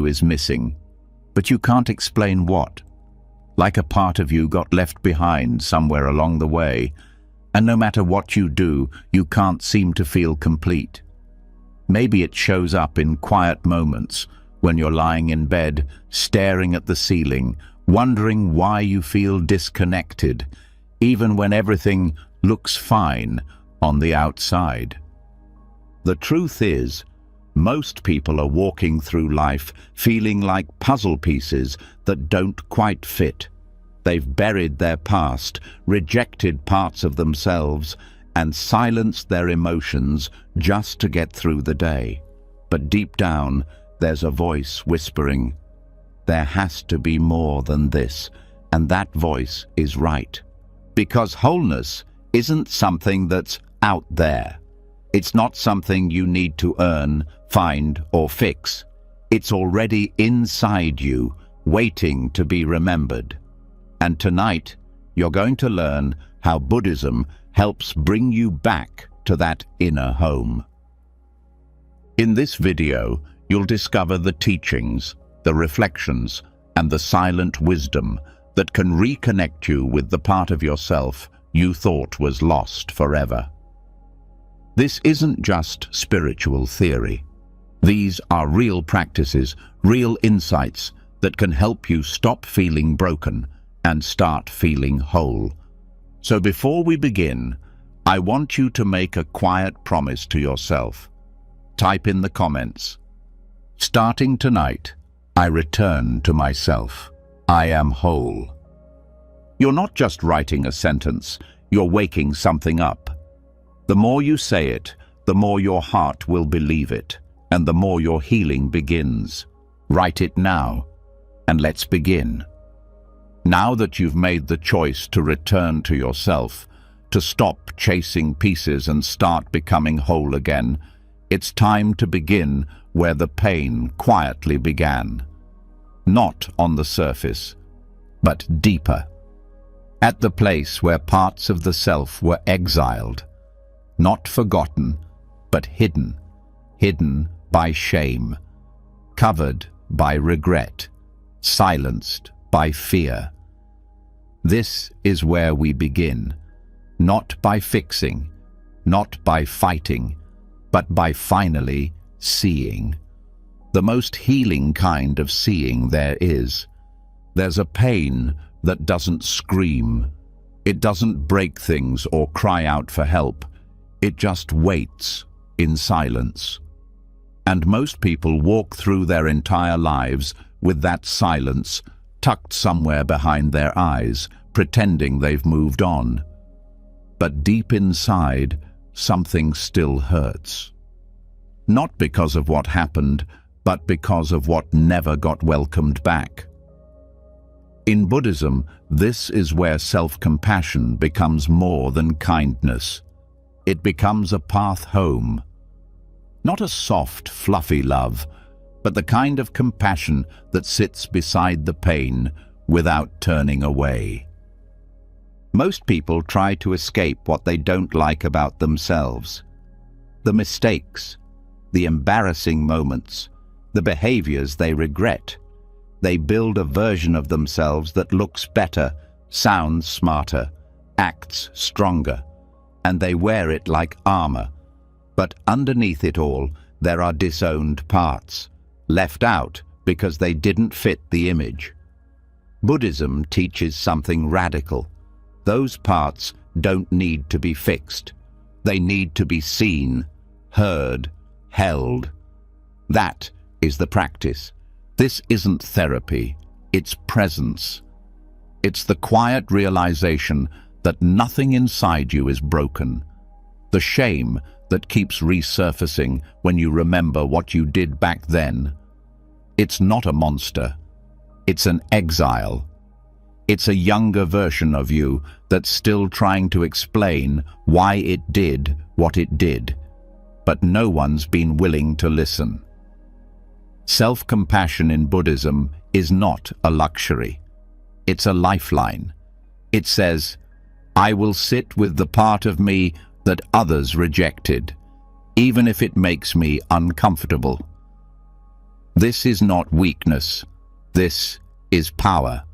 is missing, but you can't explain what. Like a part of you got left behind somewhere along the way, and no matter what you do, you can't seem to feel complete. Maybe it shows up in quiet moments when you're lying in bed, staring at the ceiling, wondering why you feel disconnected, even when everything looks fine on the outside. The truth is, most people are walking through life feeling like puzzle pieces that don't quite fit. They've buried their past, rejected parts of themselves, and silenced their emotions just to get through the day. But deep down, there's a voice whispering, there has to be more than this, and that voice is right. Because wholeness isn't something that's out there. It's not something you need to earn, find, or fix. It's already inside you, waiting to be remembered. And tonight, you're going to learn how Buddhism helps bring you back to that inner home. In this video, you'll discover the teachings, the reflections, and the silent wisdom that can reconnect you with the part of yourself you thought was lost forever. This isn't just spiritual theory. These are real practices, real insights that can help you stop feeling broken and start feeling whole. So before we begin, I want you to make a quiet promise to yourself. Type in the comments, starting tonight, I return to myself. I am whole. You're not just writing a sentence, you're waking something up. The more you say it, the more your heart will believe it, and the more your healing begins. Write it now, and let's begin. Now that you've made the choice to return to yourself, to stop chasing pieces and start becoming whole again, it's time to begin where the pain quietly began. Not on the surface, but deeper. At the place where parts of the self were exiled. Not forgotten, but hidden. Hidden by shame. Covered by regret. Silenced by fear. This is where we begin. Not by fixing, not by fighting, but by finally seeing. The most healing kind of seeing there is. There's a pain that doesn't scream. It doesn't break things or cry out for help. It just waits in silence. And most people walk through their entire lives with that silence tucked somewhere behind their eyes, pretending they've moved on. But deep inside, something still hurts. Not because of what happened, but because of what never got welcomed back. In Buddhism, this is where self-compassion becomes more than kindness. It becomes a path home. Not a soft, fluffy love, but the kind of compassion that sits beside the pain without turning away. Most people try to escape what they don't like about themselves. The mistakes, the embarrassing moments, the behaviors they regret. They build a version of themselves that looks better, sounds smarter, acts stronger, and they wear it like armor. But underneath it all, there are disowned parts, left out because they didn't fit the image. Buddhism teaches something radical. Those parts don't need to be fixed. They need to be seen, heard, held. That is the practice. This isn't therapy, it's presence. It's the quiet realization that nothing inside you is broken. The shame that keeps resurfacing when you remember what you did back then. It's not a monster. It's an exile. It's a younger version of you that's still trying to explain why it did what it did, but no one's been willing to listen. Self-compassion in Buddhism is not a luxury. It's a lifeline. It says, I will sit with the part of me that others rejected, even if it makes me uncomfortable. This is not weakness. This is power.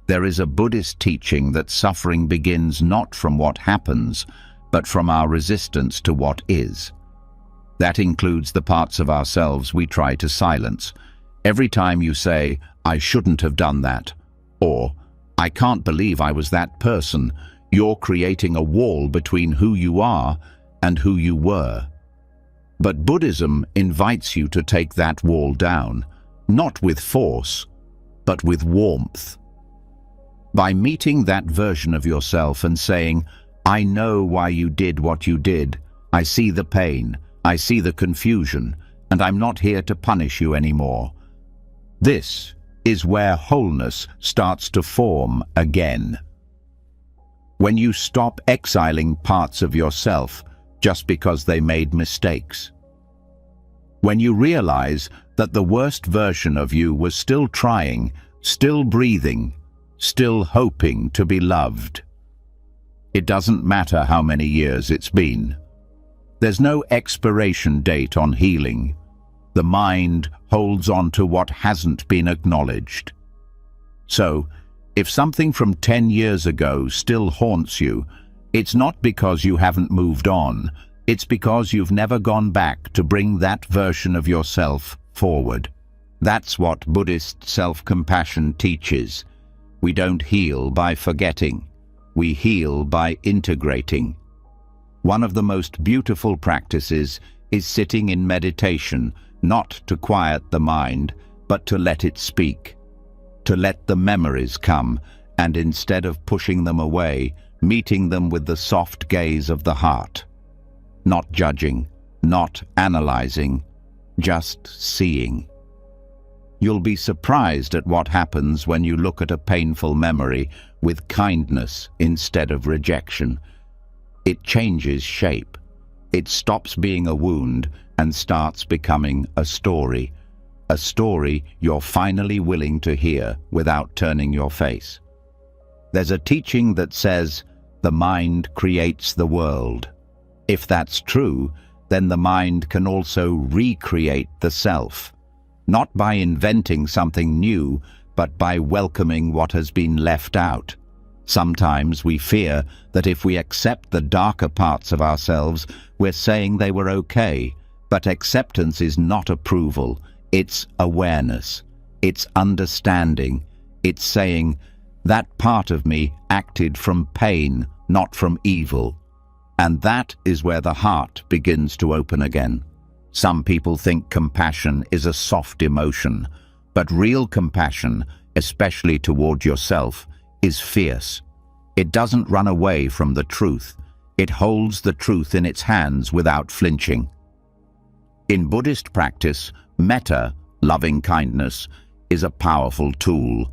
There is a Buddhist teaching that suffering begins not from what happens, but from our resistance to what is. That includes the parts of ourselves we try to silence. Every time you say, "I shouldn't have done that," or "I can't believe I was that person," you're creating a wall between who you are and who you were. But Buddhism invites you to take that wall down, not with force, but with warmth. By meeting that version of yourself and saying, "I know why you did what you did. I see the pain, I see the confusion, and I'm not here to punish you anymore." This is where wholeness starts to form again. When you stop exiling parts of yourself just because they made mistakes. When you realize that the worst version of you was still trying, still breathing, still hoping to be loved. It doesn't matter how many years it's been. There's no expiration date on healing. The mind holds on to what hasn't been acknowledged. So, if something from 10 years ago still haunts you, it's not because you haven't moved on, it's because you've never gone back to bring that version of yourself forward. That's what Buddhist self-compassion teaches. We don't heal by forgetting. We heal by integrating. One of the most beautiful practices is sitting in meditation, not to quiet the mind, but to let it speak. To let the memories come, and instead of pushing them away, meeting them with the soft gaze of the heart. Not judging, not analyzing, just seeing. You'll be surprised at what happens when you look at a painful memory with kindness instead of rejection. It changes shape. It stops being a wound and starts becoming a story you're finally willing to hear without turning your face. There's a teaching that says, the mind creates the world. If that's true, then the mind can also recreate the self, not by inventing something new, but by welcoming what has been left out. Sometimes we fear that if we accept the darker parts of ourselves, we're saying they were okay. But acceptance is not approval. It's awareness. It's understanding. It's saying, that part of me acted from pain, not from evil. And that is where the heart begins to open again. Some people think compassion is a soft emotion, but real compassion, especially toward yourself, is fierce. It doesn't run away from the truth. It holds the truth in its hands without flinching. In Buddhist practice, metta, loving kindness, is a powerful tool.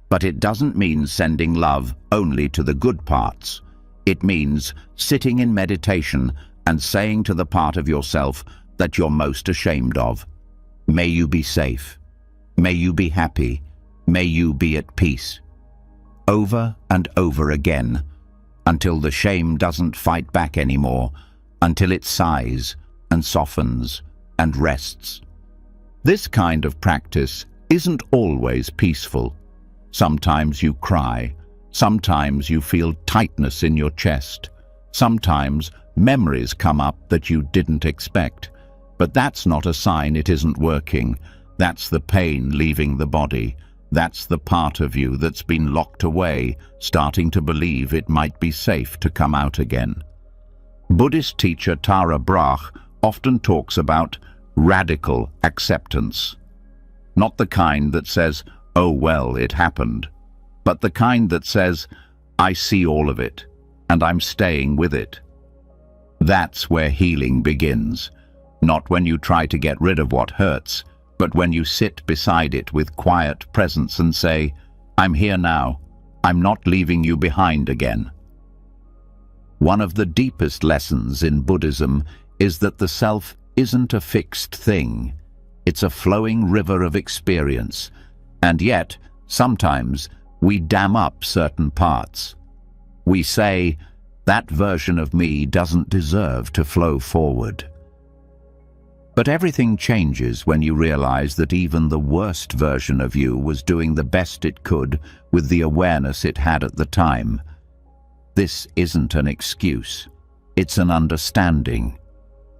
But it doesn't mean sending love only to the good parts. It means sitting in meditation and saying to the part of yourself that you're most ashamed of, "May you be safe. May you be happy. May you be at peace." Over and over again, until the shame doesn't fight back anymore, until it sighs and softens and rests. This kind of practice isn't always peaceful. Sometimes you cry. Sometimes you feel tightness in your chest. Sometimes memories come up that you didn't expect. But that's not a sign it isn't working. That's the pain leaving the body. That's the part of you that's been locked away, starting to believe it might be safe to come out again. Buddhist teacher Tara Brach often talks about radical acceptance. Not the kind that says, "Oh well, it happened," but the kind that says, "I see all of it, and I'm staying with it." That's where healing begins. Not when you try to get rid of what hurts, but when you sit beside it with quiet presence and say, "I'm here now. I'm not leaving you behind again." One of the deepest lessons in Buddhism is that the self isn't a fixed thing. It's a flowing river of experience. And yet, sometimes, we dam up certain parts. We say, that version of me doesn't deserve to flow forward. But everything changes when you realize that even the worst version of you was doing the best it could with the awareness it had at the time. This isn't an excuse. It's an understanding.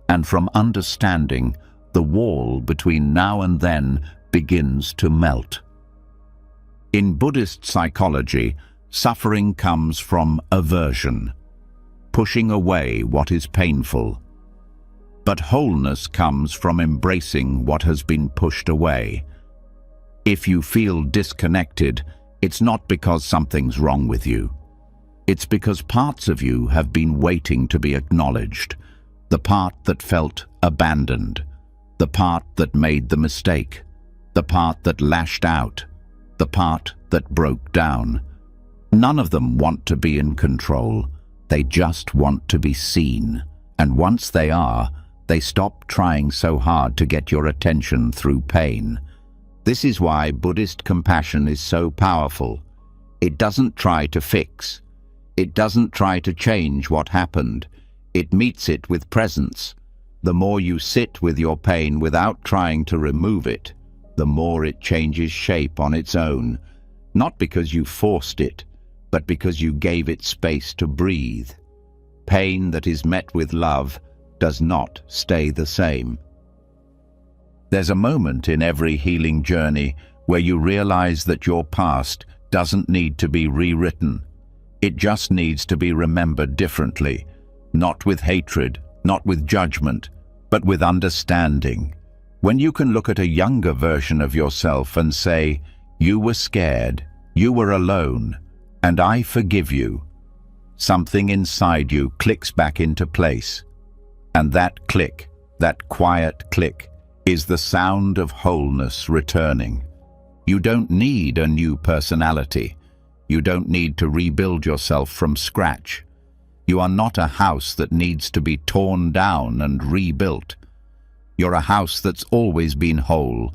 And from understanding, the wall between now and then begins to melt. In Buddhist psychology, suffering comes from aversion, pushing away what is painful. But wholeness comes from embracing what has been pushed away. If you feel disconnected, it's not because something's wrong with you. It's because parts of you have been waiting to be acknowledged. The part that felt abandoned, the part that made the mistake, the part that lashed out, the part that broke down. None of them want to be in control. They just want to be seen. And once they are, they stop trying so hard to get your attention through pain. This is why Buddhist compassion is so powerful. It doesn't try to fix. It doesn't try to change what happened. It meets it with presence. The more you sit with your pain without trying to remove it, the more it changes shape on its own. Not because you forced it, but because you gave it space to breathe. Pain that is met with love does not stay the same. There's a moment in every healing journey where you realize that your past doesn't need to be rewritten. It just needs to be remembered differently, not with hatred, not with judgment, but with understanding. When you can look at a younger version of yourself and say, "You were scared, you were alone, and I forgive you," something inside you clicks back into place. And that click, that quiet click, is the sound of wholeness returning. You don't need a new personality. You don't need to rebuild yourself from scratch. You are not a house that needs to be torn down and rebuilt. You're a house that's always been whole,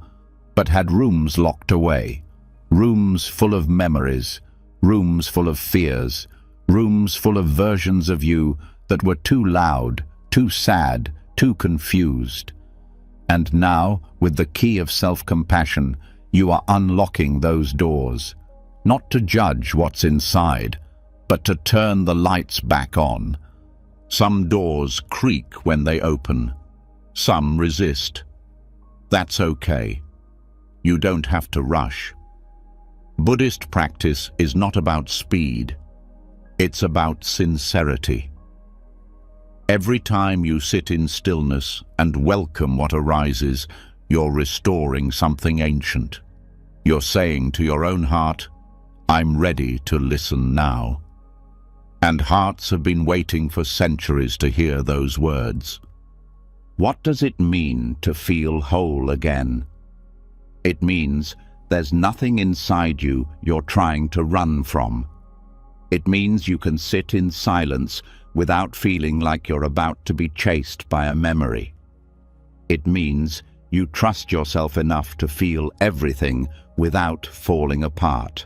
but had rooms locked away. Rooms full of memories, rooms full of fears, rooms full of versions of you that were too loud, too sad, too confused. And now, with the key of self-compassion, you are unlocking those doors, not to judge what's inside, but to turn the lights back on. Some doors creak when they open. Some resist. That's okay. You don't have to rush. Buddhist practice is not about speed. It's about sincerity. Every time you sit in stillness and welcome what arises, you're restoring something ancient. You're saying to your own heart, "I'm ready to listen now." And hearts have been waiting for centuries to hear those words. What does it mean to feel whole again? It means there's nothing inside you you're trying to run from. It means you can sit in silence without feeling like you're about to be chased by a memory. It means you trust yourself enough to feel everything without falling apart.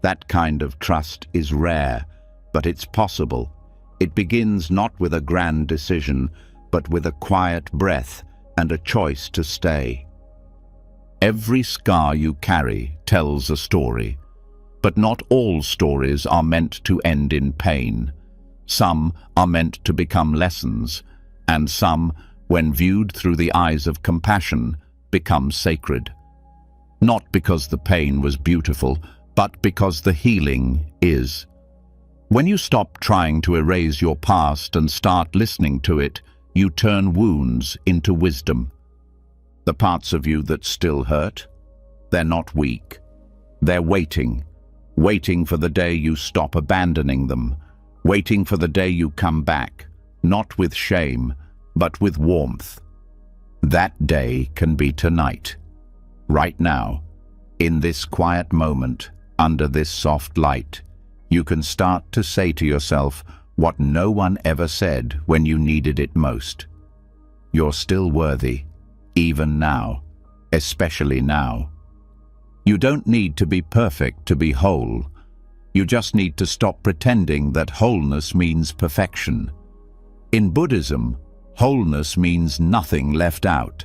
That kind of trust is rare, but it's possible. It begins not with a grand decision, but with a quiet breath and a choice to stay. Every scar you carry tells a story, but not all stories are meant to end in pain. Some are meant to become lessons, and some, when viewed through the eyes of compassion, become sacred. Not because the pain was beautiful, but because the healing is. When you stop trying to erase your past and start listening to it, you turn wounds into wisdom. The parts of you that still hurt, they're not weak. They're waiting for the day you stop abandoning them, waiting for the day you come back, not with shame, but with warmth. That day can be tonight, right now, in this quiet moment, under this soft light. You can start to say to yourself what no one ever said when you needed it most. You're still worthy, even now, especially now. You don't need to be perfect to be whole. You just need to stop pretending that wholeness means perfection. In Buddhism, Wholeness means nothing left out.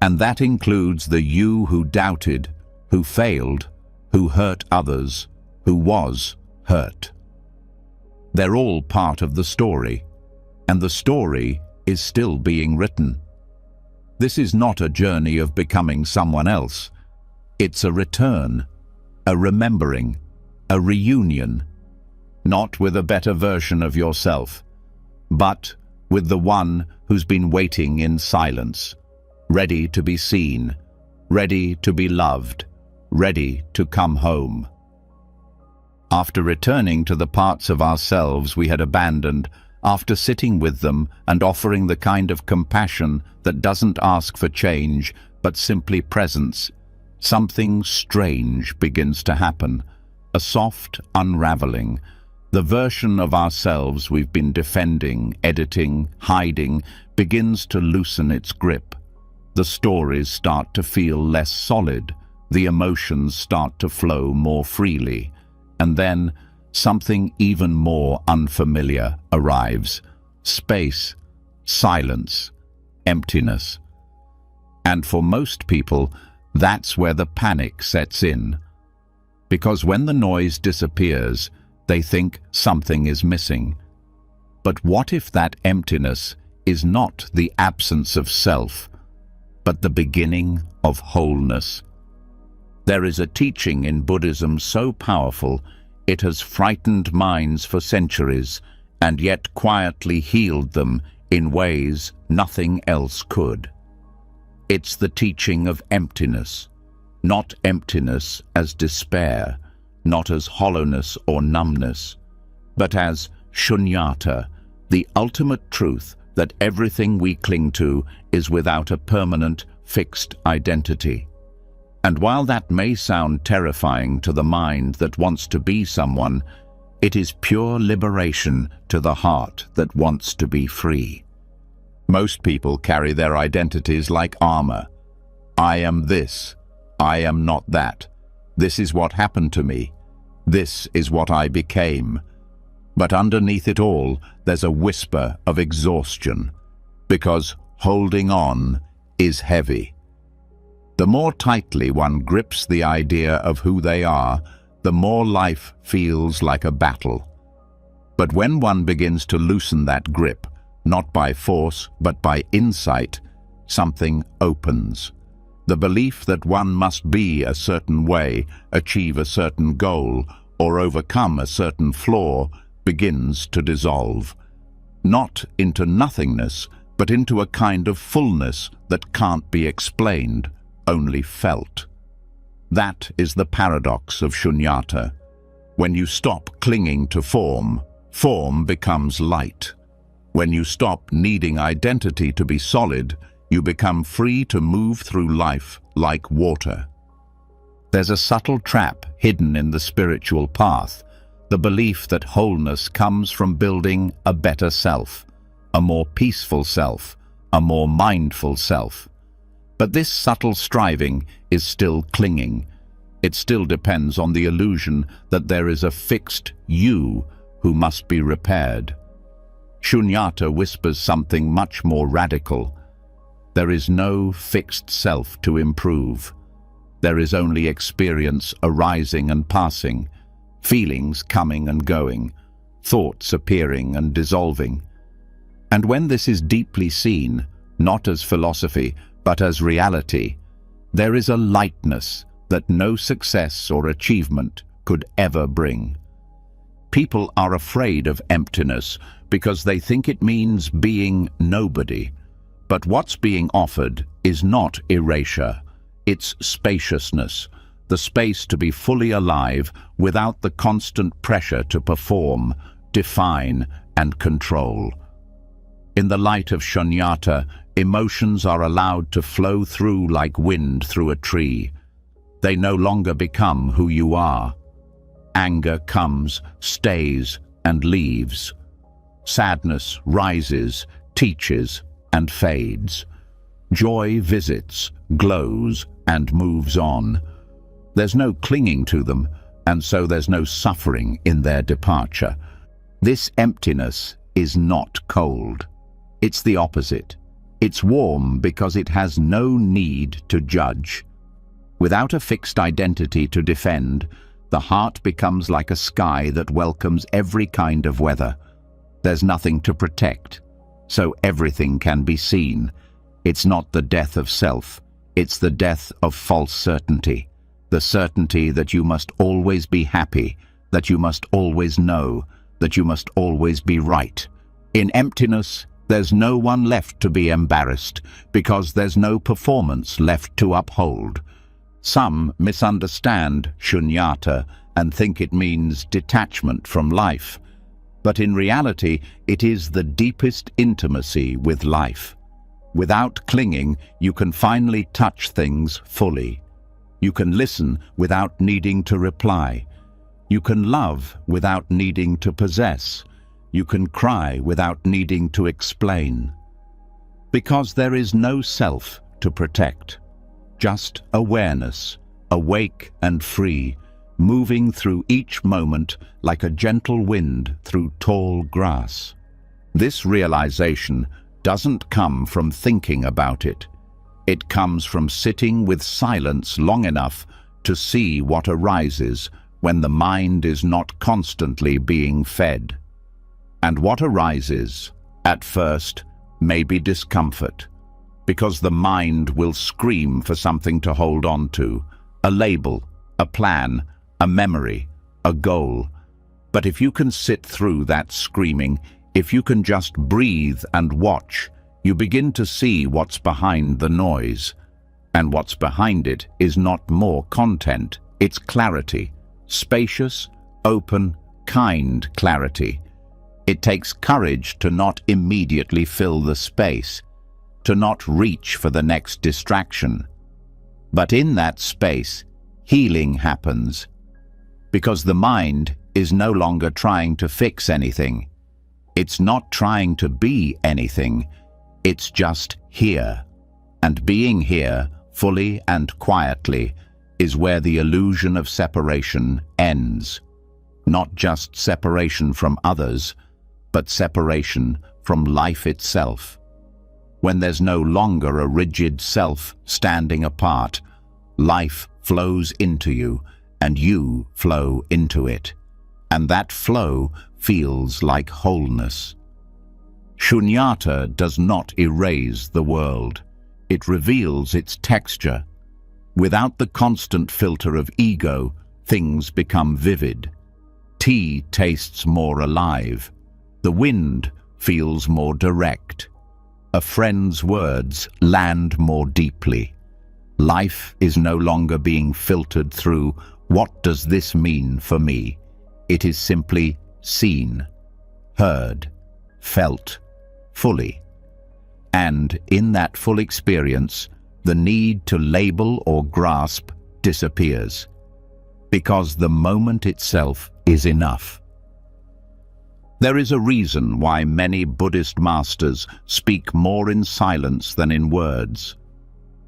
And that includes the you who doubted, who failed, who hurt others, who was hurt. They're all part of the story, and the story is still being written. This is not a journey of becoming someone else. It's a return, a remembering, a reunion, not with a better version of yourself, but with the one who's been waiting in silence, ready to be seen, ready to be loved, ready to come home. After returning to the parts of ourselves we had abandoned, after sitting with them and offering the kind of compassion that doesn't ask for change but simply presence, something strange begins to happen, a soft unraveling. The version of ourselves we've been defending, editing, hiding, begins to loosen its grip. The stories start to feel less solid, the emotions start to flow more freely, and then something even more unfamiliar arrives. Space, silence, emptiness. And for most people, that's where the panic sets in. Because when the noise disappears, they think something is missing. But what if that emptiness is not the absence of self, but the beginning of wholeness? There is a teaching in Buddhism so powerful it has frightened minds for centuries and yet quietly healed them in ways nothing else could. It's the teaching of emptiness, not emptiness as despair, not as hollowness or numbness, but as shunyata, the ultimate truth that everything we cling to is without a permanent, fixed identity. And while that may sound terrifying to the mind that wants to be someone, it is pure liberation to the heart that wants to be free. Most people carry their identities like armor. I am this. I am not that. This is what happened to me. This is what I became. But underneath it all, there's a whisper of exhaustion, because holding on is heavy. The more tightly one grips the idea of who they are, the more life feels like a battle. But when one begins to loosen that grip, not by force but by insight, something opens. The belief that one must be a certain way, achieve a certain goal, or overcome a certain flaw begins to dissolve. Not into nothingness, but into a kind of fullness that can't be explained, only felt. That is the paradox of shunyata. When you stop clinging to form, form becomes light. When you stop needing identity to be solid, you become free to move through life like water. There's a subtle trap hidden in the spiritual path, the belief that wholeness comes from building a better self, a more peaceful self, a more mindful self. But this subtle striving is still clinging. It still depends on the illusion that there is a fixed you who must be repaired. Shunyata whispers something much more radical. There is no fixed self to improve. There is only experience arising and passing, feelings coming and going, thoughts appearing and dissolving. And when this is deeply seen, not as philosophy, but as reality, there is a lightness that no success or achievement could ever bring. People are afraid of emptiness because they think it means being nobody. But what's being offered is not erasure, it's spaciousness, the space to be fully alive without the constant pressure to perform, define, and control. In the light of shunyata, emotions are allowed to flow through like wind through a tree. They no longer become who you are. Anger comes, stays, and leaves. Sadness rises, teaches, and fades. Joy visits, glows, and moves on. There's no clinging to them, and so there's no suffering in their departure. This emptiness is not cold. It's the opposite. It's warm because it has no need to judge. Without a fixed identity to defend, the heart becomes like a sky that welcomes every kind of weather. There's nothing to protect, so everything can be seen. It's not the death of self, it's the death of false certainty. The certainty that you must always be happy, that you must always know, that you must always be right. In emptiness, there's no one left to be embarrassed, because there's no performance left to uphold. Some misunderstand shunyata and think it means detachment from life. But in reality, it is the deepest intimacy with life. Without clinging, you can finally touch things fully. You can listen without needing to reply. You can love without needing to possess. You can cry without needing to explain. Because there is no self to protect. Just awareness, awake and free, moving through each moment like a gentle wind through tall grass. This realization doesn't come from thinking about it. It comes from sitting with silence long enough to see what arises when the mind is not constantly being fed. And what arises, at first, may be discomfort, because the mind will scream for something to hold on to, a label, a plan, a memory, a goal. But if you can sit through that screaming, if you can just breathe and watch, you begin to see what's behind the noise. And what's behind it is not more content, it's clarity. Spacious, open, kind clarity. It takes courage to not immediately fill the space, to not reach for the next distraction. But in that space, healing happens, because the mind is no longer trying to fix anything. It's not trying to be anything. It's just here. And being here, fully and quietly, is where the illusion of separation ends. Not just separation from others, but separation from life itself. When there's no longer a rigid self standing apart, life flows into you, and you flow into it. And that flow feels like wholeness. Shunyata does not erase the world. It reveals its texture. Without the constant filter of ego, things become vivid. Tea tastes more alive. The wind feels more direct. A friend's words land more deeply. Life is no longer being filtered through, what does this mean for me? It is simply seen, heard, felt, fully. And in that full experience, the need to label or grasp disappears, because the moment itself is enough. There is a reason why many Buddhist masters speak more in silence than in words.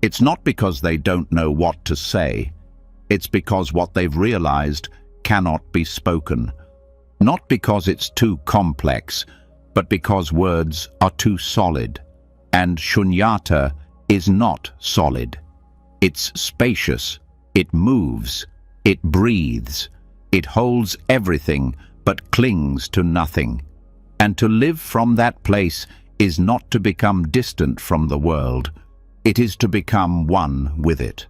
It's not because they don't know what to say. It's because what they've realized cannot be spoken. Not because it's too complex, but because words are too solid. And shunyata is not solid. It's spacious. It moves. It breathes. It holds everything but clings to nothing. And to live from that place is not to become distant from the world. It is to become one with it.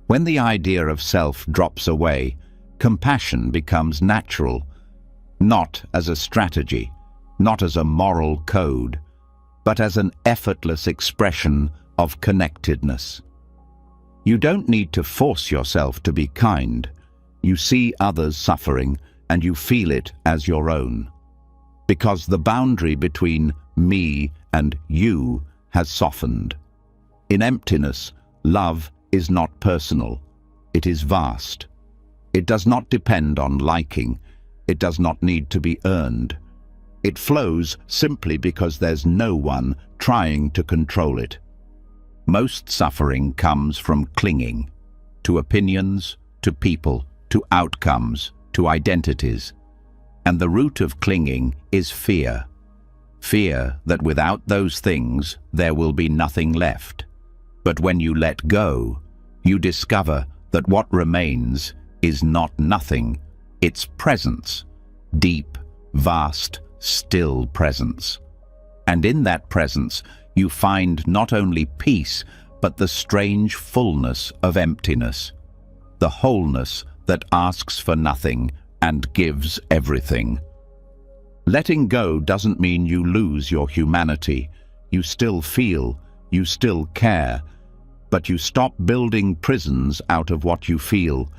When the idea of self drops away, compassion becomes natural, not as a strategy, not as a moral code, but as an effortless expression of connectedness. You don't need to force yourself to be kind. You see others suffering and you feel it as your own. Because the boundary between me and you has softened. In emptiness, love is not personal. It is vast. It does not depend on liking. It does not need to be earned. It flows simply because there's no one trying to control it. Most suffering comes from clinging to opinions, to people, to outcomes, to identities. And the root of clinging is fear. Fear that without those things there will be nothing left. But when you let go, you discover that what remains is not nothing, it's presence, deep, vast, still presence. And in that presence, you find not only peace, but the strange fullness of emptiness, the wholeness that asks for nothing and gives everything. Letting go doesn't mean you lose your humanity. You still feel, you still care, but you stop building prisons out of what you feel.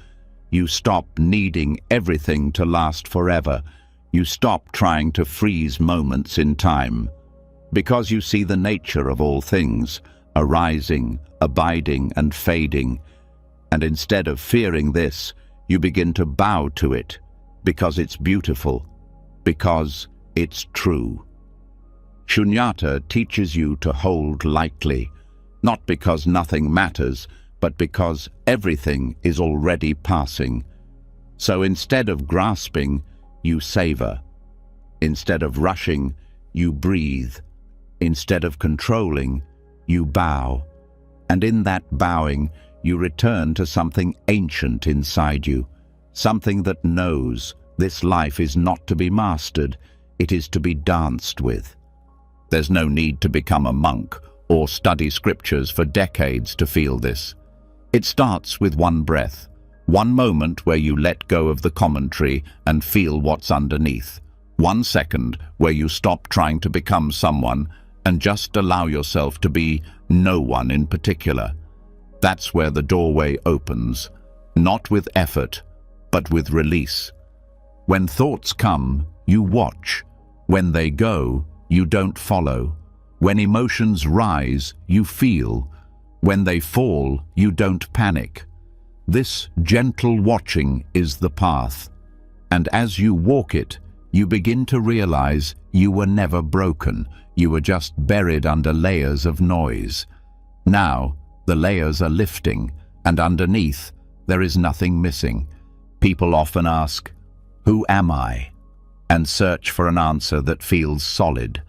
You stop needing everything to last forever. You stop trying to freeze moments in time, because you see the nature of all things, arising, abiding, and fading. And instead of fearing this, you begin to bow to it, because it's beautiful, because it's true. Shunyata teaches you to hold lightly, not because nothing matters, but because everything is already passing. So instead of grasping, you savor. Instead of rushing, you breathe. Instead of controlling, you bow. And in that bowing, you return to something ancient inside you, something that knows this life is not to be mastered, it is to be danced with. There's no need to become a monk or study scriptures for decades to feel this. It starts with one breath, one moment where you let go of the commentary and feel what's underneath. 1 second where you stop trying to become someone and just allow yourself to be no one in particular. That's where the doorway opens, not with effort, but with release. When thoughts come, you watch. When they go, you don't follow. When emotions rise, you feel. When they fall, you don't panic. This gentle watching is the path. And as you walk it, you begin to realize you were never broken. You were just buried under layers of noise. Now, the layers are lifting, and underneath, there is nothing missing. People often ask, "Who am I?" and search for an answer that feels solid.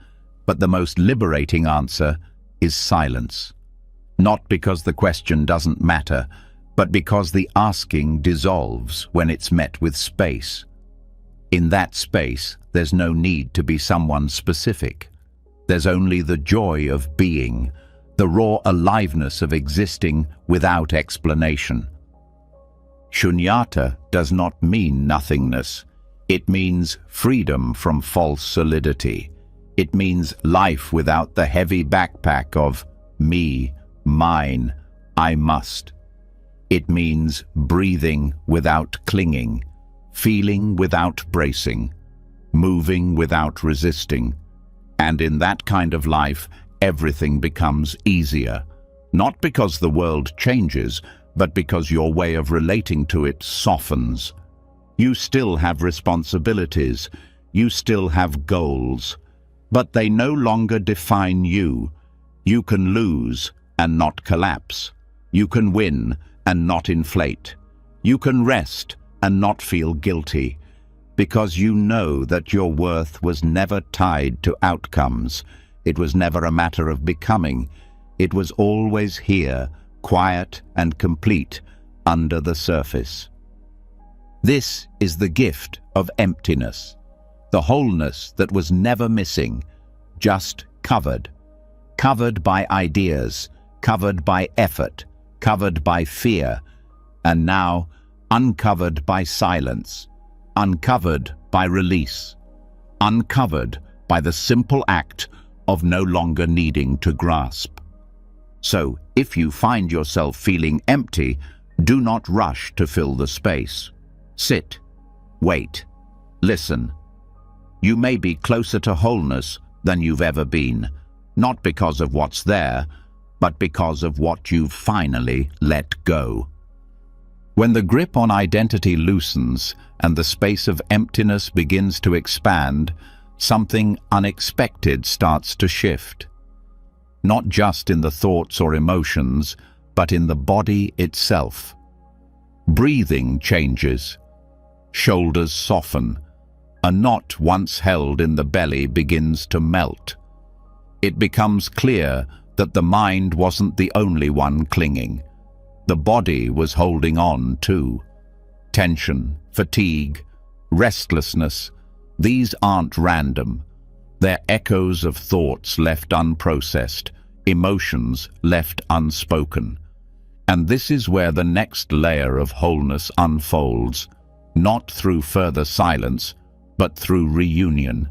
But the most liberating answer is silence. Not because the question doesn't matter, but because the asking dissolves when it's met with space. In that space, there's no need to be someone specific. There's only the joy of being, the raw aliveness of existing without explanation. Shunyata does not mean nothingness. It means freedom from false solidity. It means life without the heavy backpack of me, mine, I must. It means breathing without clinging, feeling without bracing, moving without resisting. And in that kind of life, everything becomes easier. Not because the world changes, but because your way of relating to it softens. You still have responsibilities, you still have goals, but they no longer define you. You can lose and not collapse. You can win and not inflate. You can rest and not feel guilty, because you know that your worth was never tied to outcomes. It was never a matter of becoming. It was always here, quiet and complete, under the surface. This is the gift of emptiness, the wholeness that was never missing, just covered. Covered by ideas, covered by effort, covered by fear, and now uncovered by silence, uncovered by release, uncovered by the simple act of no longer needing to grasp. So, if you find yourself feeling empty, do not rush to fill the space. Sit, wait, listen. You may be closer to wholeness than you've ever been, not because of what's there, but because of what you've finally let go. When the grip on identity loosens and the space of emptiness begins to expand, something unexpected starts to shift. Not just in the thoughts or emotions, but in the body itself. Breathing changes. Shoulders soften. a knot once held in the belly begins to melt. It becomes clear that the mind wasn't the only one clinging. The body was holding on too. Tension, fatigue, restlessness, these aren't random. They're echoes of thoughts left unprocessed, emotions left unspoken. And this is where the next layer of wholeness unfolds, not through further silence, but through reunion.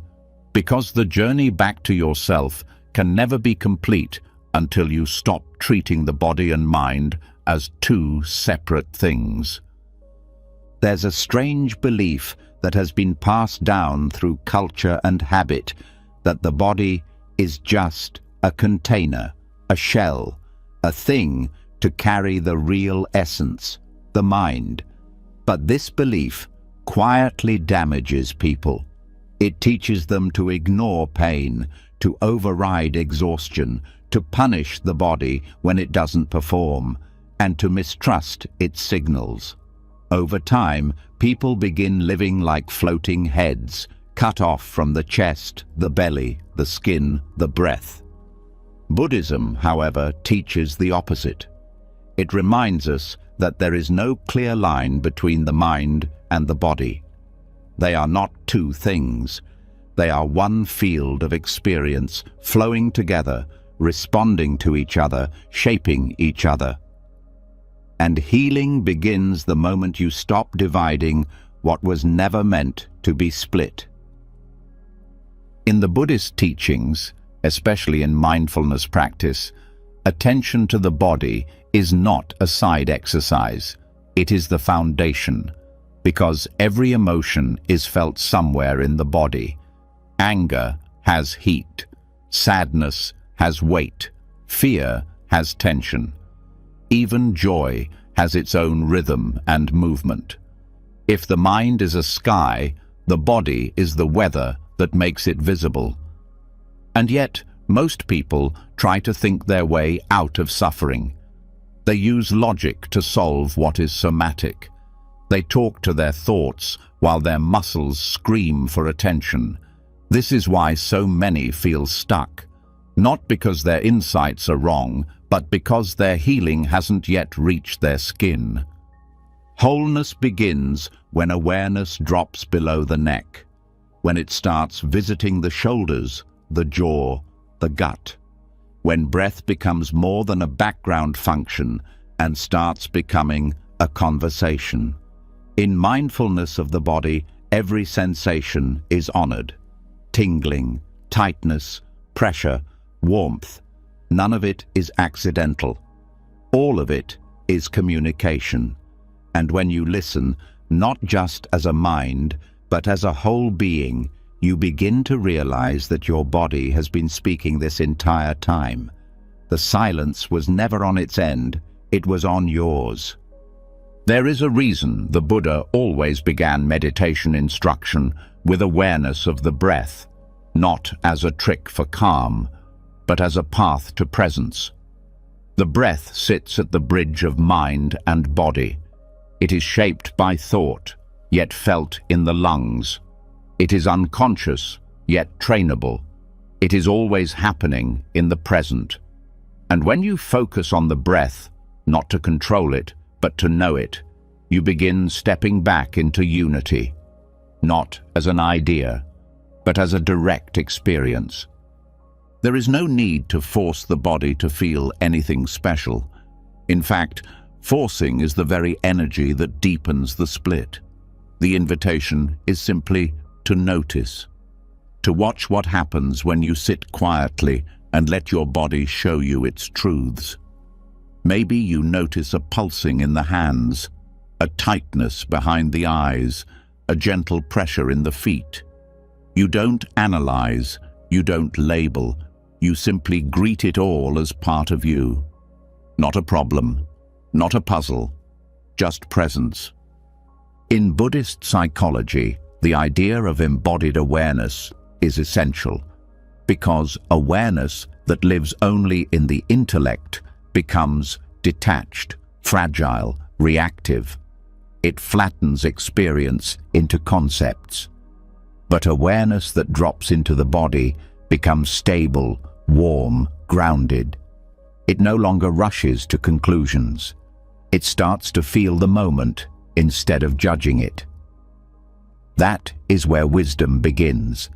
Because the journey back to yourself can never be complete until you stop treating the body and mind as two separate things. There's a strange belief that has been passed down through culture and habit that the body is just a container, a shell, a thing to carry the real essence, the mind. But this belief quietly damages people. It teaches them to ignore pain, to override exhaustion, to punish the body when it doesn't perform, and to mistrust its signals. Over time, people begin living like floating heads, cut off from the chest, the belly, the skin, the breath. Buddhism, however, teaches the opposite. It reminds us that there is no clear line between the mind and the body. They are not two things. They are one field of experience, flowing together, responding to each other, shaping each other. And healing begins the moment you stop dividing what was never meant to be split. In the Buddhist teachings, especially in mindfulness practice, attention to the body is not a side exercise. It is the foundation, because every emotion is felt somewhere in the body. Anger has heat, sadness has weight, fear has tension. Even joy has its own rhythm and movement. If the mind is a sky, the body is the weather that makes it visible. And yet, most people try to think their way out of suffering. They use logic to solve what is somatic. They talk to their thoughts while their muscles scream for attention. This is why so many feel stuck, not because their insights are wrong, but because their healing hasn't yet reached their skin. Wholeness begins when awareness drops below the neck, when it starts visiting the shoulders, the jaw, the gut, when breath becomes more than a background function and starts becoming a conversation. In mindfulness of the body, every sensation is honored. Tingling, tightness, pressure, warmth. None of it is accidental. All of it is communication. And when you listen, not just as a mind, but as a whole being, you begin to realize that your body has been speaking this entire time. The silence was never on its end, it was on yours. There is a reason the Buddha always began meditation instruction with awareness of the breath, not as a trick for calm, but as a path to presence. The breath sits at the bridge of mind and body. It is shaped by thought, yet felt in the lungs. It is unconscious, yet trainable. It is always happening in the present. And when you focus on the breath, not to control it, but to know it, you begin stepping back into unity, not as an idea, but as a direct experience. There is no need to force the body to feel anything special. In fact, forcing is the very energy that deepens the split. The invitation is simply to notice, to watch what happens when you sit quietly and let your body show you its truths. Maybe you notice a pulsing in the hands, a tightness behind the eyes, a gentle pressure in the feet. You don't analyze, you don't label, you simply greet it all as part of you. Not a problem, not a puzzle, just presence. In Buddhist psychology, the idea of embodied awareness is essential, because awareness that lives only in the intellect becomes detached, fragile, reactive. It flattens experience into concepts. But awareness that drops into the body becomes stable, warm, grounded. It no longer rushes to conclusions. It starts to feel the moment instead of judging it. That is where wisdom begins,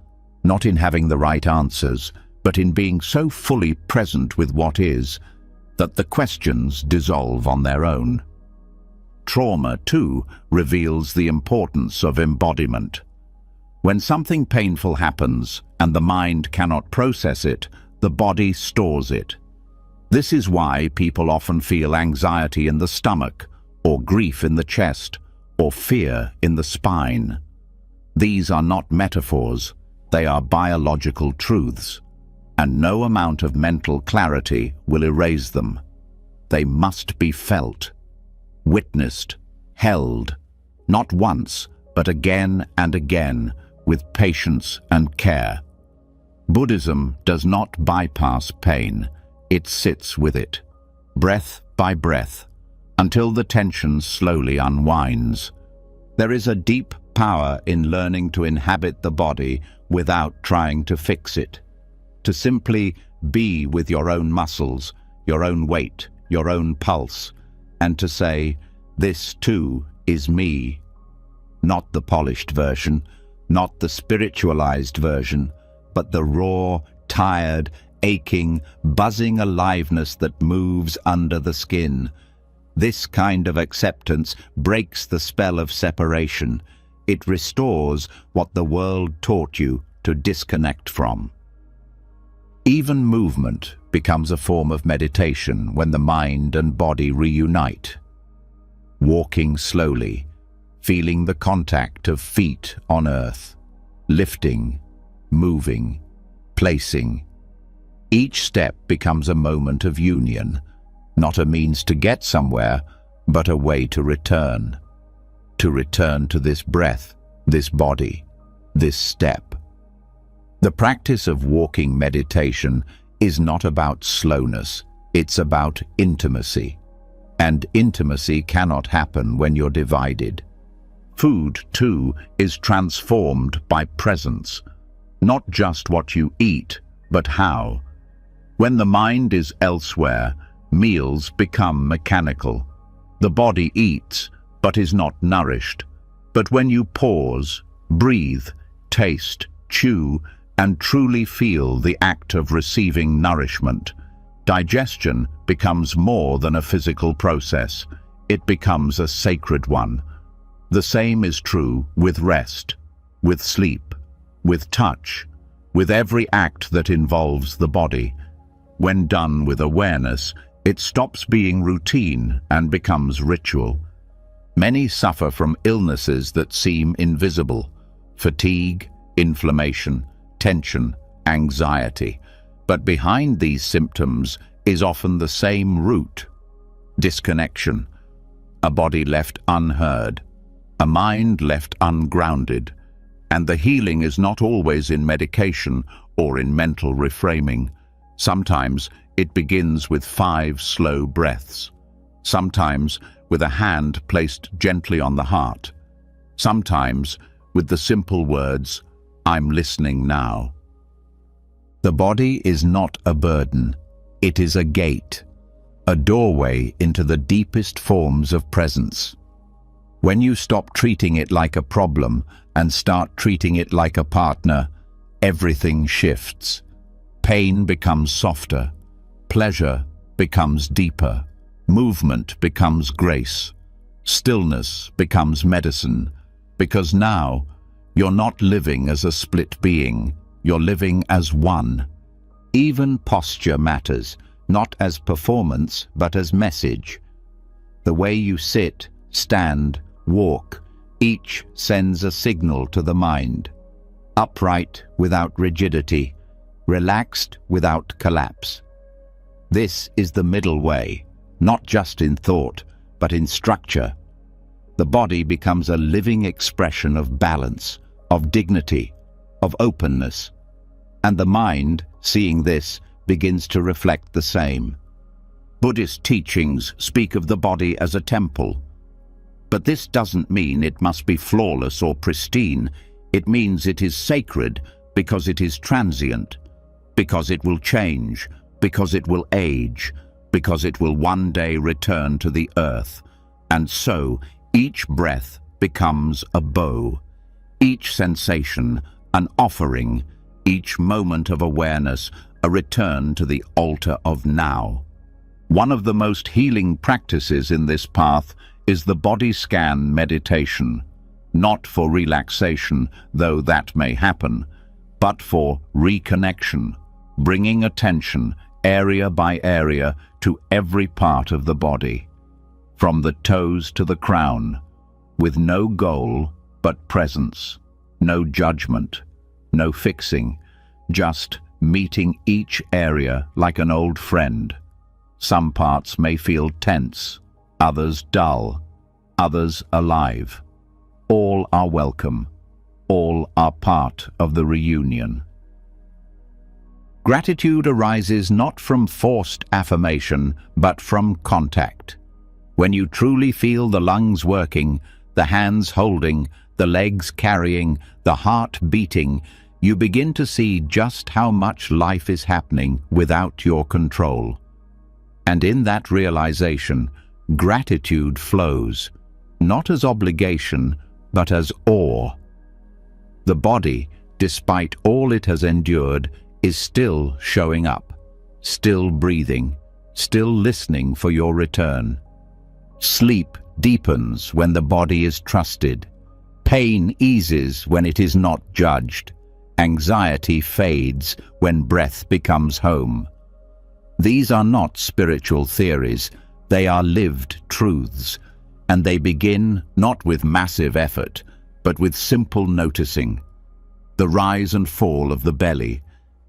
not in having the right answers, but in being so fully present with what is, that the questions dissolve on their own. Trauma, too, reveals the importance of embodiment. When something painful happens and the mind cannot process it, the body stores it. This is why people often feel anxiety in the stomach, or grief in the chest, or fear in the spine. These are not metaphors, they are biological truths, and no amount of mental clarity will erase them. They must be felt, witnessed, held, not once, but again and again, with patience and care. Buddhism does not bypass pain, it sits with it, breath by breath, until the tension slowly unwinds. There is a deep power in learning to inhabit the body without trying to fix it, to simply be with your own muscles, your own weight, your own pulse, and to say, this too is me. Not the polished version, not the spiritualized version, but the raw, tired, aching, buzzing aliveness that moves under the skin. This kind of acceptance breaks the spell of separation. It restores what the world taught you to disconnect from. Even movement becomes a form of meditation when the mind and body reunite. Walking slowly, feeling the contact of feet on earth, lifting, moving, placing. Each step becomes a moment of union, not a means to get somewhere, but a way to return to this breath, this body, this step. The practice of walking meditation is not about slowness, it's about intimacy. And intimacy cannot happen when you're divided. Food, too, is transformed by presence, not just what you eat, but how. When the mind is elsewhere, meals become mechanical. The body eats, but is not nourished. But when you pause, breathe, taste, chew, and truly feel the act of receiving nourishment, digestion becomes more than a physical process. It becomes a sacred one. The same is true with rest, with sleep, with touch, with every act that involves the body. When done with awareness, it stops being routine and becomes ritual. Many suffer from illnesses that seem invisible: fatigue, inflammation, tension, anxiety. But behind these symptoms is often the same root: disconnection, a body left unheard, a mind left ungrounded. And the healing is not always in medication or in mental reframing. Sometimes it begins with 5 slow breaths. Sometimes with a hand placed gently on the heart. Sometimes with the simple words, "I'm listening now." The body is not a burden. It is a gate, a doorway into the deepest forms of presence. When you stop treating it like a problem and start treating it like a partner, everything shifts. Pain becomes softer, pleasure becomes deeper, movement becomes grace, stillness becomes medicine, because now you're not living as a split being, you're living as one. Even posture matters, not as performance, but as message. The way you sit, stand, walk, each sends a signal to the mind. Upright without rigidity, relaxed without collapse. This is the middle way, not just in thought, but in structure. The body becomes a living expression of balance, of dignity, of openness. And the mind, seeing this, begins to reflect the same. Buddhist teachings speak of the body as a temple. But this doesn't mean it must be flawless or pristine. It means it is sacred because it is transient, because it will change, because it will age, because it will one day return to the earth. And so, each breath becomes a bow, each sensation an offering, each moment of awareness a return to the altar of now. One of the most healing practices in this path is the body scan meditation, not for relaxation, though that may happen, but for reconnection, bringing attention area by area to every part of the body, from the toes to the crown, with no goal but presence, no judgment, no fixing, just meeting each area like an old friend. Some parts may feel tense, others dull, others alive. All are welcome. All are part of the reunion. Gratitude arises not from forced affirmation, but from contact. When you truly feel the lungs working, the hands holding, the legs carrying, the heart beating, you begin to see just how much life is happening without your control. And in that realization, gratitude flows, not as obligation, but as awe. The body, despite all it has endured, is still showing up, still breathing, still listening for your return. Sleep deepens when the body is trusted. Pain eases when it is not judged. Anxiety fades when breath becomes home. These are not spiritual theories, they are lived truths, and they begin not with massive effort, but with simple noticing. The rise and fall of the belly,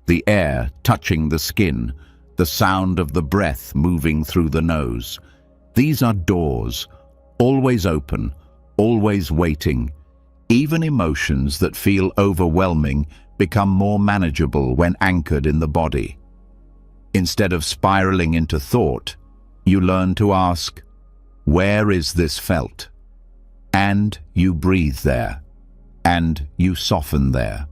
the air touching the skin, the sound of the breath moving through the nose. These are doors, always open, always waiting. Even emotions that feel overwhelming become more manageable when anchored in the body. Instead of spiraling into thought, you learn to ask, where is this felt? And you breathe there, and you soften there.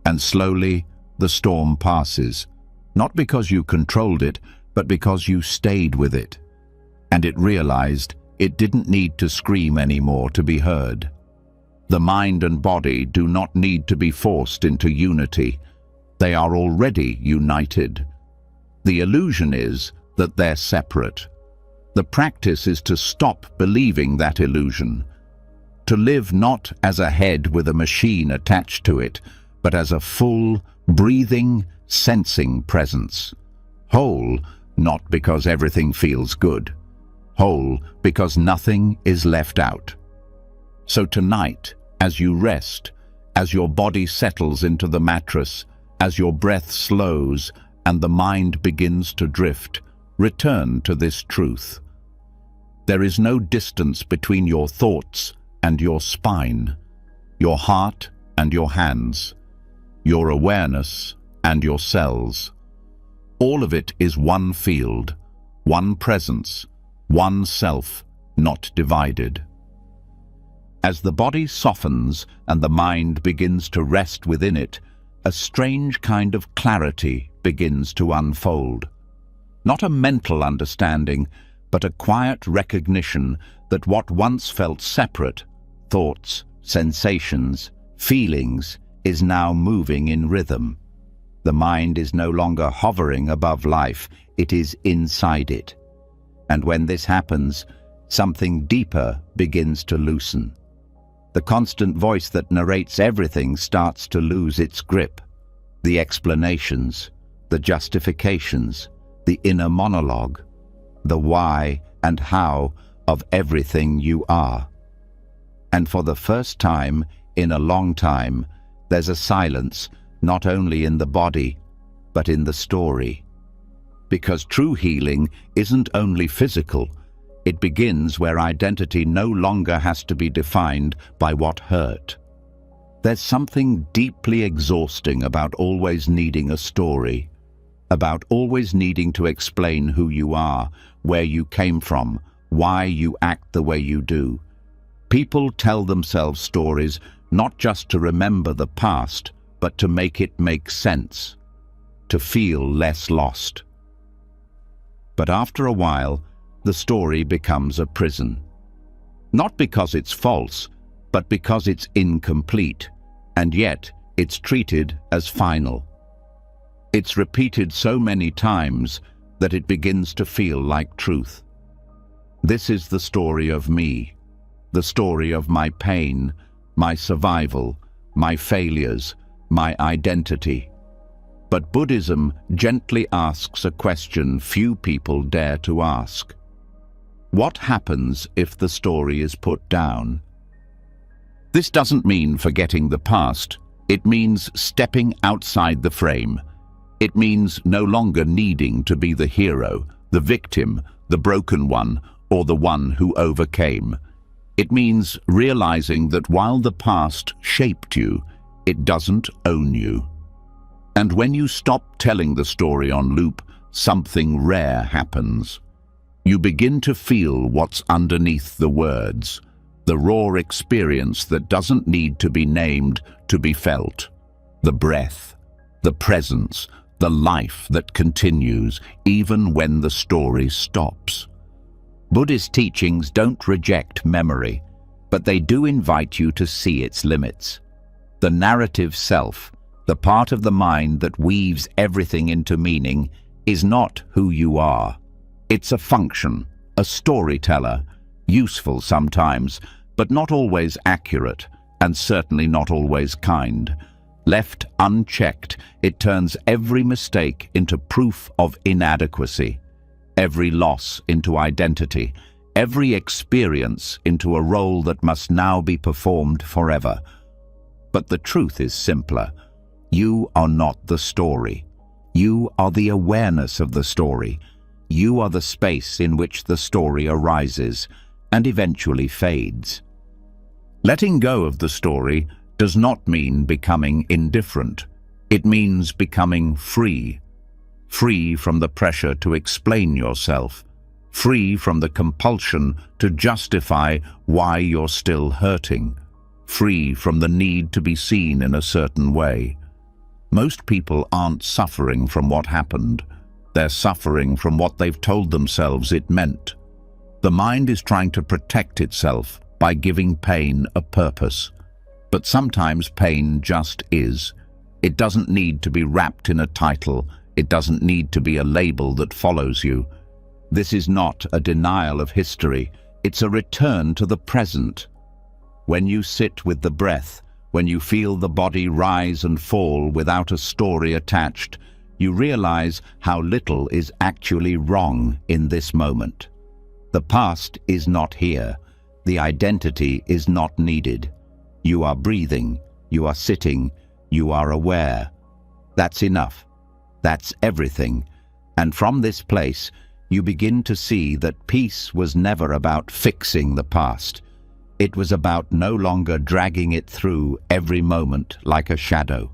And slowly, the storm passes, not because you controlled it, but because you stayed with it. And it realized it didn't need to scream anymore to be heard. The mind and body do not need to be forced into unity. They are already united. The illusion is that they're separate. The practice is to stop believing that illusion, to live not as a head with a machine attached to it, but as a full, breathing, sensing presence. Whole, not because everything feels good. Whole, because nothing is left out. So tonight, as you rest, as your body settles into the mattress, as your breath slows and the mind begins to drift, return to this truth. There is no distance between your thoughts and your spine, your heart and your hands, your awareness and your cells. All of it is one field, one presence, one self, not divided. As the body softens and the mind begins to rest within it, a strange kind of clarity begins to unfold. Not a mental understanding, but a quiet recognition that what once felt separate, thoughts, sensations, feelings, is now moving in rhythm. The mind is no longer hovering above life, it is inside it. And when this happens, something deeper begins to loosen. The constant voice that narrates everything starts to lose its grip. The explanations, the justifications, the inner monologue, the why and how of everything you are. And for the first time in a long time, there's a silence not only in the body, but in the story. Because true healing isn't only physical, it begins where identity no longer has to be defined by what hurt. There's something deeply exhausting about always needing a story, about always needing to explain who you are, where you came from, why you act the way you do. People tell themselves stories not just to remember the past, but to make it make sense, to feel less lost. But after a while, the story becomes a prison. Not because it's false, but because it's incomplete, and yet it's treated as final. It's repeated so many times that it begins to feel like truth. This is the story of me, the story of my pain, my survival, my failures, my identity. But Buddhism gently asks a question few people dare to ask. What happens if the story is put down? This doesn't mean forgetting the past. It means stepping outside the frame. It means no longer needing to be the hero, the victim, the broken one, or the one who overcame. It means realizing that while the past shaped you, it doesn't own you. And when you stop telling the story on loop, something rare happens. You begin to feel what's underneath the words, the raw experience that doesn't need to be named to be felt. The breath, the presence, the life that continues even when the story stops. Buddhist teachings don't reject memory, but they do invite you to see its limits. The narrative self, the part of the mind that weaves everything into meaning, is not who you are. It's a function, a storyteller, useful sometimes, but not always accurate, and certainly not always kind. Left unchecked, it turns every mistake into proof of inadequacy, every loss into identity, every experience into a role that must now be performed forever. But the truth is simpler. You are not the story. You are the awareness of the story. You are the space in which the story arises and eventually fades. Letting go of the story does not mean becoming indifferent. It means becoming free. Free from the pressure to explain yourself. Free from the compulsion to justify why you're still hurting. Free from the need to be seen in a certain way. Most people aren't suffering from what happened. They're suffering from what they've told themselves it meant. The mind is trying to protect itself by giving pain a purpose. But sometimes pain just is. It doesn't need to be wrapped in a title. It doesn't need to be a label that follows you. This is not a denial of history. It's a return to the present. When you sit with the breath, when you feel the body rise and fall without a story attached, you realize how little is actually wrong in this moment. The past is not here. The identity is not needed. You are breathing, you are sitting, you are aware. That's enough. That's everything. And from this place, you begin to see that peace was never about fixing the past. It was about no longer dragging it through every moment like a shadow.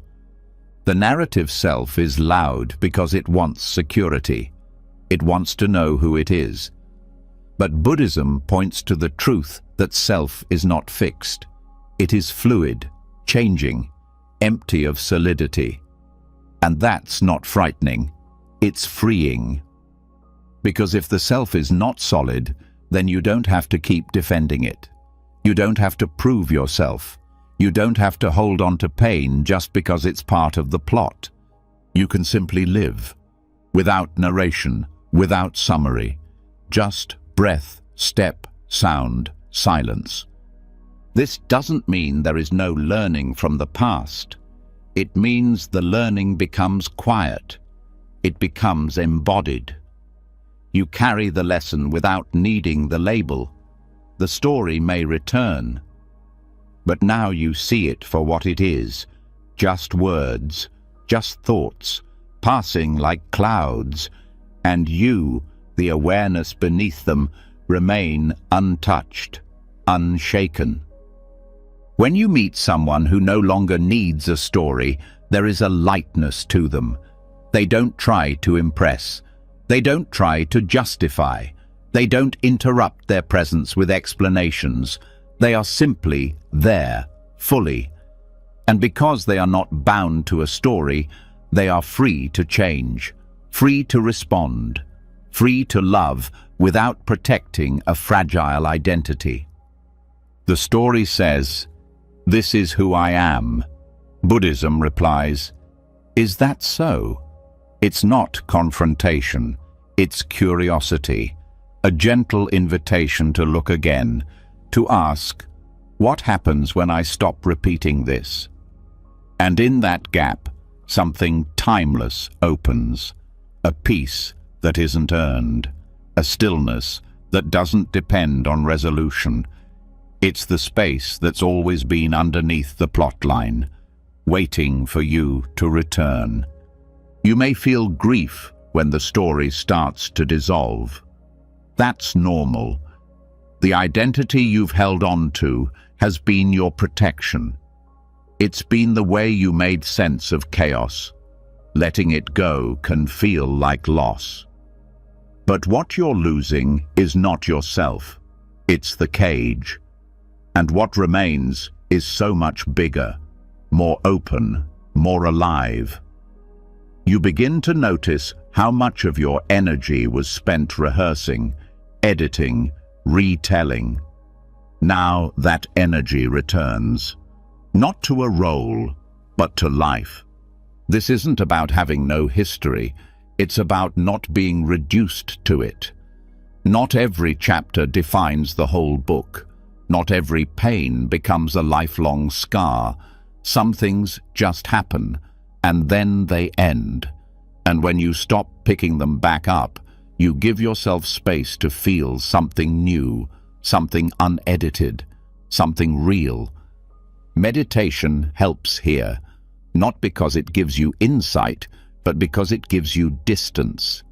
The narrative self is loud because it wants security. It wants to know who it is. But Buddhism points to the truth that self is not fixed. It is fluid, changing, empty of solidity. And that's not frightening. It's freeing. Because if the self is not solid, then you don't have to keep defending it. You don't have to prove yourself. You don't have to hold on to pain just because it's part of the plot. You can simply live, without narration, without summary, just breath, step, sound, silence. This doesn't mean there is no learning from the past. It means the learning becomes quiet. It becomes embodied. You carry the lesson without needing the label. The story may return, but now you see it for what it is, just words, just thoughts, passing like clouds, and you, the awareness beneath them, remain untouched, unshaken. When you meet someone who no longer needs a story, there is a lightness to them. They don't try to impress. They don't try to justify. They don't interrupt their presence with explanations. They are simply there, fully. And because they are not bound to a story, they are free to change, free to respond, free to love without protecting a fragile identity. The story says, "This is who I am." Buddhism replies, "Is that so?" It's not confrontation, it's curiosity, a gentle invitation to look again, to ask, what happens when I stop repeating this? And in that gap, something timeless opens, a peace that isn't earned, a stillness that doesn't depend on resolution. It's the space that's always been underneath the plotline, waiting for you to return. You may feel grief when the story starts to dissolve. That's normal. The identity you've held on to has been your protection. It's been the way you made sense of chaos. Letting it go can feel like loss. But what you're losing is not yourself. It's the cage. And what remains is so much bigger, more open, more alive. You begin to notice how much of your energy was spent rehearsing, editing, retelling. Now that energy returns, not to a role, but to life. This isn't about having no history, it's about not being reduced to it. Not every chapter defines the whole book. Not every pain becomes a lifelong scar. Some things just happen, and then they end. And when you stop picking them back up, you give yourself space to feel something new, something unedited, something real. Meditation helps here, not because it gives you insight, but because it gives you distance.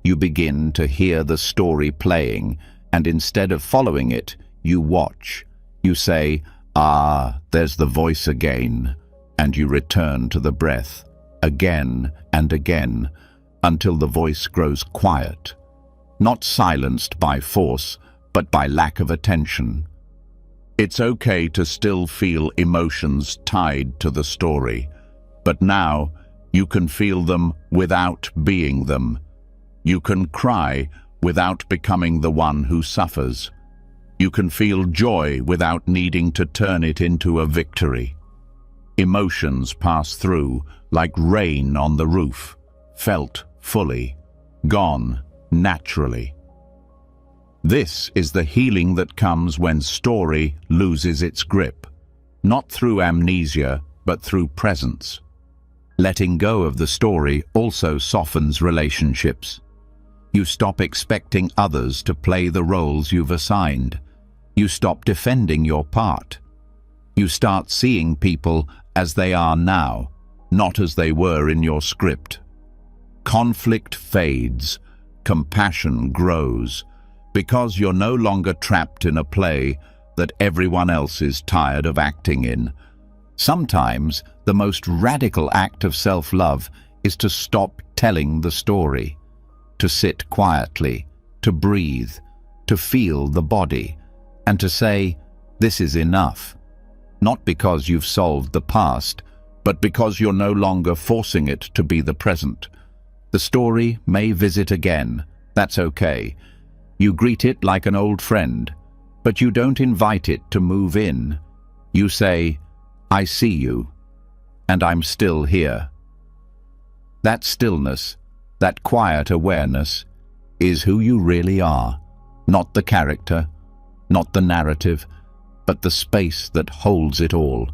You begin to hear the story playing, and instead of following it, you watch. You say, "Ah, there's the voice again," and you return to the breath, again and again, until the voice grows quiet, not silenced by force, but by lack of attention. It's okay to still feel emotions tied to the story, but now you can feel them without being them. You can cry without becoming the one who suffers. You can feel joy without needing to turn it into a victory. Emotions pass through like rain on the roof, felt fully, gone naturally. This is the healing that comes when story loses its grip, not through amnesia, but through presence. Letting go of the story also softens relationships. You stop expecting others to play the roles you've assigned. You stop defending your part. You start seeing people as they are now, not as they were in your script. Conflict fades, compassion grows, because you're no longer trapped in a play that everyone else is tired of acting in. Sometimes the most radical act of self-love is to stop telling the story, to sit quietly, to breathe, to feel the body, and to say, "This is enough." Not because you've solved the past, but because you're no longer forcing it to be the present. The story may visit again. That's okay. You greet it like an old friend, but you don't invite it to move in. You say, "I see you, and I'm still here." That stillness, that quiet awareness, is who you really are, not the character, not the narrative, but the space that holds it all.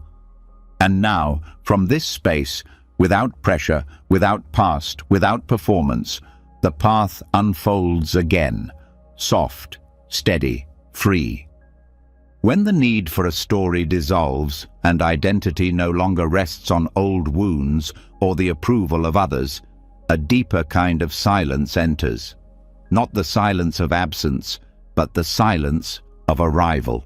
And now, from this space, without pressure, without past, without performance, the path unfolds again, soft, steady, free. When the need for a story dissolves and identity no longer rests on old wounds or the approval of others, a deeper kind of silence enters. Not the silence of absence, but the silence of arrival.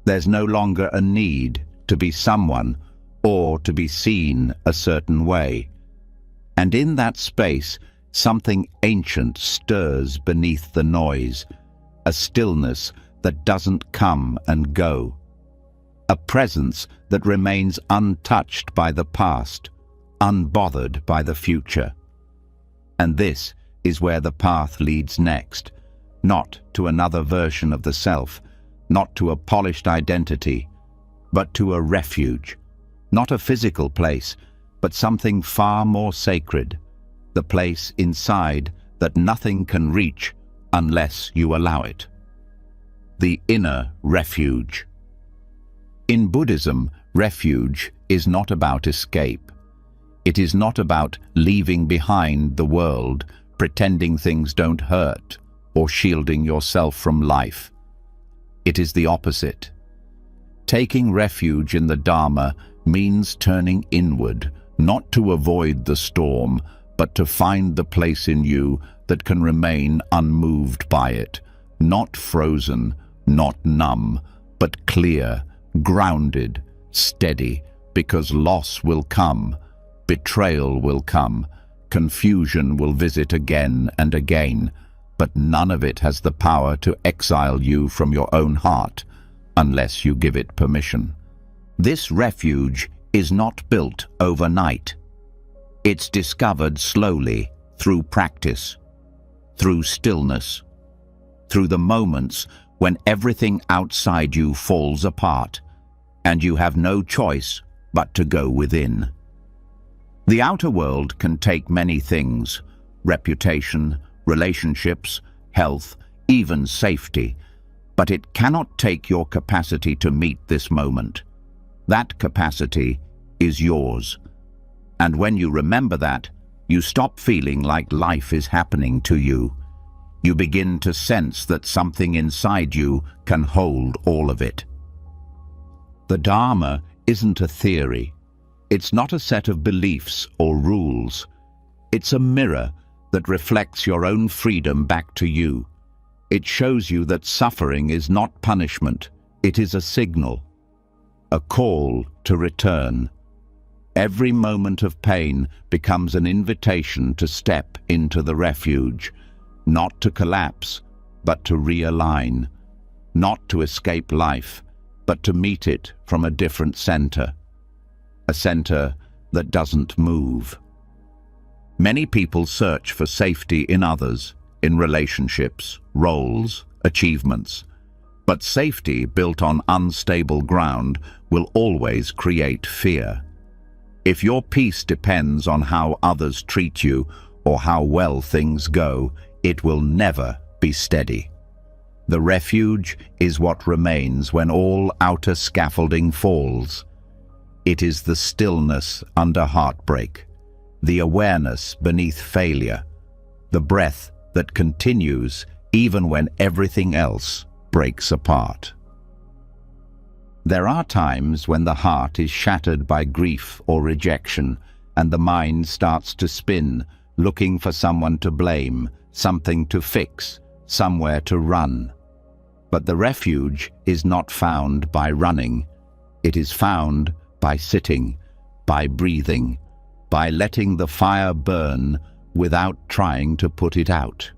There's no longer a need to be someone or to be seen a certain way. And in that space, something ancient stirs beneath the noise, a stillness that doesn't come and go. a presence that remains untouched by the past, unbothered by the future. And this is where the path leads next, not to another version of the self, not to a polished identity, but to a refuge, not a physical place, but something far more sacred, the place inside that nothing can reach unless you allow it. The inner refuge. In Buddhism, refuge is not about escape. It is not about leaving behind the world, pretending things don't hurt, or shielding yourself from life. It is the opposite. Taking refuge in the Dharma means turning inward, not to avoid the storm, but to find the place in you that can remain unmoved by it, not frozen, not numb, but clear, grounded, steady, because loss will come, betrayal will come, confusion will visit again and again, but none of it has the power to exile you from your own heart, unless you give it permission. This refuge is not built overnight. It's discovered slowly, through practice, through stillness, through the moments when everything outside you falls apart, and you have no choice but to go within. The outer world can take many things: reputation, relationships, health, even safety, but it cannot take your capacity to meet this moment. That capacity is yours. And when you remember that, you stop feeling like life is happening to you. You begin to sense that something inside you can hold all of it. The Dharma isn't a theory. It's not a set of beliefs or rules. It's a mirror that reflects your own freedom back to you. It shows you that suffering is not punishment. It is a signal, a call to return. Every moment of pain becomes an invitation to step into the refuge, not to collapse, but to realign, not to escape life, but to meet it from a different center, a center that doesn't move. Many people search for safety in others, in relationships, roles, achievements, but safety built on unstable ground will always create fear. If your peace depends on how others treat you or how well things go, it will never be steady. The refuge is what remains when all outer scaffolding falls. It is the stillness under heartbreak, the awareness beneath failure, the breath that continues even when everything else breaks apart. There are times when the heart is shattered by grief or rejection, and the mind starts to spin, looking for someone to blame, something to fix, somewhere to run. But the refuge is not found by running. It is found by sitting, by breathing, by letting the fire burn without trying to put it out.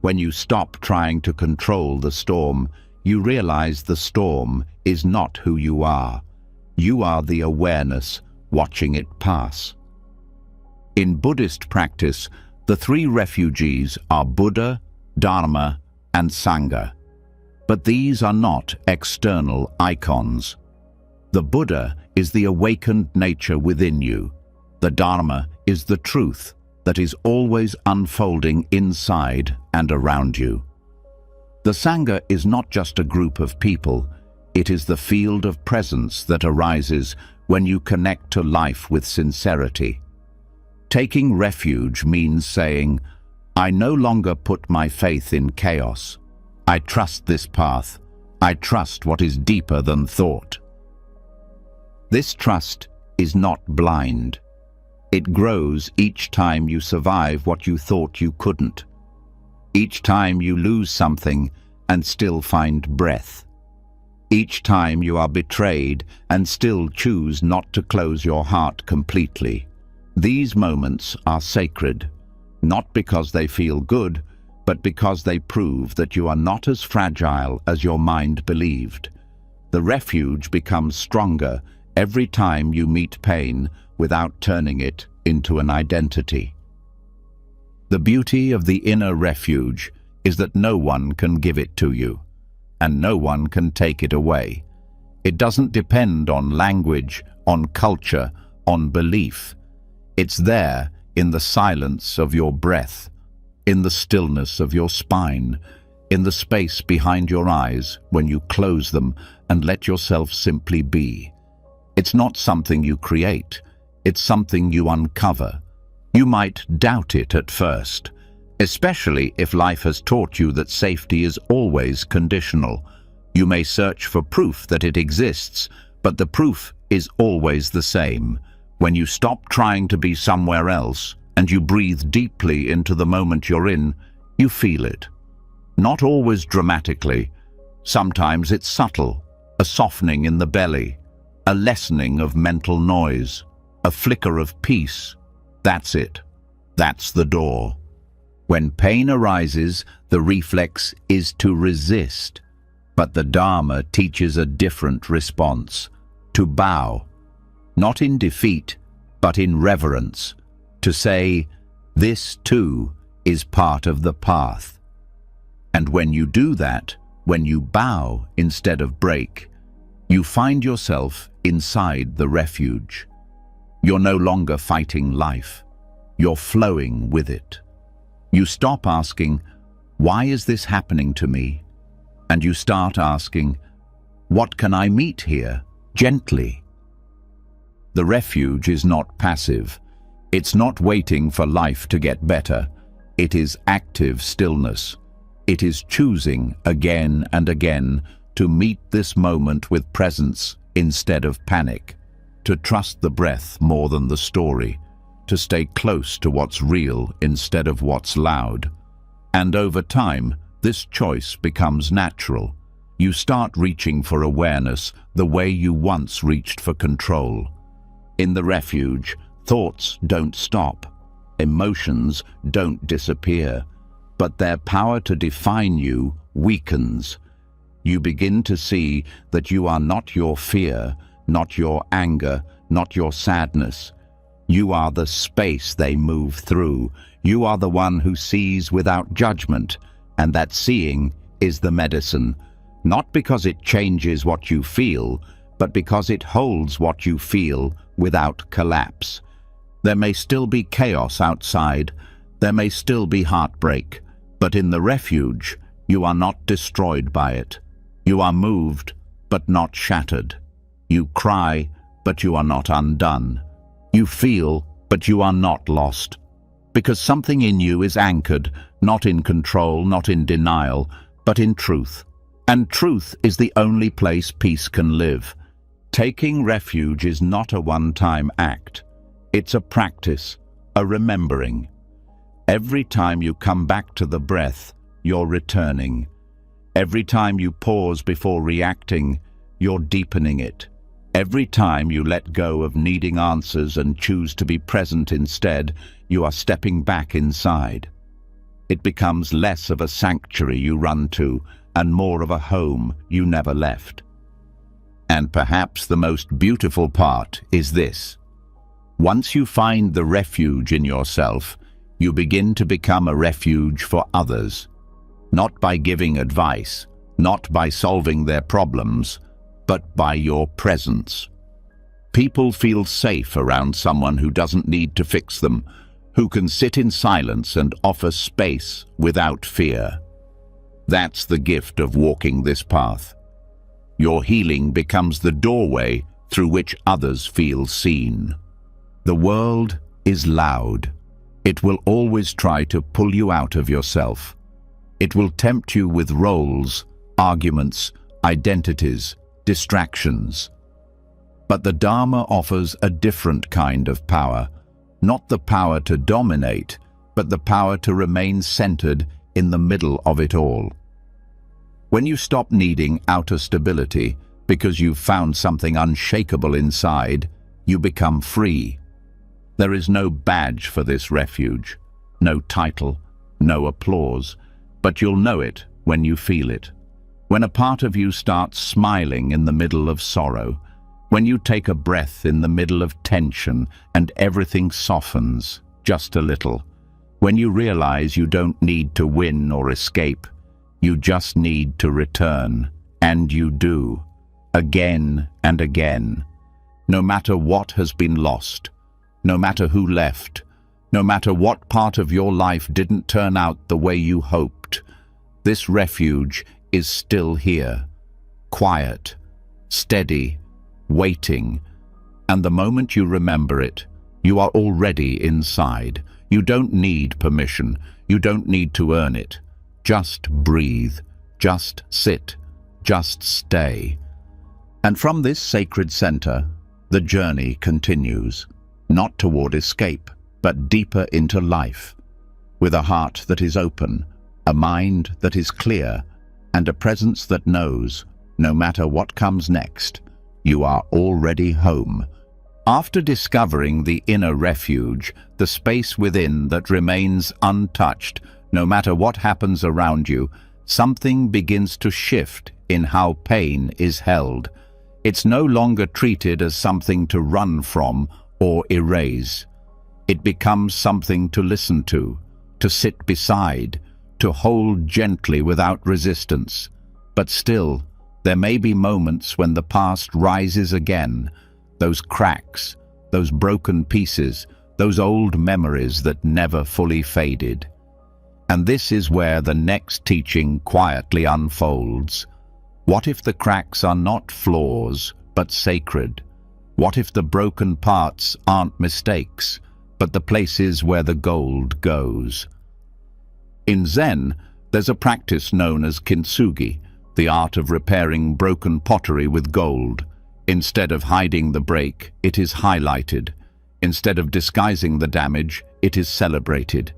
When you stop trying to control the storm, you realize the storm is not who you are. You are the awareness watching it pass. In Buddhist practice, the three refuges are Buddha, Dharma, and Sangha. But these are not external icons. The Buddha is the awakened nature within you. The Dharma is the truth that is always unfolding inside and around you. The Sangha is not just a group of people. It is the field of presence that arises when you connect to life with sincerity. Taking refuge means saying, I no longer put my faith in chaos. I trust this path. I trust what is deeper than thought. This trust is not blind. It grows each time you survive what you thought you couldn't. Each time you lose something and still find breath. Each time you are betrayed and still choose not to close your heart completely. These moments are sacred, not because they feel good, but because they prove that you are not as fragile as your mind believed. The refuge becomes stronger every time you meet pain without turning it into an identity. The beauty of the inner refuge is that no one can give it to you, and no one can take it away. It doesn't depend on language, on culture, on belief. It's there in the silence of your breath, in the stillness of your spine, in the space behind your eyes when you close them and let yourself simply be. It's not something you create, it's something you uncover. You might doubt it at first, especially if life has taught you that safety is always conditional. You may search for proof that it exists, but the proof is always the same. When you stop trying to be somewhere else and you breathe deeply into the moment you're in, you feel it. Not always dramatically. Sometimes it's subtle, a softening in the belly, a lessening of mental noise, a flicker of peace. That's it. That's the door. When pain arises, the reflex is to resist. But the Dharma teaches a different response, to bow, not in defeat, but in reverence, to say, this too is part of the path. And when you do that, when you bow instead of break, you find yourself inside the refuge. You're no longer fighting life. You're flowing with it. You stop asking, why is this happening to me? And you start asking, what can I meet here, gently? The refuge is not passive. It's not waiting for life to get better. It is active stillness. It is choosing again and again to meet this moment with presence instead of panic, to trust the breath more than the story, to stay close to what's real instead of what's loud. And over time, this choice becomes natural. You start reaching for awareness the way you once reached for control. In the refuge, thoughts don't stop. Emotions don't disappear. But their power to define you weakens. You begin to see that you are not your fear, not your anger, not your sadness. You are the space they move through. You are the one who sees without judgment, and that seeing is the medicine, not because it changes what you feel, but because it holds what you feel without collapse. There may still be chaos outside, there may still be heartbreak, but in the refuge, you are not destroyed by it. You are moved, but not shattered. You cry, but you are not undone. You feel, but you are not lost. Because something in you is anchored, not in control, not in denial, but in truth. And truth is the only place peace can live. Taking refuge is not a one-time act. It's a practice, a remembering. Every time you come back to the breath, you're returning. Every time you pause before reacting, you're deepening it. Every time you let go of needing answers and choose to be present instead, you are stepping back inside. It becomes less of a sanctuary you run to and more of a home you never left. And perhaps the most beautiful part is this. Once you find the refuge in yourself, you begin to become a refuge for others. Not by giving advice, not by solving their problems, but by your presence. People feel safe around someone who doesn't need to fix them, who can sit in silence and offer space without fear. That's the gift of walking this path. Your healing becomes the doorway through which others feel seen. The world is loud. It will always try to pull you out of yourself. It will tempt you with roles, arguments, identities, distractions. But the Dharma offers a different kind of power, not the power to dominate, but the power to remain centered in the middle of it all. When you stop needing outer stability because you've found something unshakable inside, you become free. There is no badge for this refuge, no title, no applause, but you'll know it when you feel it. When a part of you starts smiling in the middle of sorrow, when you take a breath in the middle of tension and everything softens just a little, when you realize you don't need to win or escape, you just need to return, and you do, again and again. No matter what has been lost, no matter who left, no matter what part of your life didn't turn out the way you hoped, this refuge is still here, quiet, steady, waiting, and the moment you remember it, you are already inside. You don't need permission, you don't need to earn it. Just breathe, just sit, just stay. And from this sacred center, the journey continues, not toward escape, but deeper into life, with a heart that is open, a mind that is clear, and a presence that knows, no matter what comes next, you are already home. After discovering the inner refuge, the space within that remains untouched, no matter what happens around you, something begins to shift in how pain is held. It's no longer treated as something to run from or erase. It becomes something to listen to sit beside, to hold gently without resistance. But still, there may be moments when the past rises again, those cracks, those broken pieces, those old memories that never fully faded. And this is where the next teaching quietly unfolds. What if the cracks are not flaws, but sacred? What if the broken parts aren't mistakes, but the places where the gold goes? In Zen, there's a practice known as Kinugi, the art of repairing broken pottery with gold. Instead of hiding the break, it is highlighted. Instead of disguising the damage, it is celebrated.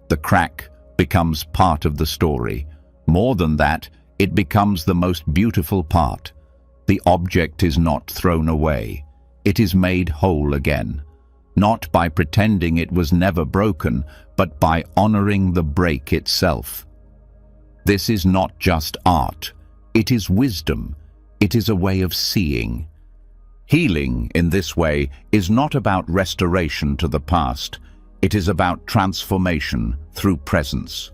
The crack becomes part of the story. More than that, it becomes the most beautiful part. The object is not thrown away. It is made whole again. Not by pretending it was never broken, but by honoring the break itself. This is not just art. It is wisdom. It is a way of seeing. Healing, in this way, is not about restoration to the past. It is about transformation through presence.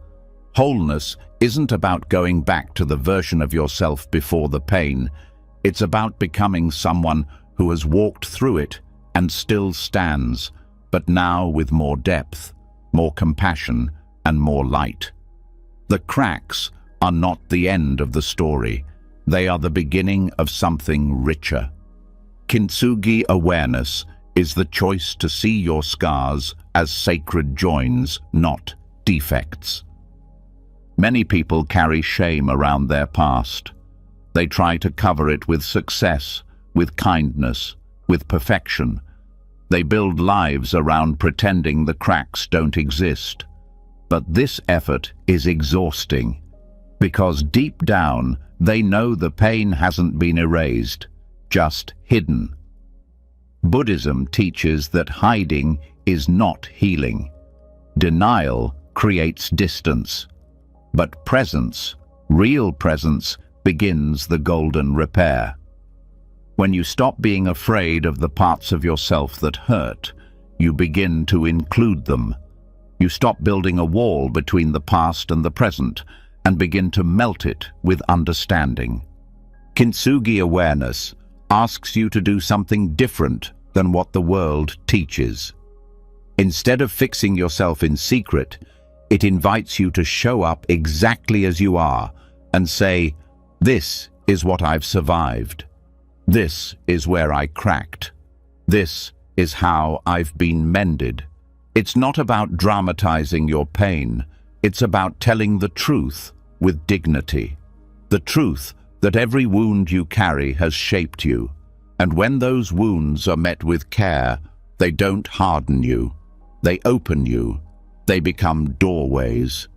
Wholeness isn't about going back to the version of yourself before the pain. It's about becoming someone who has walked through it and still stands, but now with more depth, more compassion, and more light. The cracks are not the end of the story. They are the beginning of something richer. Kintsugi awareness is the choice to see your scars as sacred joins, not defects. Many people carry shame around their past. They try to cover it with success, with kindness, with perfection. They build lives around pretending the cracks don't exist. But this effort is exhausting, because deep down they know the pain hasn't been erased, just hidden. Buddhism teaches that hiding is not healing. Denial creates distance. But presence, real presence, begins the golden repair. When you stop being afraid of the parts of yourself that hurt, you begin to include them. You stop building a wall between the past and the present and begin to melt it with understanding. Kintsugi awareness asks you to do something different than what the world teaches. Instead of fixing yourself in secret, it invites you to show up exactly as you are and say, "This is what I've survived. This is where I cracked. This is how I've been mended." It's not about dramatizing your pain. It's about telling the truth with dignity. The truth that every wound you carry has shaped you. And when those wounds are met with care, they don't harden you. They open you. They become doorways.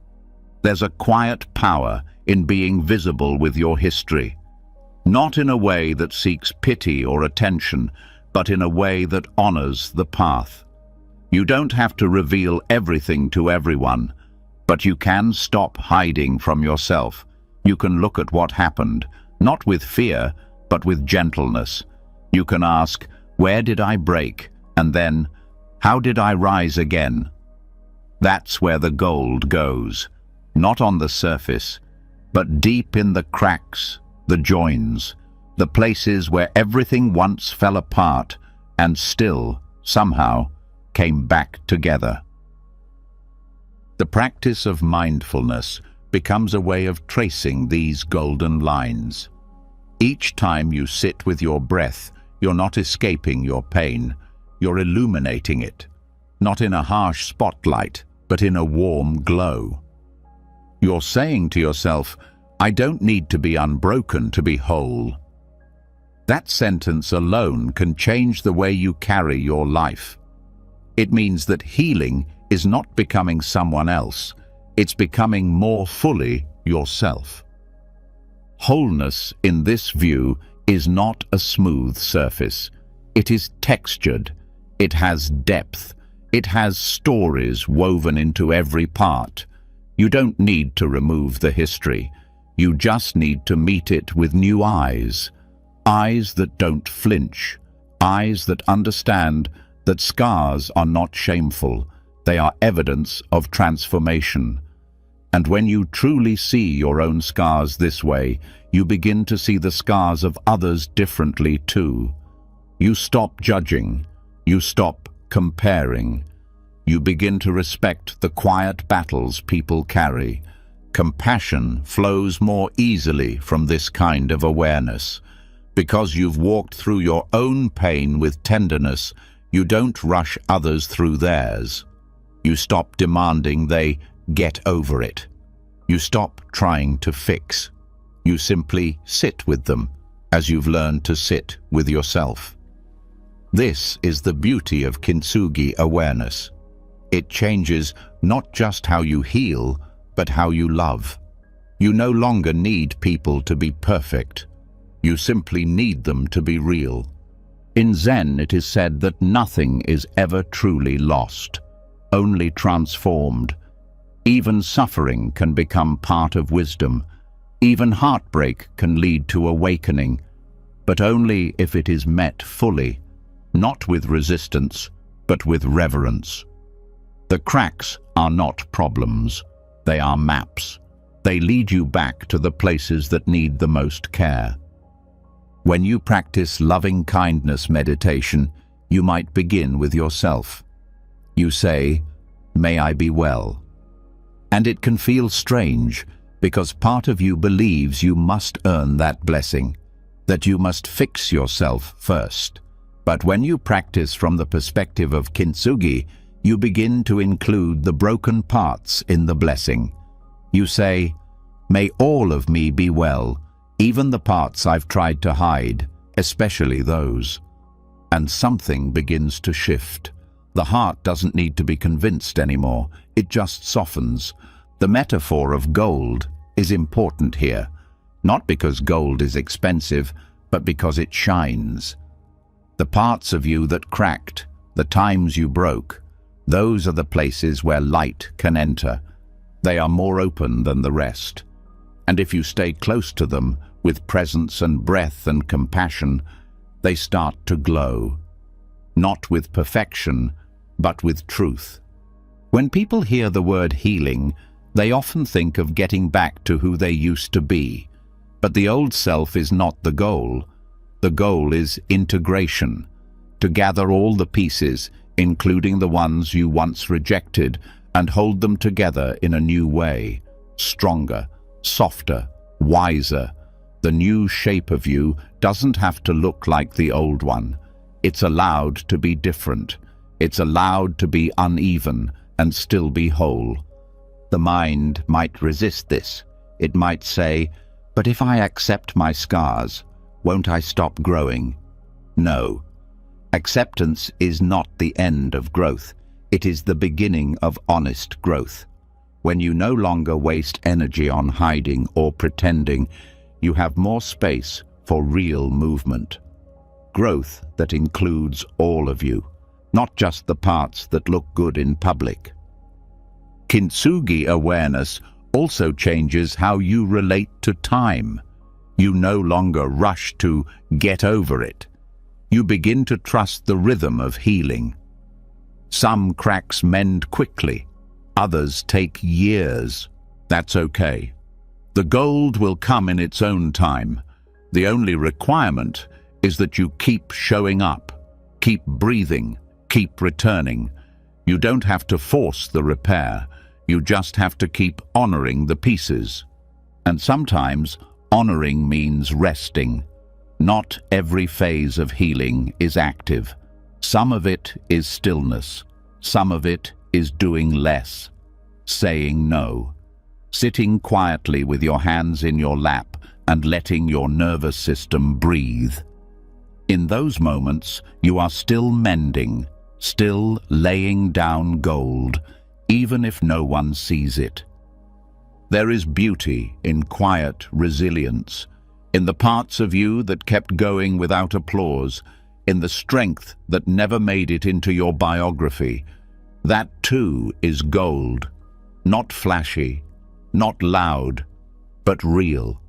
There's a quiet power in being visible with your history. Not in a way that seeks pity or attention, but in a way that honors the path. You don't have to reveal everything to everyone, but you can stop hiding from yourself, You can look at what happened, not with fear, but with gentleness. You can ask, where did I break? And then, how did I rise again? That's where the gold goes, not on the surface, but deep in the cracks, the joins, the places where everything once fell apart and still, somehow, came back together. The practice of mindfulness becomes a way of tracing these golden lines. Each time you sit with your breath, you're not escaping your pain, you're illuminating it, not in a harsh spotlight, but in a warm glow. You're saying to yourself, I don't need to be unbroken to be whole. That sentence alone can change the way you carry your life. It means that healing is not becoming someone else, it's becoming more fully yourself. Wholeness, in this view, is not a smooth surface. It is textured, it has depth, it has stories woven into every part. You don't need to remove the history, you just need to meet it with new eyes. Eyes that don't flinch, eyes that understand that scars are not shameful, they are evidence of transformation. And when you truly see your own scars this way, you begin to see the scars of others differently too. You stop judging, you stop comparing. You begin to respect the quiet battles people carry. Compassion flows more easily from this kind of awareness. Because you've walked through your own pain with tenderness, you don't rush others through theirs. You stop demanding they get over it. You stop trying to fix. You simply sit with them, as you've learned to sit with yourself. This is the beauty of Kintsugi awareness. It changes not just how you heal, but how you love. You no longer need people to be perfect. You simply need them to be real. In Zen, it is said that nothing is ever truly lost, only transformed. Even suffering can become part of wisdom. Even heartbreak can lead to awakening, but only if it is met fully, not with resistance, but with reverence. The cracks are not problems, they are maps. They lead you back to the places that need the most care. When you practice loving-kindness meditation, you might begin with yourself. You say, "May I be well." And it can feel strange, because part of you believes you must earn that blessing, that you must fix yourself first. But when you practice from the perspective of Kintsugi, you begin to include the broken parts in the blessing. You say, "May all of me be well, even the parts I've tried to hide, especially those." And something begins to shift. The heart doesn't need to be convinced anymore, it just softens. The metaphor of gold is important here, not because gold is expensive, but because it shines. The parts of you that cracked, the times you broke, those are the places where light can enter. They are more open than the rest. And if you stay close to them, with presence and breath and compassion, they start to glow. Not with perfection, but with truth. When people hear the word healing, they often think of getting back to who they used to be. But the old self is not the goal. The goal is integration, to gather all the pieces, including the ones you once rejected, and hold them together in a new way, stronger, softer, wiser. The new shape of you doesn't have to look like the old one. It's allowed to be different. It's allowed to be uneven and still be whole. The mind might resist this. It might say, "But if I accept my scars, won't I stop growing?" No. Acceptance is not the end of growth. It is the beginning of honest growth. When you no longer waste energy on hiding or pretending, you have more space for real movement. Growth that includes all of you, not just the parts that look good in public. Kintsugi awareness also changes how you relate to time. You no longer rush to get over it. You begin to trust the rhythm of healing. Some cracks mend quickly, others take years. That's okay. The gold will come in its own time. The only requirement is that you keep showing up, keep breathing, keep returning. You don't have to force the repair. You just have to keep honoring the pieces. And sometimes honoring means resting. Not every phase of healing is active. Some of it is stillness. Some of it is doing less, saying no, sitting quietly with your hands in your lap and letting your nervous system breathe. In those moments, you are still mending, still laying down gold, even if no one sees it. There is beauty in quiet resilience, in the parts of you that kept going without applause, in the strength that never made it into your biography. That too is gold, not flashy, not loud, but real.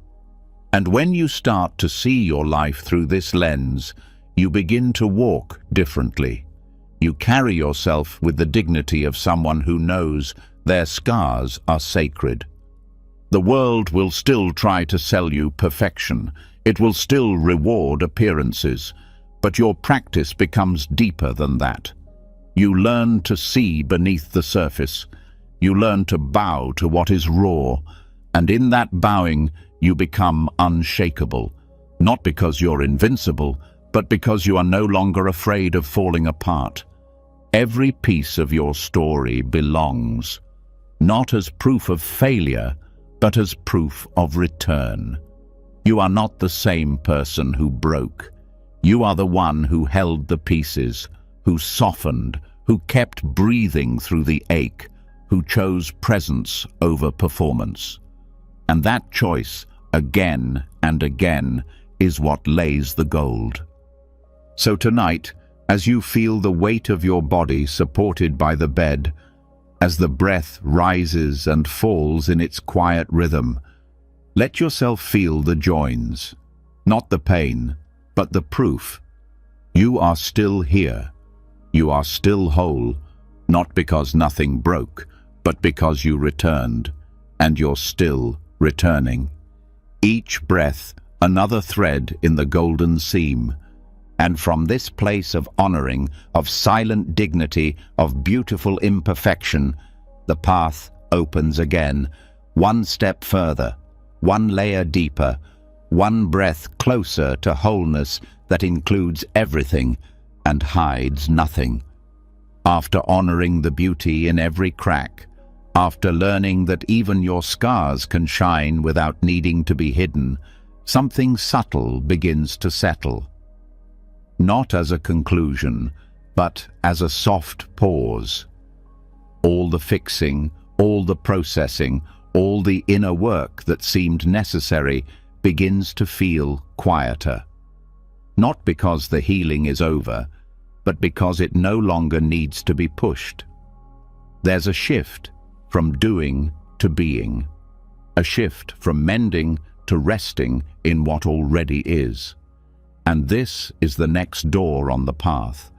And when you start to see your life through this lens, you begin to walk differently. You carry yourself with the dignity of someone who knows their scars are sacred. The world will still try to sell you perfection. It will still reward appearances, but your practice becomes deeper than that. You learn to see beneath the surface. You learn to bow to what is raw, and in that bowing you become unshakable, not because you're invincible, but because you are no longer afraid of falling apart. Every piece of your story belongs, not as proof of failure, but as proof of return. You are not the same person who broke. You are the one who held the pieces, who softened, who kept breathing through the ache, who chose presence over performance. And that choice, again and again, is what lays the gold. So tonight, as you feel the weight of your body supported by the bed, as the breath rises and falls in its quiet rhythm, let yourself feel the joins, not the pain, but the proof. You are still here. You are still whole, not because nothing broke, but because you returned, and you're still returning. Each breath, another thread in the golden seam. And from this place of honoring, of silent dignity, of beautiful imperfection, the path opens again, one step further, one layer deeper, one breath closer to wholeness that includes everything and hides nothing. After honoring the beauty in every crack, after learning that even your scars can shine without needing to be hidden, something subtle begins to settle. Not as a conclusion, but as a soft pause. All the fixing, all the processing, all the inner work that seemed necessary begins to feel quieter. Not because the healing is over, but because it no longer needs to be pushed. There's a shift from doing to being, a shift from mending to resting in what already is. And this is the next door on the path.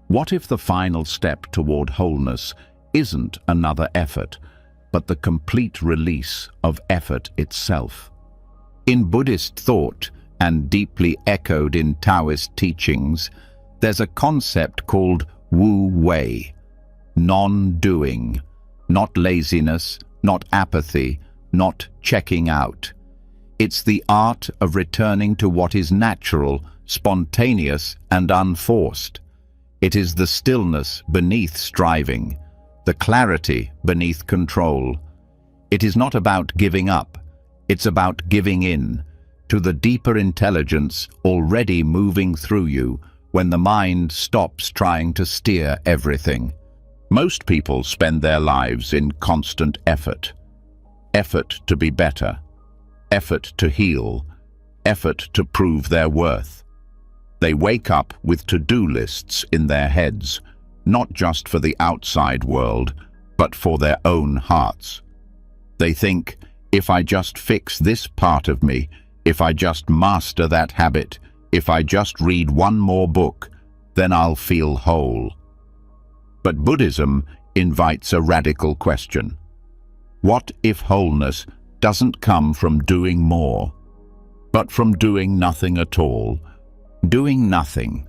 What if the final step toward wholeness isn't another effort, but the complete release of effort itself? In Buddhist thought, and deeply echoed in Taoist teachings, there's a concept called wu-wei, non-doing, not laziness, not apathy, not checking out. It's the art of returning to what is natural, spontaneous, and unforced. It is the stillness beneath striving, the clarity beneath control. It is not about giving up, it's about giving in to the deeper intelligence already moving through you when the mind stops trying to steer everything. Most people spend their lives in constant effort. Effort to be better, effort to heal, effort to prove their worth. They wake up with to-do lists in their heads, not just for the outside world, but for their own hearts. They think, if I just fix this part of me, if I just master that habit, if I just read one more book, then I'll feel whole. But Buddhism invites a radical question. What if wholeness doesn't come from doing more, but from doing nothing at all? Doing nothing,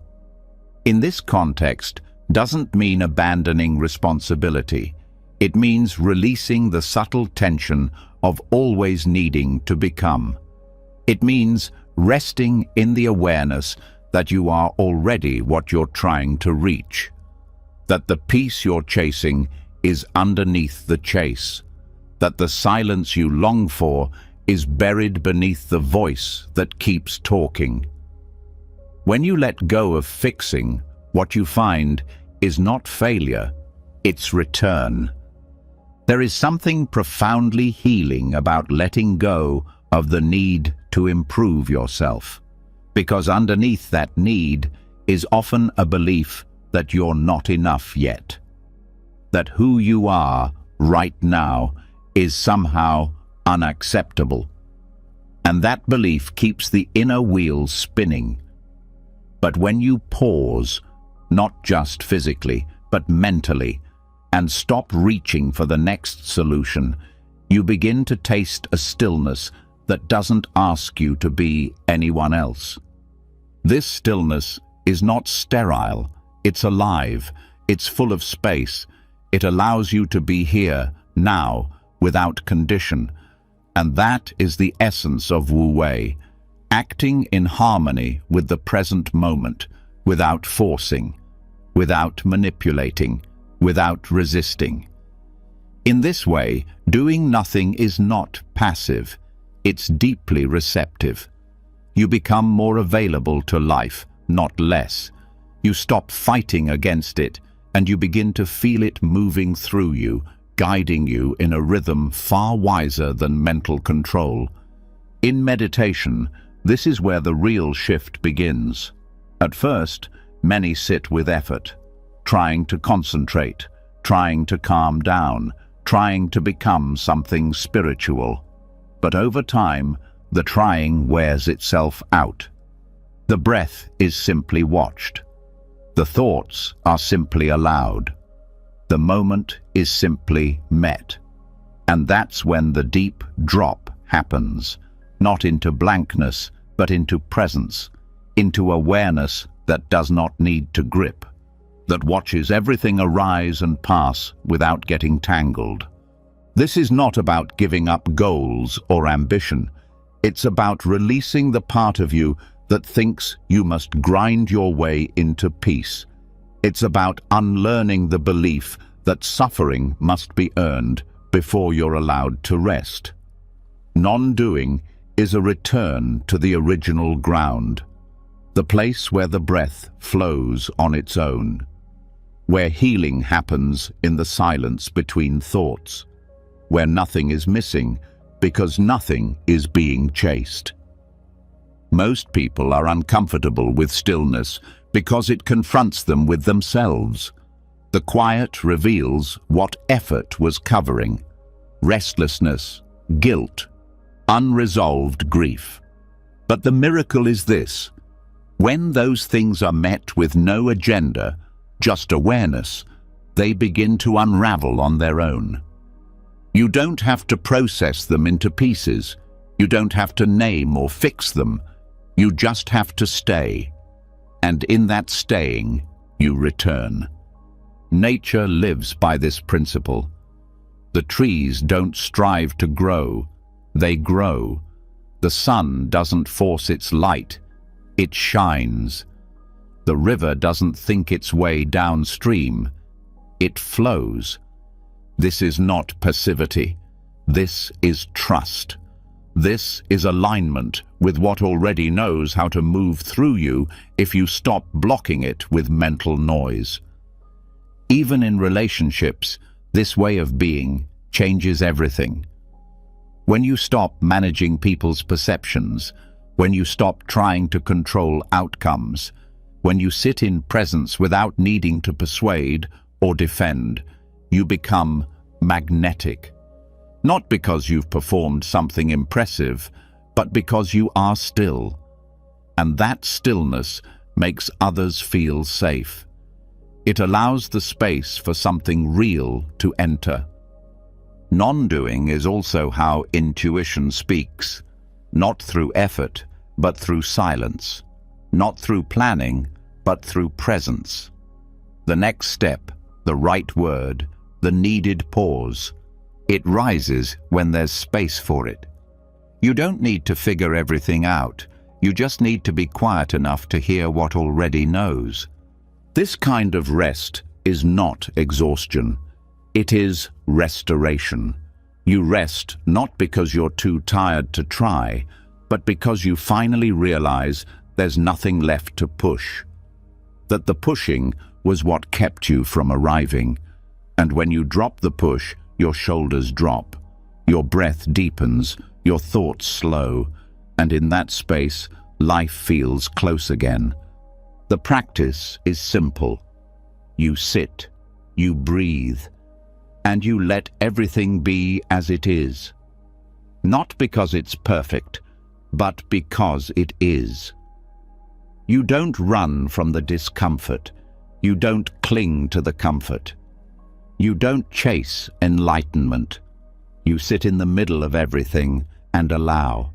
in this context, doesn't mean abandoning responsibility. It means releasing the subtle tension of always needing to become. It means resting in the awareness that you are already what you're trying to reach, that the peace you're chasing is underneath the chase, that the silence you long for is buried beneath the voice that keeps talking. When you let go of fixing, what you find is not failure, it's return. There is something profoundly healing about letting go of the need to improve yourself, because underneath that need is often a belief that you're not enough yet, that who you are right now is somehow unacceptable. And that belief keeps the inner wheel spinning. But when you pause, not just physically, but mentally, and stop reaching for the next solution, you begin to taste a stillness that doesn't ask you to be anyone else. This stillness is not sterile, it's alive, it's full of space. It allows you to be here, now, without condition. And that is the essence of Wu Wei, acting in harmony with the present moment, without forcing, without manipulating, without resisting. In this way, doing nothing is not passive, it's deeply receptive. You become more available to life, not less. You stop fighting against it, and you begin to feel it moving through you, guiding you in a rhythm far wiser than mental control. In meditation, this is where the real shift begins. At first, many sit with effort, trying to concentrate, trying to calm down, trying to become something spiritual. But over time, the trying wears itself out. The breath is simply watched. The thoughts are simply allowed. The moment is simply met. And that's when the deep drop happens, not into blankness, but into presence, into awareness that does not need to grip, that watches everything arise and pass without getting tangled. This is not about giving up goals or ambition. It's about releasing the part of you that thinks you must grind your way into peace. It's about unlearning the belief that suffering must be earned before you're allowed to rest. Non-doing is a return to the original ground, the place where the breath flows on its own, where healing happens in the silence between thoughts, where nothing is missing because nothing is being chased. Most people are uncomfortable with stillness because it confronts them with themselves. The quiet reveals what effort was covering: restlessness, guilt, unresolved grief. But the miracle is this: when those things are met with no agenda, just awareness, they begin to unravel on their own. You don't have to process them into pieces. You don't have to name or fix them. You just have to stay. And in that staying, you return. Nature lives by this principle. The trees don't strive to grow, they grow. The sun doesn't force its light, it shines. The river doesn't think its way downstream, it flows. This is not passivity. This is trust. This is alignment with what already knows how to move through you if you stop blocking it with mental noise. Even in relationships, this way of being changes everything. When you stop managing people's perceptions, when you stop trying to control outcomes, when you sit in presence without needing to persuade or defend, you become magnetic. Not because you've performed something impressive, but because you are still. And that stillness makes others feel safe. It allows the space for something real to enter. Nondoing is also how intuition speaks, not through effort, but through silence, not through planning, but through presence. The next step, the right word, the needed pause, it rises when there's space for it. You don't need to figure everything out. You just need to be quiet enough to hear what already knows. This kind of rest is not exhaustion. It is restoration. You rest not because you're too tired to try, but because you finally realize there's nothing left to push. That the pushing was what kept you from arriving. And when you drop the push, your shoulders drop, your breath deepens, your thoughts slow, and in that space, life feels close again. The practice is simple. You sit, you breathe, and you let everything be as it is. Not because it's perfect, but because it is. You don't run from the discomfort. You don't cling to the comfort. You don't chase enlightenment. You sit in the middle of everything and allow.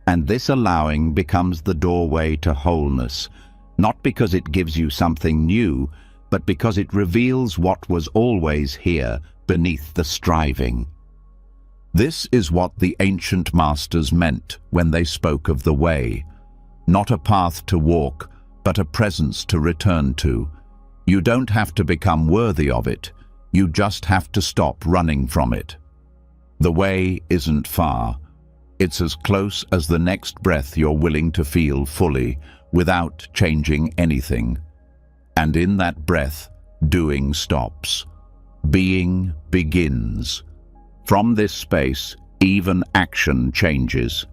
And this allowing becomes the doorway to wholeness, not because it gives you something new, but because it reveals what was always here beneath the striving. This is what the ancient masters meant when they spoke of the way. Not a path to walk, but a presence to return to. You don't have to become worthy of it. You just have to stop running from it. The way isn't far. It's as close as the next breath you're willing to feel fully, without changing anything. And in that breath, doing stops. Being begins. From this space, even action changes.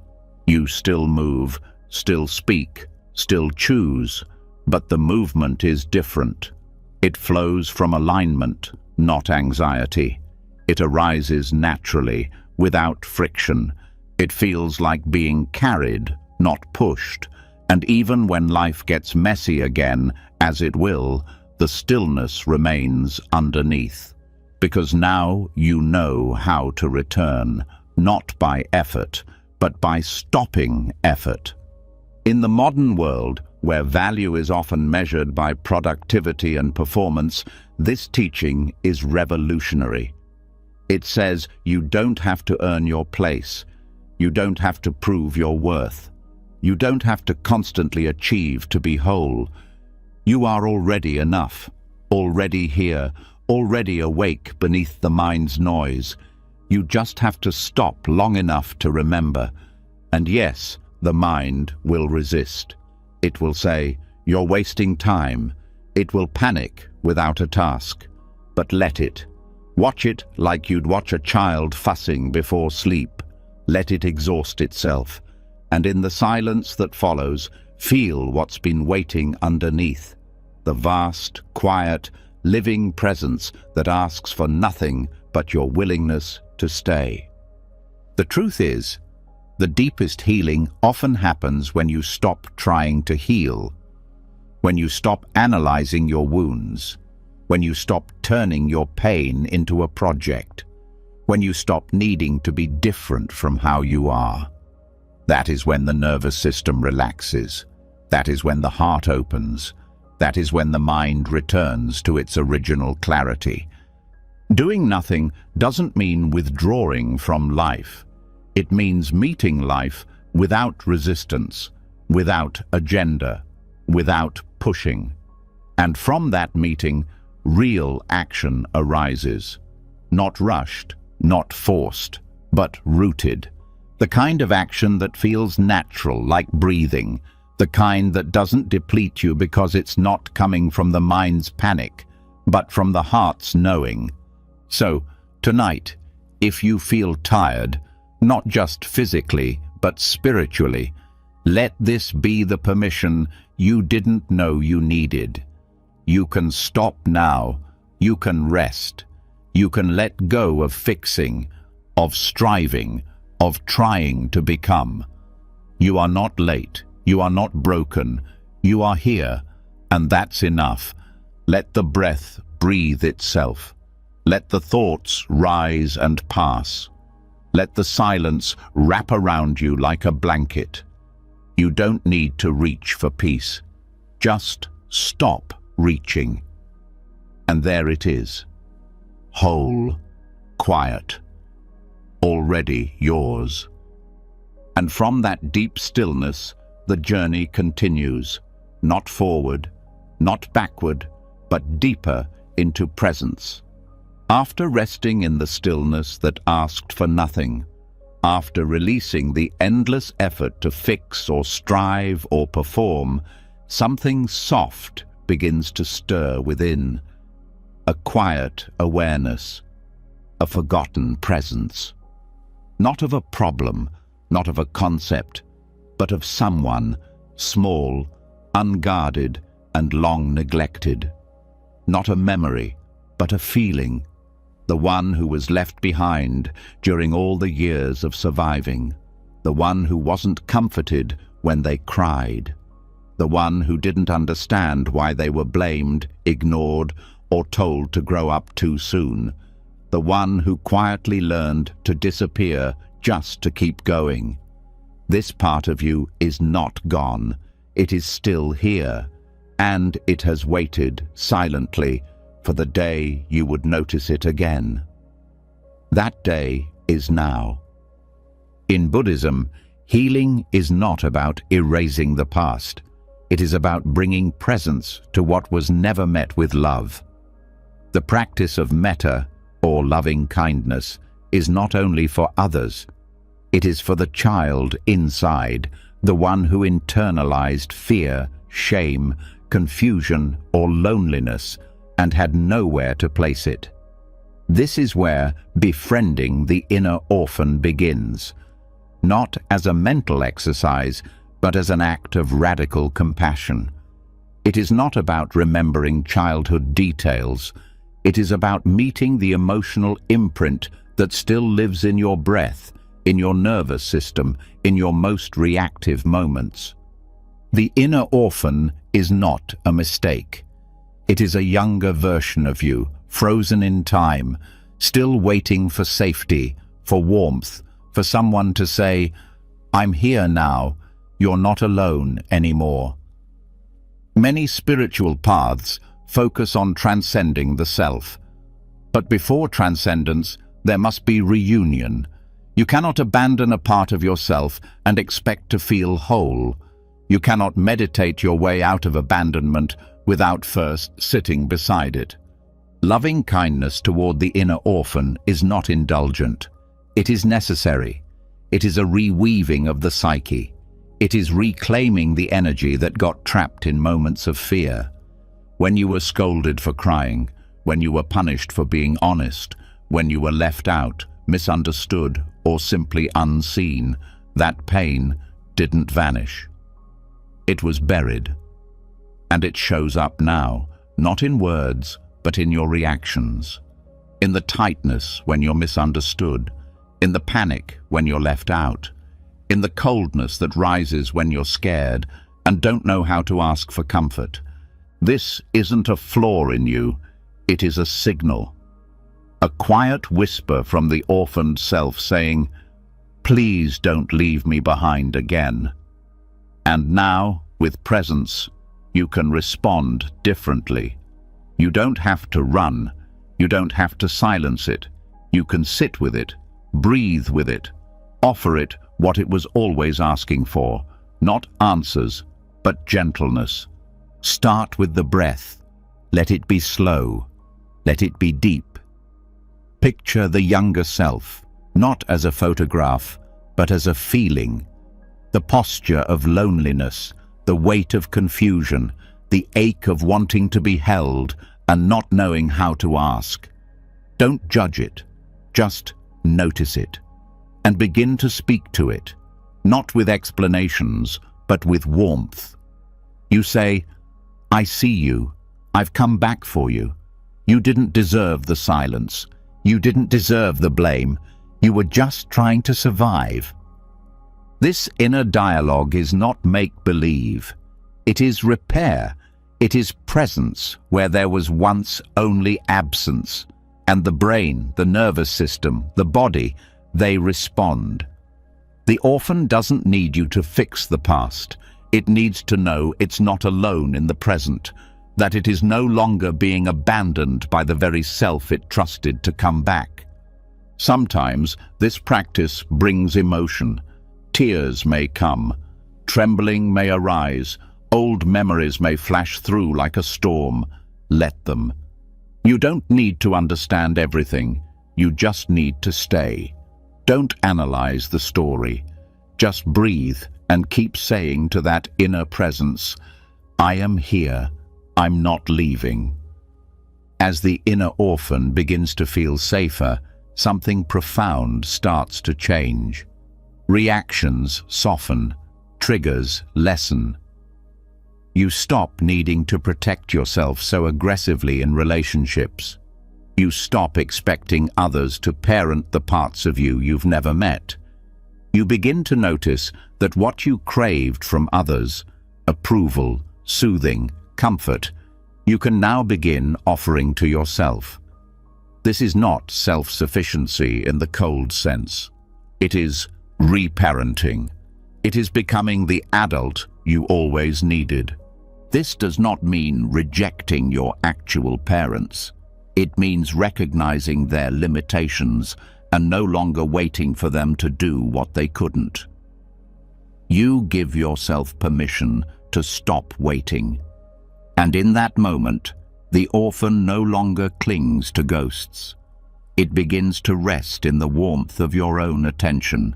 You still move, still speak, still choose, but the movement is different. It flows from alignment, not anxiety. It arises naturally, without friction. It feels like being carried, not pushed. And even when life gets messy again, as it will, the stillness remains underneath. Because now you know how to return, not by effort, but by stopping effort. In the modern world, where value is often measured by productivity and performance, this teaching is revolutionary. It says you don't have to earn your place. You don't have to prove your worth. You don't have to constantly achieve to be whole. You are already enough, already here, already awake beneath the mind's noise. You just have to stop long enough to remember. And yes, the mind will resist. It will say, "You're wasting time." It will panic without a task. But let it. Watch it like you'd watch a child fussing before sleep. Let it exhaust itself. And in the silence that follows, feel what's been waiting underneath. The vast, quiet, living presence that asks for nothing but your willingness to stay. The truth is, the deepest healing often happens when you stop trying to heal, when you stop analyzing your wounds, when you stop turning your pain into a project, when you stop needing to be different from how you are. That is when the nervous system relaxes. That is when the heart opens. That is when the mind returns to its original clarity. Doing nothing doesn't mean withdrawing from life. It means meeting life without resistance, without agenda, without pushing. And from that meeting, real action arises. Not rushed, not forced, but rooted. The kind of action that feels natural, like breathing. The kind that doesn't deplete you because it's not coming from the mind's panic, but from the heart's knowing. So, tonight, if you feel tired, not just physically, but spiritually, let this be the permission you didn't know you needed. You can stop now. You can rest. You can let go of fixing. of striving, of trying to become. You are not late, you are not broken, you are here, and that's enough. Let the breath breathe itself. Let the thoughts rise and pass. Let the silence wrap around you like a blanket. You don't need to reach for peace. Just stop reaching. And there it is. Whole, quiet, already yours. And from that deep stillness, the journey continues, not forward, not backward, but deeper into presence. After resting in the stillness that asked for nothing, after releasing the endless effort to fix or strive or perform, something soft begins to stir within. A quiet awareness, a forgotten presence. Not of a problem, not of a concept, but of someone, small, unguarded, and long neglected. Not a memory, but a feeling. The one who was left behind during all the years of surviving. The one who wasn't comforted when they cried. The one who didn't understand why they were blamed, ignored, or told to grow up too soon. The one who quietly learned to disappear just to keep going. This part of you is not gone. It is still here, and it has waited silently for the day you would notice it again. That day is now. In Buddhism, healing is not about erasing the past. It is about bringing presence to what was never met with love. The practice of metta, or loving kindness, is not only for others. It is for the child inside, the one who internalized fear, shame, confusion, or loneliness, and had nowhere to place it. This is where befriending the inner orphan begins, not as a mental exercise, but as an act of radical compassion. It is not about remembering childhood details. It is about meeting the emotional imprint that still lives in your breath, in your nervous system, in your most reactive moments. The inner orphan is not a mistake. It is a younger version of you, frozen in time, still waiting for safety, for warmth, for someone to say, "I'm here now, you're not alone anymore." Many spiritual paths focus on transcending the self. But before transcendence, there must be reunion. You cannot abandon a part of yourself and expect to feel whole. You cannot meditate your way out of abandonment without first sitting beside it. Loving kindness toward the inner orphan is not indulgent. It is necessary. It is a reweaving of the psyche. It is reclaiming the energy that got trapped in moments of fear. When you were scolded for crying, when you were punished for being honest, when you were left out, misunderstood, or simply unseen, that pain didn't vanish. It was buried. And it shows up now, not in words, but in your reactions. In the tightness when you're misunderstood, in the panic when you're left out, in the coldness that rises when you're scared and don't know how to ask for comfort. This isn't a flaw in you, it is a signal. A quiet whisper from the orphaned self saying, "Please don't leave me behind again." And now, with presence, you can respond differently. You don't have to run. You don't have to silence it. You can sit with it, breathe with it, offer it what it was always asking for, not answers, but gentleness. Start with the breath. Let it be slow. Let it be deep. Picture the younger self, not as a photograph, but as a feeling. The posture of loneliness, the weight of confusion, the ache of wanting to be held and not knowing how to ask. Don't judge it, just notice it, and begin to speak to it, not with explanations, but with warmth. You say, "I see you. I've come back for you. You didn't deserve the silence. You didn't deserve the blame. You were just trying to survive. This inner dialogue is not make-believe. It is repair. It is presence where there was once only absence. And the brain, the nervous system, the body, they respond. The orphan doesn't need you to fix the past. It needs to know it's not alone in the present, that it is no longer being abandoned by the very self it trusted to come back. Sometimes this practice brings emotion. Tears may come, trembling may arise, old memories may flash through like a storm. Let them. You don't need to understand everything. You just need to stay. Don't analyze the story. Just breathe and keep saying to that inner presence, I am here. I'm not leaving. As the inner orphan begins to feel safer, something profound starts to change. Reactions soften, triggers lessen. You stop needing to protect yourself so aggressively in relationships. You stop expecting others to parent the parts of you you've never met. You begin to notice that what you craved from others, approval, soothing, comfort, you can now begin offering to yourself. This is not self-sufficiency in the cold sense. It is reparenting. It is becoming the adult you always needed. This does not mean rejecting your actual parents. It means recognizing their limitations and no longer waiting for them to do what they couldn't. You give yourself permission to stop waiting. And in that moment, the orphan no longer clings to ghosts. It begins to rest in the warmth of your own attention.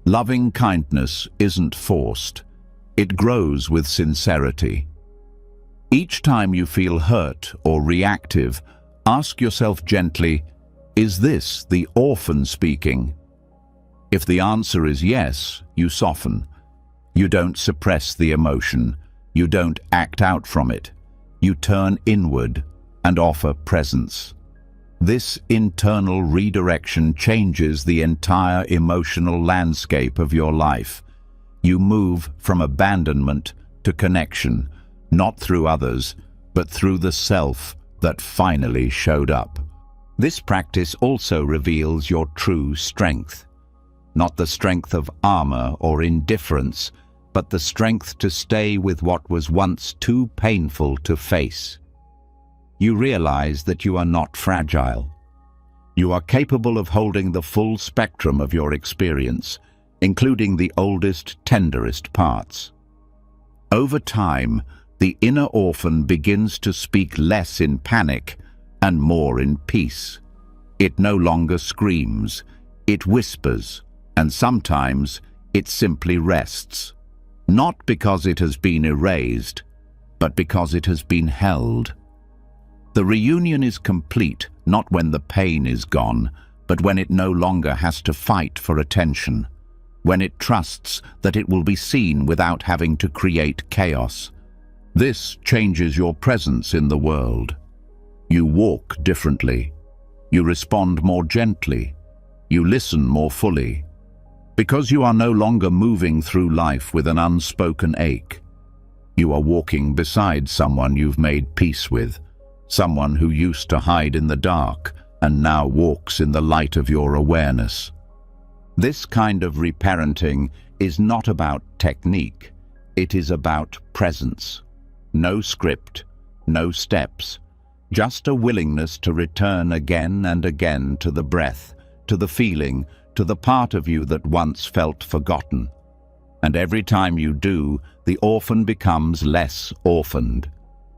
Loving kindness isn't forced. It grows with sincerity. Each time you feel hurt or reactive, ask yourself gently, is this the orphan speaking? If the answer is yes, you soften. You don't suppress the emotion. You don't act out from it. You turn inward and offer presence. This internal redirection changes the entire emotional landscape of your life. You move from abandonment to connection, not through others, but through the self that finally showed up. This practice also reveals your true strength. Not the strength of armor or indifference, but the strength to stay with what was once too painful to face. You realize that you are not fragile. You are capable of holding the full spectrum of your experience, including the oldest, tenderest parts. Over time, the inner orphan begins to speak less in panic and more in peace. It no longer screams, it whispers, and sometimes it simply rests. Not because it has been erased, but because it has been held. The reunion is complete not when the pain is gone, but when it no longer has to fight for attention, when it trusts that it will be seen without having to create chaos. This changes your presence in the world. You walk differently. You respond more gently. You listen more fully. Because you are no longer moving through life with an unspoken ache. You are walking beside someone you've made peace with, someone who used to hide in the dark and now walks in the light of your awareness. This kind of reparenting is not about technique. It is about presence. No script, no steps, just a willingness to return again and again to the breath, to the feeling, to the part of you that once felt forgotten. And every time you do, the orphan becomes less orphaned.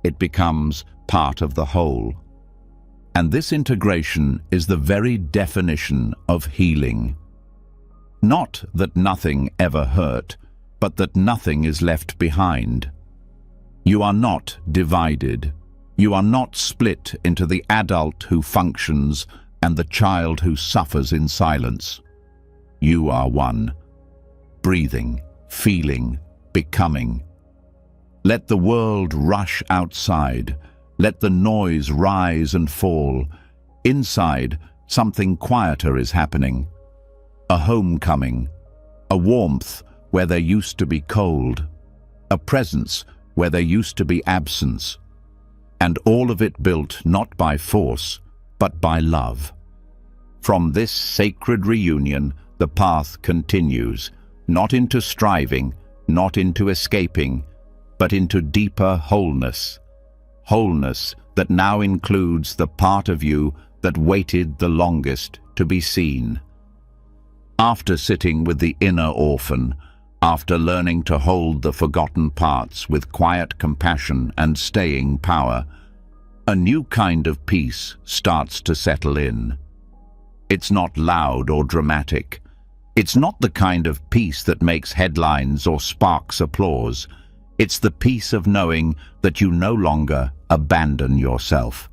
It becomes part of the whole. And this integration is the very definition of healing. Not that nothing ever hurt, but that nothing is left behind. You are not divided. You are not split into the adult who functions and the child who suffers in silence. You are one, breathing, feeling, becoming. Let the world rush outside. Let the noise rise and fall. Inside, something quieter is happening. a homecoming, a warmth where there used to be cold, a presence where there used to be absence, and all of it built not by force, but by love. From this sacred reunion, the path continues, not into striving, not into escaping, but into deeper wholeness. Wholeness that now includes the part of you that waited the longest to be seen. After sitting with the inner orphan, after learning to hold the forgotten parts with quiet compassion and staying power, a new kind of peace starts to settle in. It's not loud or dramatic. It's not the kind of peace that makes headlines or sparks applause. It's the peace of knowing that you no longer abandon yourself,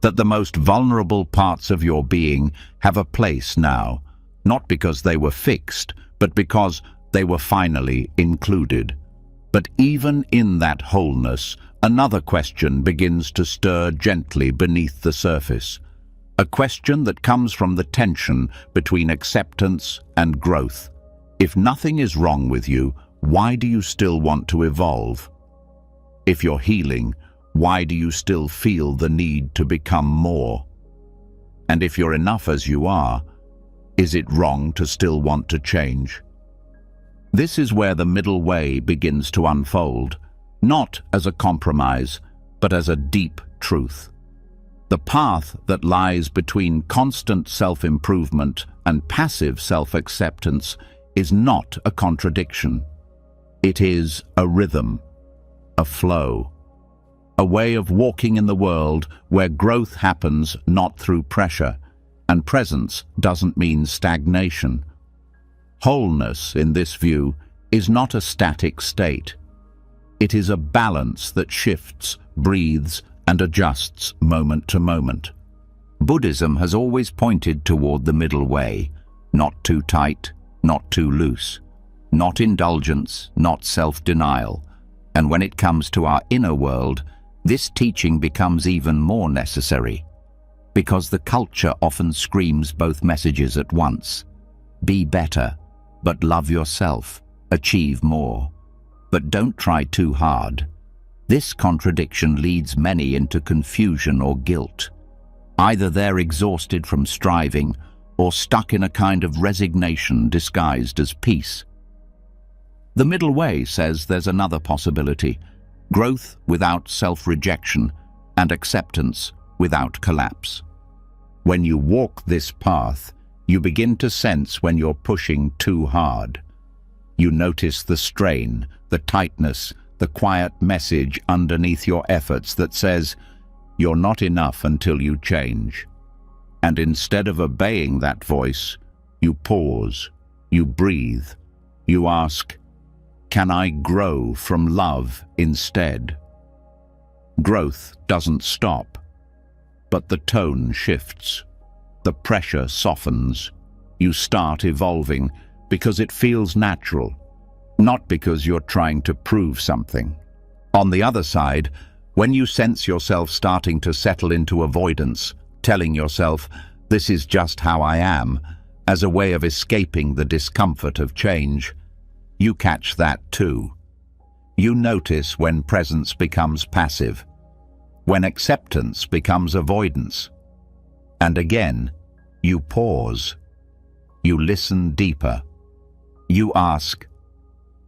that the most vulnerable parts of your being have a place now, not because they were fixed, but because they were finally included. But even in that wholeness, another question begins to stir gently beneath the surface. A question that comes from the tension between acceptance and growth. If nothing is wrong with you, why do you still want to evolve? If you're healing, why do you still feel the need to become more? And if you're enough as you are, is it wrong to still want to change? This is where the middle way begins to unfold, not as a compromise, but as a deep truth. The path that lies between constant self-improvement and passive self-acceptance is not a contradiction. It is a rhythm, a flow, a way of walking in the world where growth happens not through pressure, and presence doesn't mean stagnation. Wholeness, in this view, is not a static state. It is a balance that shifts, breathes, and adjusts moment to moment. Buddhism has always pointed toward the middle way, not too tight, not too loose, not indulgence, not self-denial. And when it comes to our inner world, this teaching becomes even more necessary, because the culture often screams both messages at once. Be better, but love yourself, achieve more. But don't try too hard. This contradiction leads many into confusion or guilt. Either they're exhausted from striving or stuck in a kind of resignation disguised as peace. The middle way says there's another possibility: growth without self-rejection and acceptance without collapse. When you walk this path, you begin to sense when you're pushing too hard. You notice the strain, the tightness, the quiet message underneath your efforts that says, you're not enough until you change. And instead of obeying that voice, you pause, you breathe, you ask, can I grow from love instead? Growth doesn't stop, but the tone shifts. The pressure softens. You start evolving because it feels natural, not because you're trying to prove something. On the other side, when you sense yourself starting to settle into avoidance, telling yourself, this is just how I am, as a way of escaping the discomfort of change, you catch that too. You notice when presence becomes passive, when acceptance becomes avoidance. And again, you pause. You listen deeper. You ask,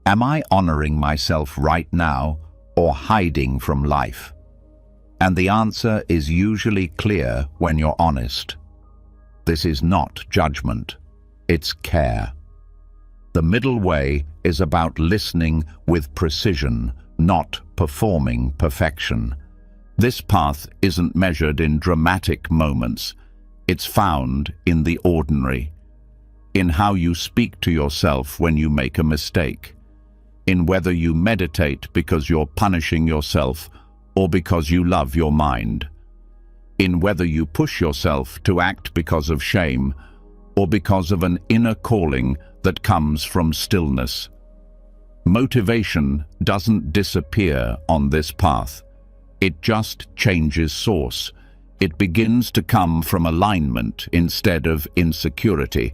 am I honoring myself right now or hiding from life? And the answer is usually clear when you're honest. This is not judgment, it's care. The middle way is about listening with precision, not performing perfection. This path isn't measured in dramatic moments. It's found in the ordinary, in how you speak to yourself when you make a mistake, in whether you meditate because you're punishing yourself or because you love your mind, in whether you push yourself to act because of shame or because of an inner calling that comes from stillness. Motivation doesn't disappear on this path. It just changes source. It begins to come from alignment instead of insecurity.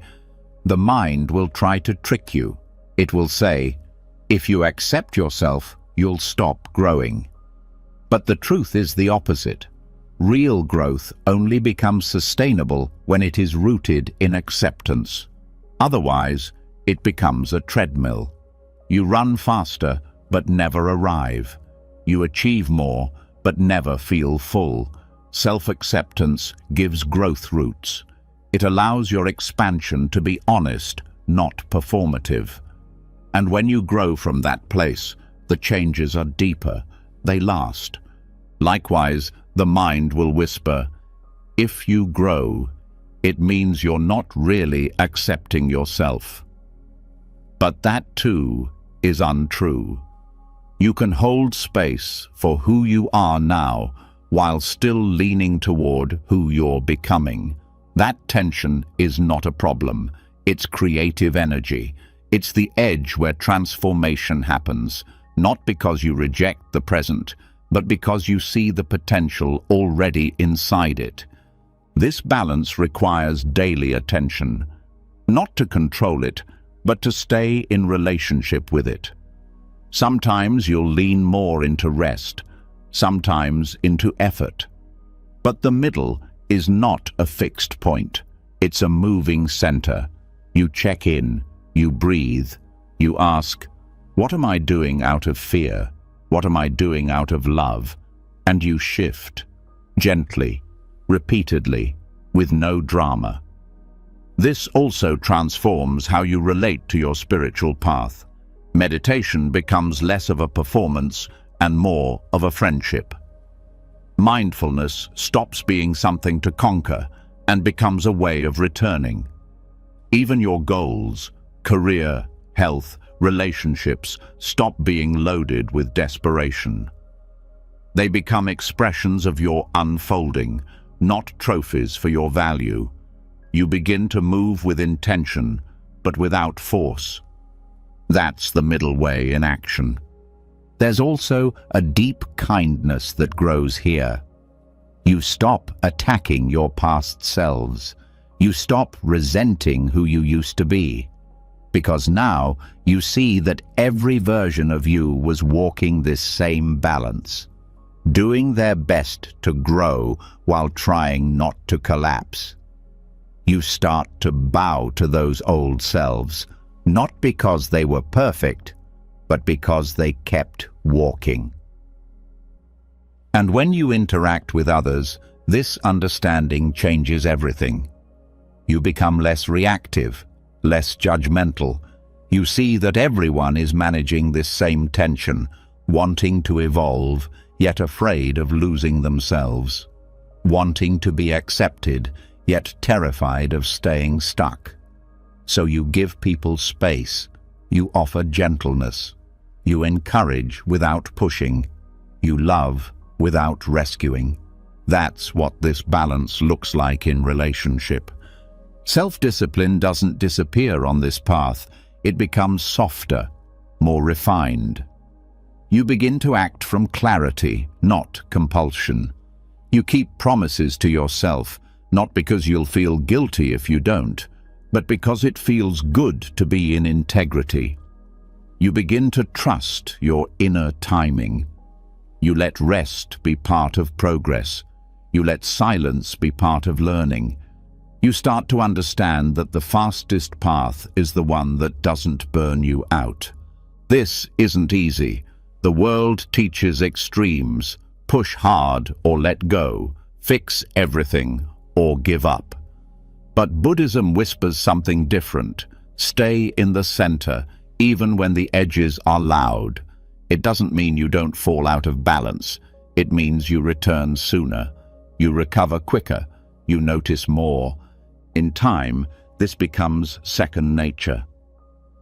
The mind will try to trick you. It will say, if you accept yourself, you'll stop growing. But the truth is the opposite. Real growth only becomes sustainable when it is rooted in acceptance. Otherwise, it becomes a treadmill. You run faster, but never arrive. You achieve more, but never feel full. Self-acceptance gives growth roots. It allows your expansion to be honest, not performative. And when you grow from that place, the changes are deeper. They last. Likewise, the mind will whisper, if you grow, it means you're not really accepting yourself. But that too is untrue. You can hold space for who you are now while still leaning toward who you're becoming. That tension is not a problem. It's creative energy. It's the edge where transformation happens, not because you reject the present, but because you see the potential already inside it. This balance requires daily attention, not to control it, but to stay in relationship with it. Sometimes you'll lean more into rest, sometimes into effort. But the middle is not a fixed point. It's a moving center. You check in, you breathe, you ask, what am I doing out of fear? What am I doing out of love? And you shift, gently, repeatedly, with no drama. This also transforms how you relate to your spiritual path. Meditation becomes less of a performance and more of a friendship. Mindfulness stops being something to conquer and becomes a way of returning. Even your goals, career, health, relationships stop being loaded with desperation. They become expressions of your unfolding, not trophies for your value. You begin to move with intention, but without force. That's the middle way in action. There's also a deep kindness that grows here. You stop attacking your past selves. You stop resenting who you used to be. Because now you see that every version of you was walking this same balance, doing their best to grow while trying not to collapse. You start to bow to those old selves, not because they were perfect, but because they kept walking. And when you interact with others, this understanding changes everything. You become less reactive, less judgmental. You see that everyone is managing this same tension, wanting to evolve, yet afraid of losing themselves, wanting to be accepted, yet terrified of staying stuck. So you give people space, you offer gentleness, you encourage without pushing, you love without rescuing. That's what this balance looks like in relationship. Self-discipline doesn't disappear on this path. It becomes softer, more refined. You begin to act from clarity, not compulsion. You keep promises to yourself, not because you'll feel guilty if you don't, but because it feels good to be in integrity. You begin to trust your inner timing. You let rest be part of progress. You let silence be part of learning. You start to understand that the fastest path is the one that doesn't burn you out. This isn't easy. The world teaches extremes: push hard or let go, fix everything or give up. But Buddhism whispers something different. Stay in the center, even when the edges are loud. It doesn't mean you don't fall out of balance. It means you return sooner. You recover quicker. You notice more. In time, this becomes second nature.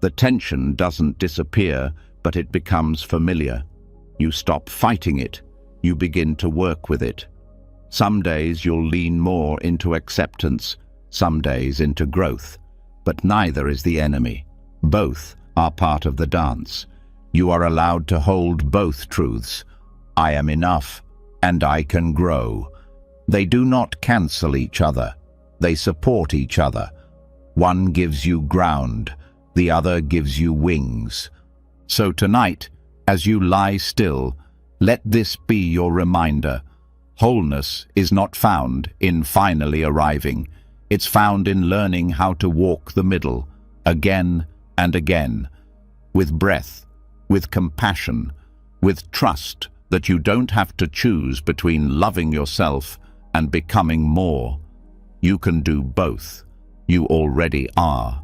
The tension doesn't disappear, but it becomes familiar. You stop fighting it. You begin to work with it. Some days you'll lean more into acceptance, some days into growth. But neither is the enemy. Both are part of the dance. You are allowed to hold both truths. I am enough, and I can grow. They do not cancel each other. They support each other. One gives you ground, the other gives you wings. So tonight, as you lie still, let this be your reminder. Wholeness is not found in finally arriving. It's found in learning how to walk the middle, again and again, with breath, with compassion, with trust that you don't have to choose between loving yourself and becoming more. You can do both. You already are.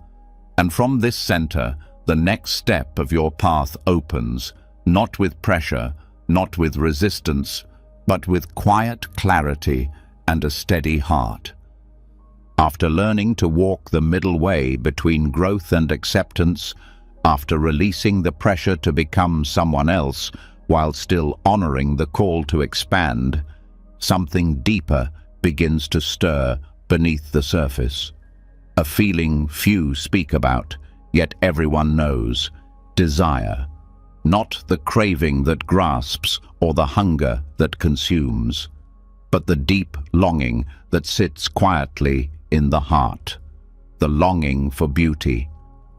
And from this center, the next step of your path opens, not with pressure, not with resistance, but with quiet clarity and a steady heart. After learning to walk the middle way between growth and acceptance, after releasing the pressure to become someone else while still honoring the call to expand, something deeper begins to stir beneath the surface. A feeling few speak about, yet everyone knows: desire. Not the craving that grasps or the hunger that consumes, but the deep longing that sits quietly in the heart. The longing for beauty,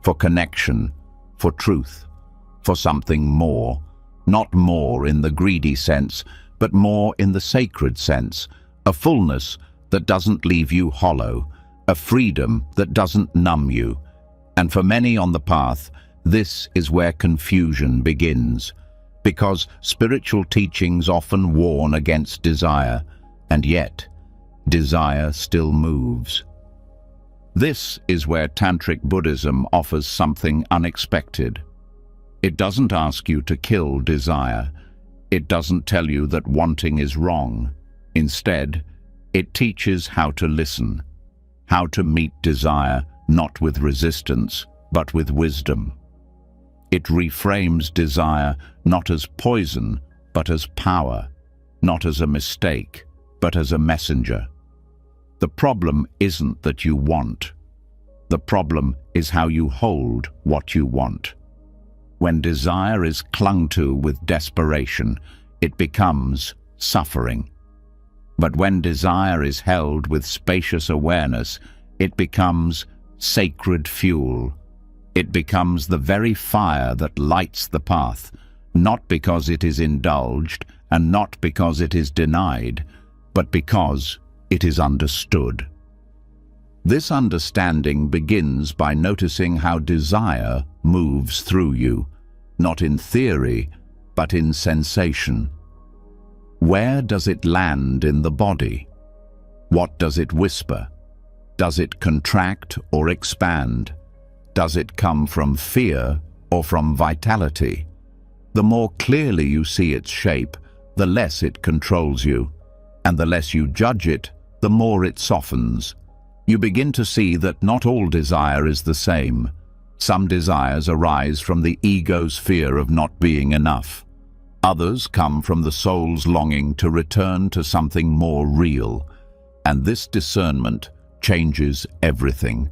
for connection, for truth, for something more. Not more in the greedy sense, but more in the sacred sense. A fullness that doesn't leave you hollow, a freedom that doesn't numb you. And for many on the path, this is where confusion begins, because spiritual teachings often warn against desire, and yet desire still moves. This is where Tantric Buddhism offers something unexpected. It doesn't ask you to kill desire. It doesn't tell you that wanting is wrong. Instead, it teaches how to listen, how to meet desire not with resistance, but with wisdom. It reframes desire not as poison, but as power, not as a mistake, but as a messenger. The problem isn't that you want. The problem is how you hold what you want. When desire is clung to with desperation, it becomes suffering. But when desire is held with spacious awareness, it becomes sacred fuel. It becomes the very fire that lights the path, not because it is indulged and not because it is denied, but because it is understood. This understanding begins by noticing how desire moves through you, not in theory, but in sensation. Where does it land in the body? What does it whisper? Does it contract or expand? Does it come from fear or from vitality? The more clearly you see its shape, the less it controls you, and the less you judge it, the more it softens. You begin to see that not all desire is the same. Some desires arise from the ego's fear of not being enough. Others come from the soul's longing to return to something more real, and this discernment changes everything.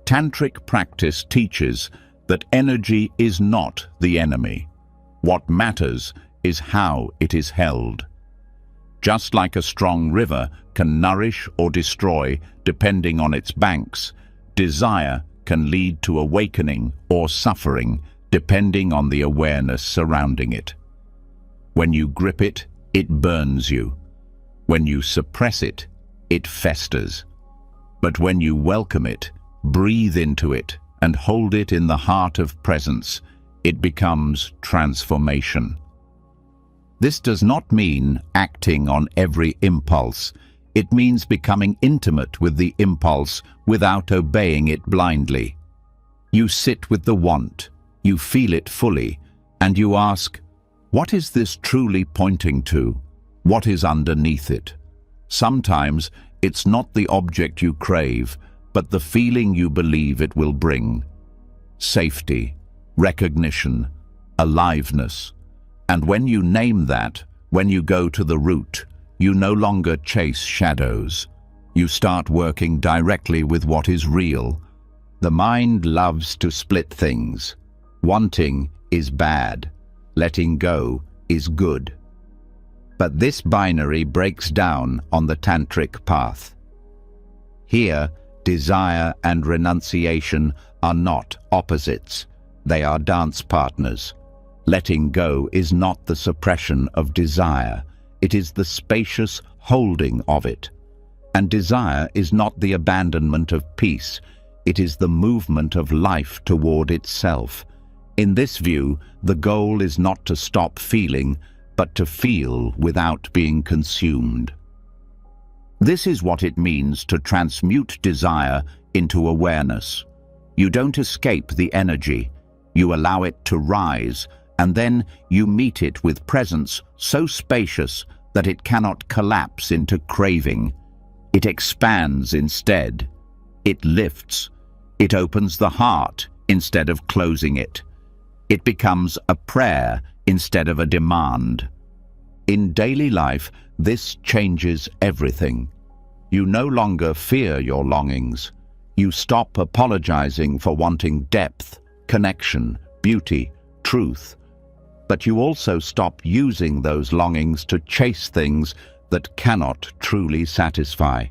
Tantric practice teaches that energy is not the enemy. What matters is how it is held. Just like a strong river can nourish or destroy depending on its banks, desire can lead to awakening or suffering depending on the awareness surrounding it. When you grip it, it burns you. When you suppress it, it festers. But when you welcome it, breathe into it, and hold it in the heart of presence, it becomes transformation. This does not mean acting on every impulse. It means becoming intimate with the impulse without obeying it blindly. You sit with the want, you feel it fully, and you ask, what is this truly pointing to? What is underneath it? Sometimes it's not the object you crave, but the feeling you believe it will bring. Safety, recognition, aliveness. And when you name that, when you go to the root, you no longer chase shadows. You start working directly with what is real. The mind loves to split things. Wanting is bad. Letting go is good. But this binary breaks down on the tantric path. Here, Desire and renunciation are not opposites. They are dance partners. Letting go is not the suppression of desire. It is the spacious holding of it. And desire is not the abandonment of peace. It is the movement of life toward itself. In this view, the goal is not to stop feeling, but to feel without being consumed. This is what it means to transmute desire into awareness. You don't escape the energy. You allow it to rise, and then you meet it with presence so spacious that it cannot collapse into craving. It expands instead. It lifts. It opens the heart instead of closing it. It becomes a prayer instead of a demand. In daily life, this changes everything. You no longer fear your longings. You stop apologizing for wanting depth, connection, beauty, truth. But you also stop using those longings to chase things that cannot truly satisfy.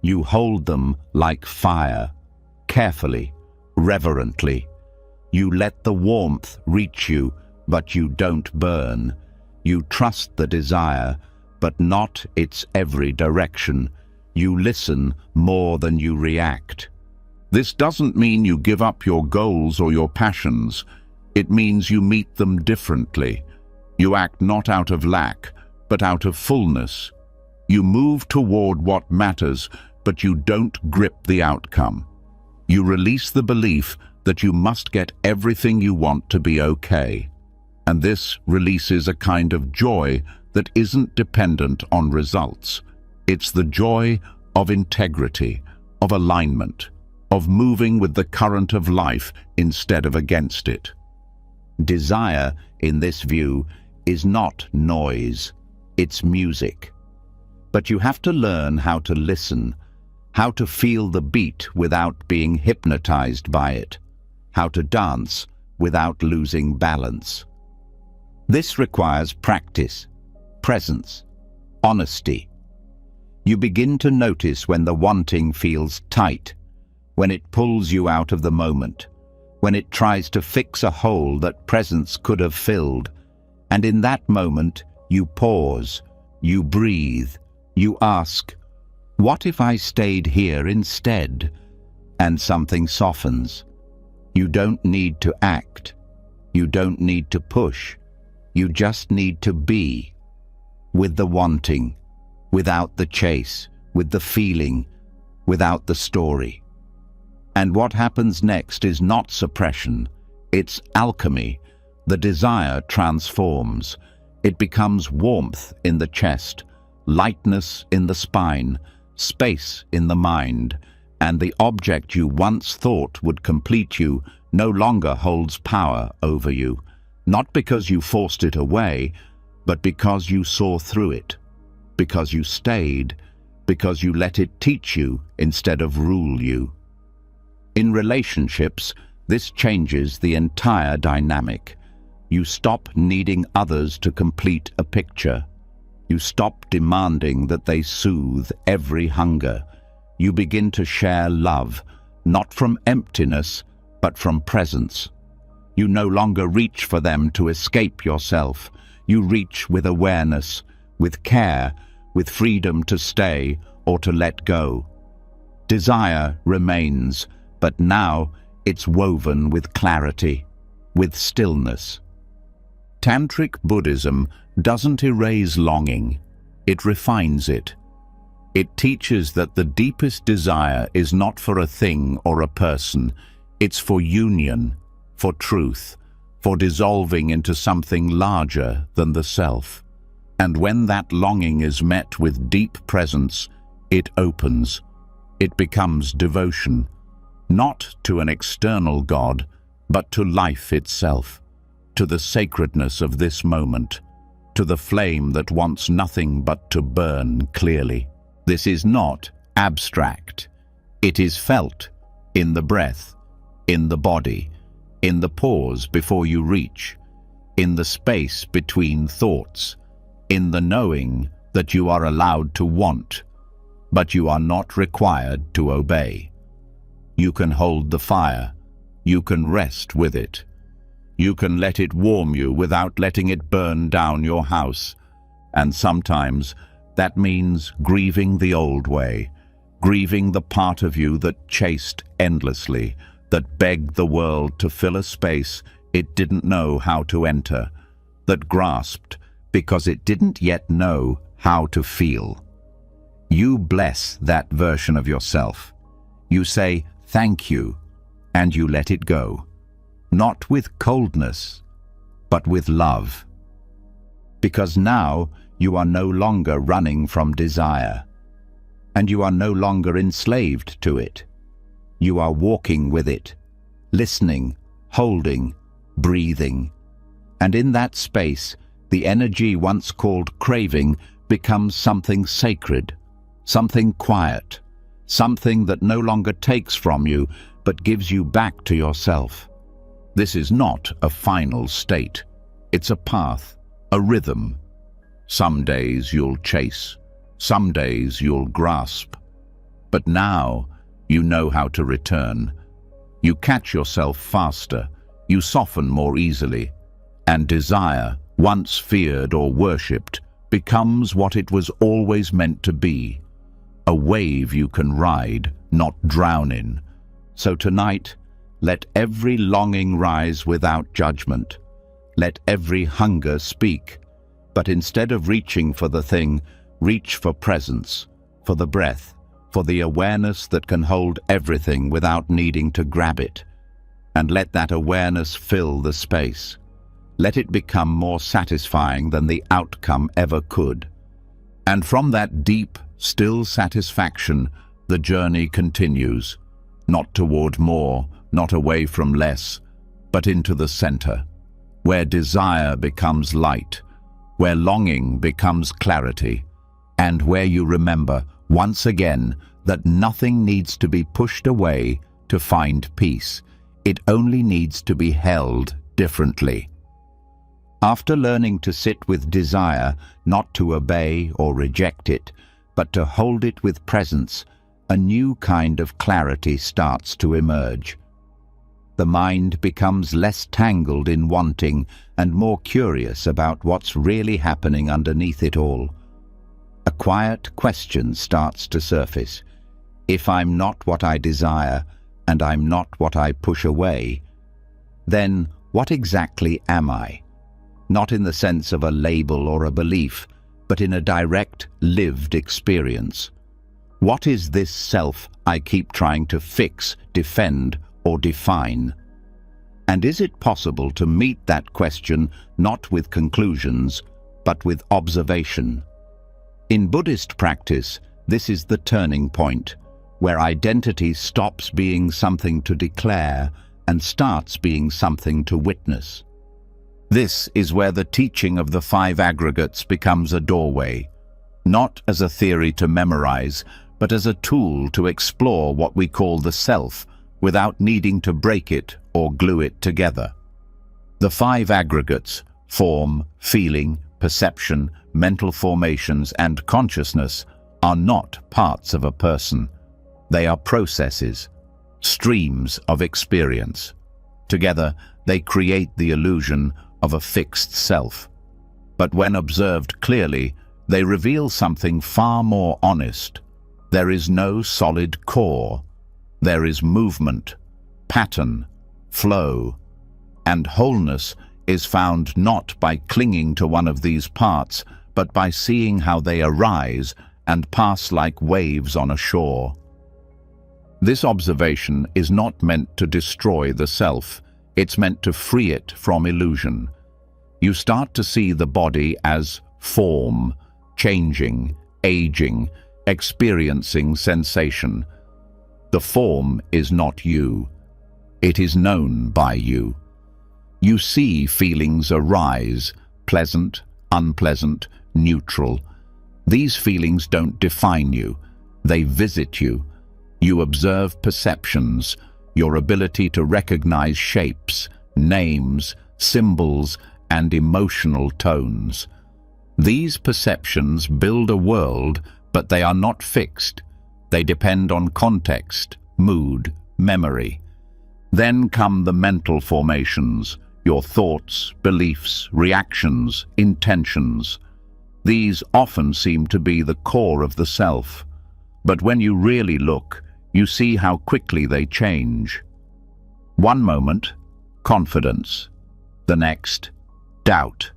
You hold them like fire, carefully, reverently. You let the warmth reach you, but you don't burn. You trust the desire, but not its every direction. You listen more than you react. This doesn't mean you give up your goals or your passions. It means you meet them differently. You act not out of lack, but out of fullness. You move toward what matters, but you don't grip the outcome. You release the belief that you must get everything you want to be okay. And this releases a kind of joy that isn't dependent on results. It's the joy of integrity, of alignment, of moving with the current of life instead of against it. Desire, in this view, is not noise, it's music. But you have to learn how to listen, how to feel the beat without being hypnotized by it, how to dance without losing balance. This requires practice, presence, honesty. You begin to notice when the wanting feels tight, when it pulls you out of the moment, when it tries to fix a hole that presence could have filled. And in that moment, you pause, you breathe, you ask, what if I stayed here instead? And something softens. You don't need to act. You don't need to push. You just need to be. With the wanting, without the chase, with the feeling, without the story. And what happens next is not suppression, it's alchemy. The desire transforms. It becomes warmth in the chest, lightness in the spine, space in the mind, and the object you once thought would complete you no longer holds power over you, not because you forced it away, but because you saw through it, because you stayed, because you let it teach you instead of rule you. In relationships, this changes the entire dynamic. You stop needing others to complete a picture. You stop demanding that they soothe every hunger. You begin to share love, not from emptiness, but from presence. You no longer reach for them to escape yourself. You reach with awareness, with care, with freedom to stay or to let go. Desire remains, but now it's woven with clarity, with stillness. Tantric Buddhism doesn't erase longing, it refines it. It teaches that the deepest desire is not for a thing or a person, it's for union, for truth, for dissolving into something larger than the self. And when that longing is met with deep presence, it opens. It becomes devotion, not to an external God, but to life itself, to the sacredness of this moment, to the flame that wants nothing but to burn clearly. This is not abstract. It is felt in the breath, in the body, in the pause before you reach, in the space between thoughts, in the knowing that you are allowed to want, but you are not required to obey. You can hold the fire. You can rest with it. You can let it warm you without letting it burn down your house. And sometimes that means grieving the old way, grieving the part of you that chased endlessly, that begged the world to fill a space it didn't know how to enter, that grasped because it didn't yet know how to feel. You bless that version of yourself. You say, "Thank you," and you let it go. Not with coldness, but with love. Because now you are no longer running from desire, and you are no longer enslaved to it. You are walking with it, listening, holding, breathing. And in that space, the energy once called craving becomes something sacred, something quiet, something that no longer takes from you, but gives you back to yourself. This is not a final state. It's a path, a rhythm. Some days you'll chase, some days you'll grasp. But now you know how to return. You catch yourself faster, you soften more easily, and desire, once feared or worshipped, becomes what it was always meant to be. A wave you can ride, not drown in. So tonight, let every longing rise without judgment. Let every hunger speak. But instead of reaching for the thing, reach for presence, for the breath, for the awareness that can hold everything without needing to grab it. And let that awareness fill the space. Let it become more satisfying than the outcome ever could. And from that deep, still satisfaction, the journey continues. Not toward more, not away from less, but into the center, where desire becomes light, where longing becomes clarity, and where you remember, once again, that nothing needs to be pushed away to find peace. It only needs to be held differently. After learning to sit with desire, not to obey or reject it, but to hold it with presence, a new kind of clarity starts to emerge. The mind becomes less tangled in wanting and more curious about what's really happening underneath it all. A quiet question starts to surface. If I'm not what I desire, and I'm not what I push away, then what exactly am I? Not in the sense of a label or a belief, but in a direct, lived experience. What is this self I keep trying to fix, defend, or define? And is it possible to meet that question not with conclusions, but with observation? In Buddhist practice, this is the turning point, where identity stops being something to declare and starts being something to witness. This is where the teaching of the 5 aggregates becomes a doorway, not as a theory to memorize, but as a tool to explore what we call the self without needing to break it or glue it together. The 5 aggregates, form, feeling, perception, mental formations, and consciousness, are not parts of a person. They are processes, streams of experience. Together, they create the illusion of a fixed self. But when observed clearly, they reveal something far more honest. There is no solid core. There is movement, pattern, flow, and wholeness is found not by clinging to one of these parts, but by seeing how they arise and pass like waves on a shore. This observation is not meant to destroy the self, it's meant to free it from illusion. You start to see the body as form, changing, aging, experiencing sensation. The form is not you. It is known by you. You see feelings arise, pleasant, unpleasant, neutral. These feelings don't define you. They visit you. You observe perceptions, your ability to recognize shapes, names, symbols, and emotional tones. These perceptions build a world, but they are not fixed. They depend on context, mood, memory. Then come the mental formations, your thoughts, beliefs, reactions, intentions. These often seem to be the core of the self, but when you really look, you see how quickly they change. One moment, confidence. The next, doubt.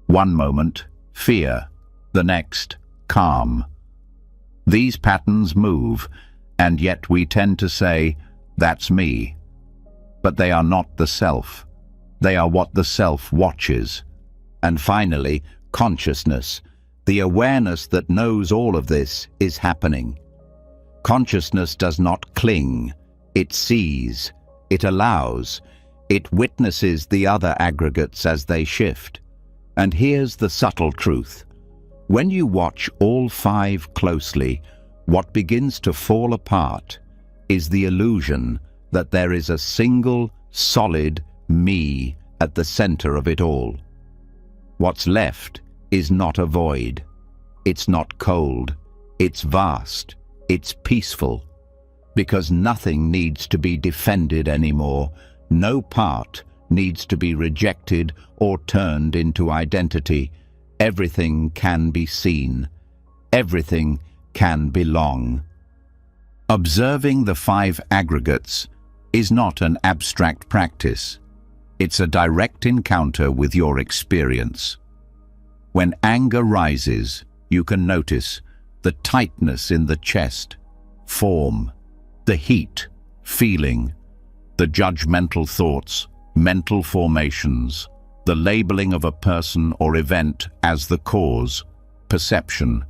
One moment, fear. The next, calm. These patterns move, and yet we tend to say, "That's me." But they are not the self. They are what the self watches. And finally, consciousness. The awareness that knows all of this is happening. Consciousness does not cling. It sees. It allows. It witnesses the other aggregates as they shift. And here's the subtle truth. When you watch all five closely, what begins to fall apart is the illusion that there is a single, solid me at the center of it all. What's left is not a void. It's not cold. It's vast. It's peaceful. Because nothing needs to be defended anymore. No part needs to be rejected or turned into identity. Everything can be seen. Everything can belong. Observing the five aggregates is not an abstract practice. It's a direct encounter with your experience. When anger rises, you can notice the tightness in the chest, form, the heat, feeling, the judgmental thoughts, mental formations, the labeling of a person or event as the cause, perception,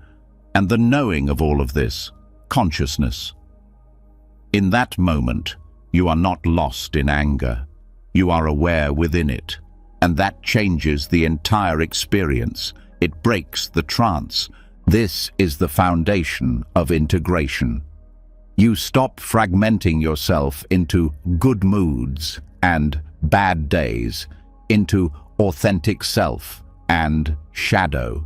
and the knowing of all of this, consciousness. In that moment, you are not lost in anger. You are aware within it, and that changes the entire experience. It breaks the trance. This is the foundation of integration. You stop fragmenting yourself into good moods and bad days, into authentic self and shadow.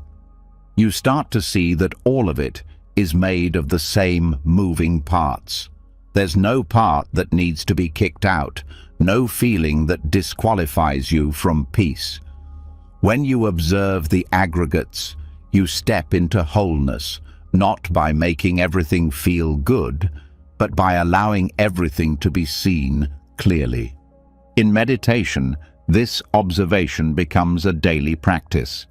You start to see that all of it is made of the same moving parts. There's no part that needs to be kicked out, no feeling that disqualifies you from peace. When you observe the aggregates, you step into wholeness, not by making everything feel good, but by allowing everything to be seen clearly. In meditation, this observation becomes a daily practice.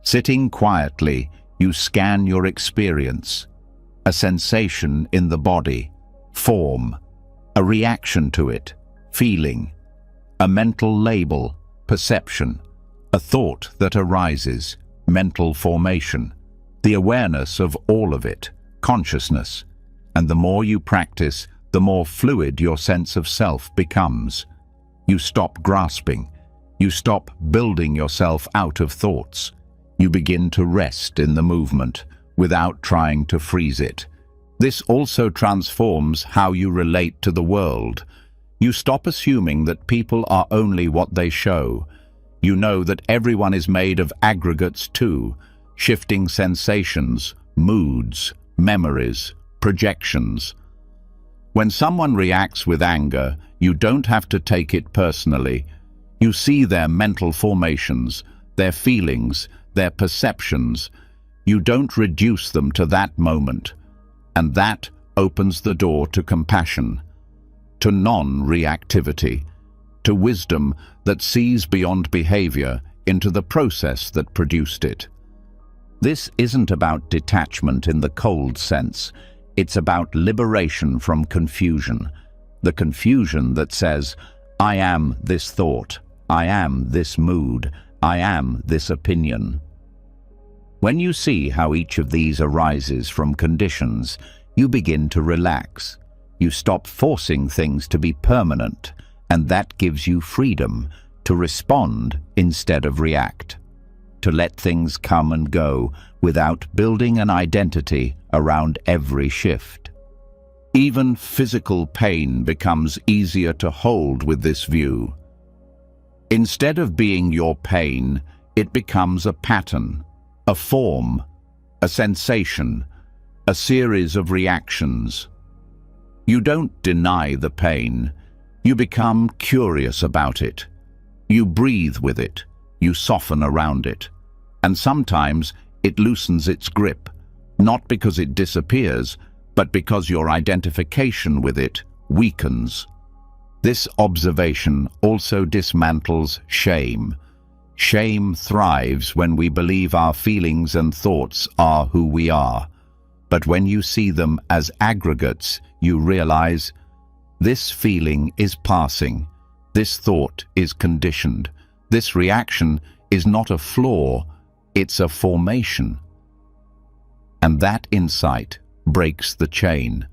Sitting quietly, you scan your experience, a sensation in the body, form, a reaction to it, feeling, a mental label, perception, a thought that arises, mental formation, the awareness of all of it, consciousness. And the more you practice, the more fluid your sense of self becomes. You stop grasping. You stop building yourself out of thoughts. You begin to rest in the movement without trying to freeze it. This also transforms how you relate to the world. You stop assuming that people are only what they show. You know that everyone is made of aggregates too, shifting sensations, moods, memories, projections. When someone reacts with anger, you don't have to take it personally. You see their mental formations, their feelings, their perceptions. You don't reduce them to that moment. And that opens the door to compassion, to non-reactivity, to wisdom that sees beyond behavior into the process that produced it. This isn't about detachment in the cold sense. It's about liberation from confusion. The confusion that says, I am this thought, I am this mood, I am this opinion. When you see how each of these arises from conditions, you begin to relax. You stop forcing things to be permanent, and that gives you freedom to respond instead of react, to let things come and go without building an identity around every shift. Even physical pain becomes easier to hold with this view. Instead of being your pain, it becomes a pattern, a form, a sensation, a series of reactions. You don't deny the pain. You become curious about it. You breathe with it. You soften around it. And sometimes it loosens its grip, not because it disappears, but because your identification with it weakens. This observation also dismantles shame. Shame thrives when we believe our feelings and thoughts are who we are. But when you see them as aggregates, you realize this feeling is passing, this thought is conditioned, this reaction is not a flaw, it's a formation. And that insight breaks the chain.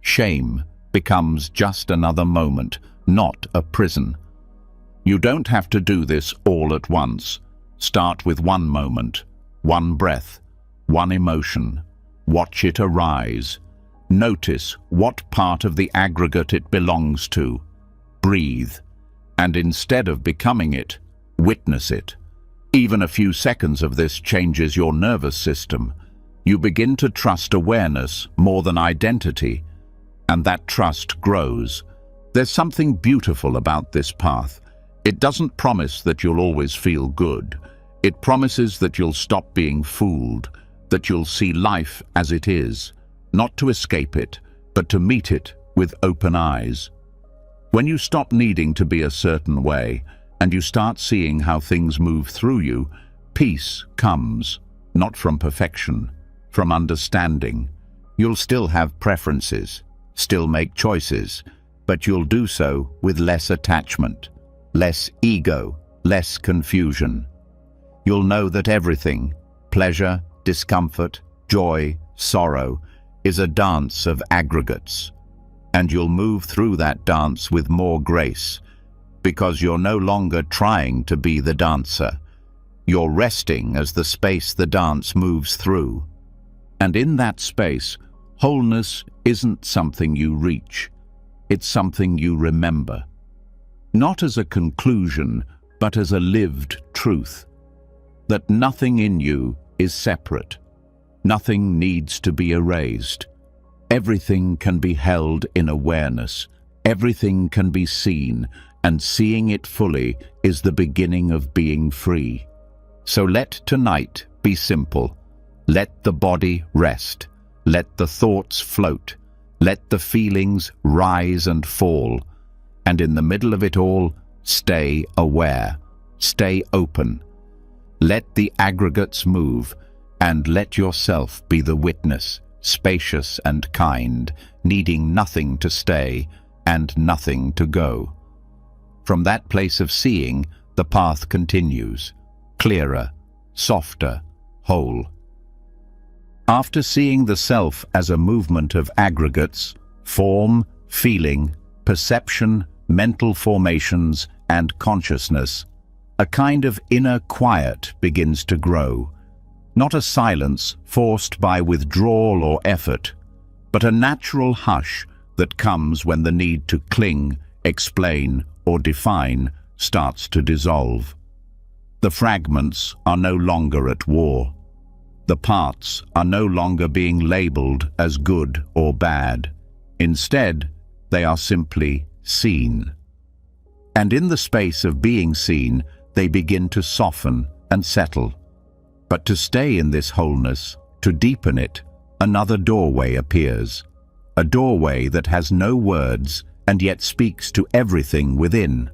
Shame becomes just another moment, not a prison. You don't have to do this all at once. Start with one moment, one breath, one emotion. Watch it arise. Notice what part of the aggregate it belongs to. Breathe. And instead of becoming it, witness it. Even a few seconds of this changes your nervous system. You begin to trust awareness more than identity, and that trust grows. There's something beautiful about this path. It doesn't promise that you'll always feel good. It promises that you'll stop being fooled, that you'll see life as it is, not to escape it, but to meet it with open eyes. When you stop needing to be a certain way, and you start seeing how things move through you, peace comes, not from perfection, from understanding. You'll still have preferences, still make choices, but you'll do so with less attachment, less ego, less confusion. You'll know that everything, pleasure, discomfort, joy, sorrow, is a dance of aggregates. And you'll move through that dance with more grace, because you're no longer trying to be the dancer. You're resting as the space the dance moves through. And in that space, wholeness isn't something you reach. It's something you remember. Not as a conclusion, but as a lived truth. That nothing in you is separate. Nothing needs to be erased. Everything can be held in awareness. Everything can be seen, and seeing it fully is the beginning of being free. So let tonight be simple. Let the body rest. Let the thoughts float. Let the feelings rise and fall. And in the middle of it all, stay aware. Stay open. Let the aggregates move, and let yourself be the witness, spacious and kind, needing nothing to stay and nothing to go. From that place of seeing, the path continues, clearer, softer, whole. After seeing the self as a movement of aggregates, form, feeling, perception, mental formations, and consciousness, a kind of inner quiet begins to grow. Not a silence forced by withdrawal or effort, but a natural hush that comes when the need to cling, explain, or define starts to dissolve. The fragments are no longer at war. The parts are no longer being labeled as good or bad. Instead, they are simply seen. And in the space of being seen, they begin to soften and settle. But to stay in this wholeness, to deepen it, another doorway appears. A doorway that has no words and yet speaks to everything within.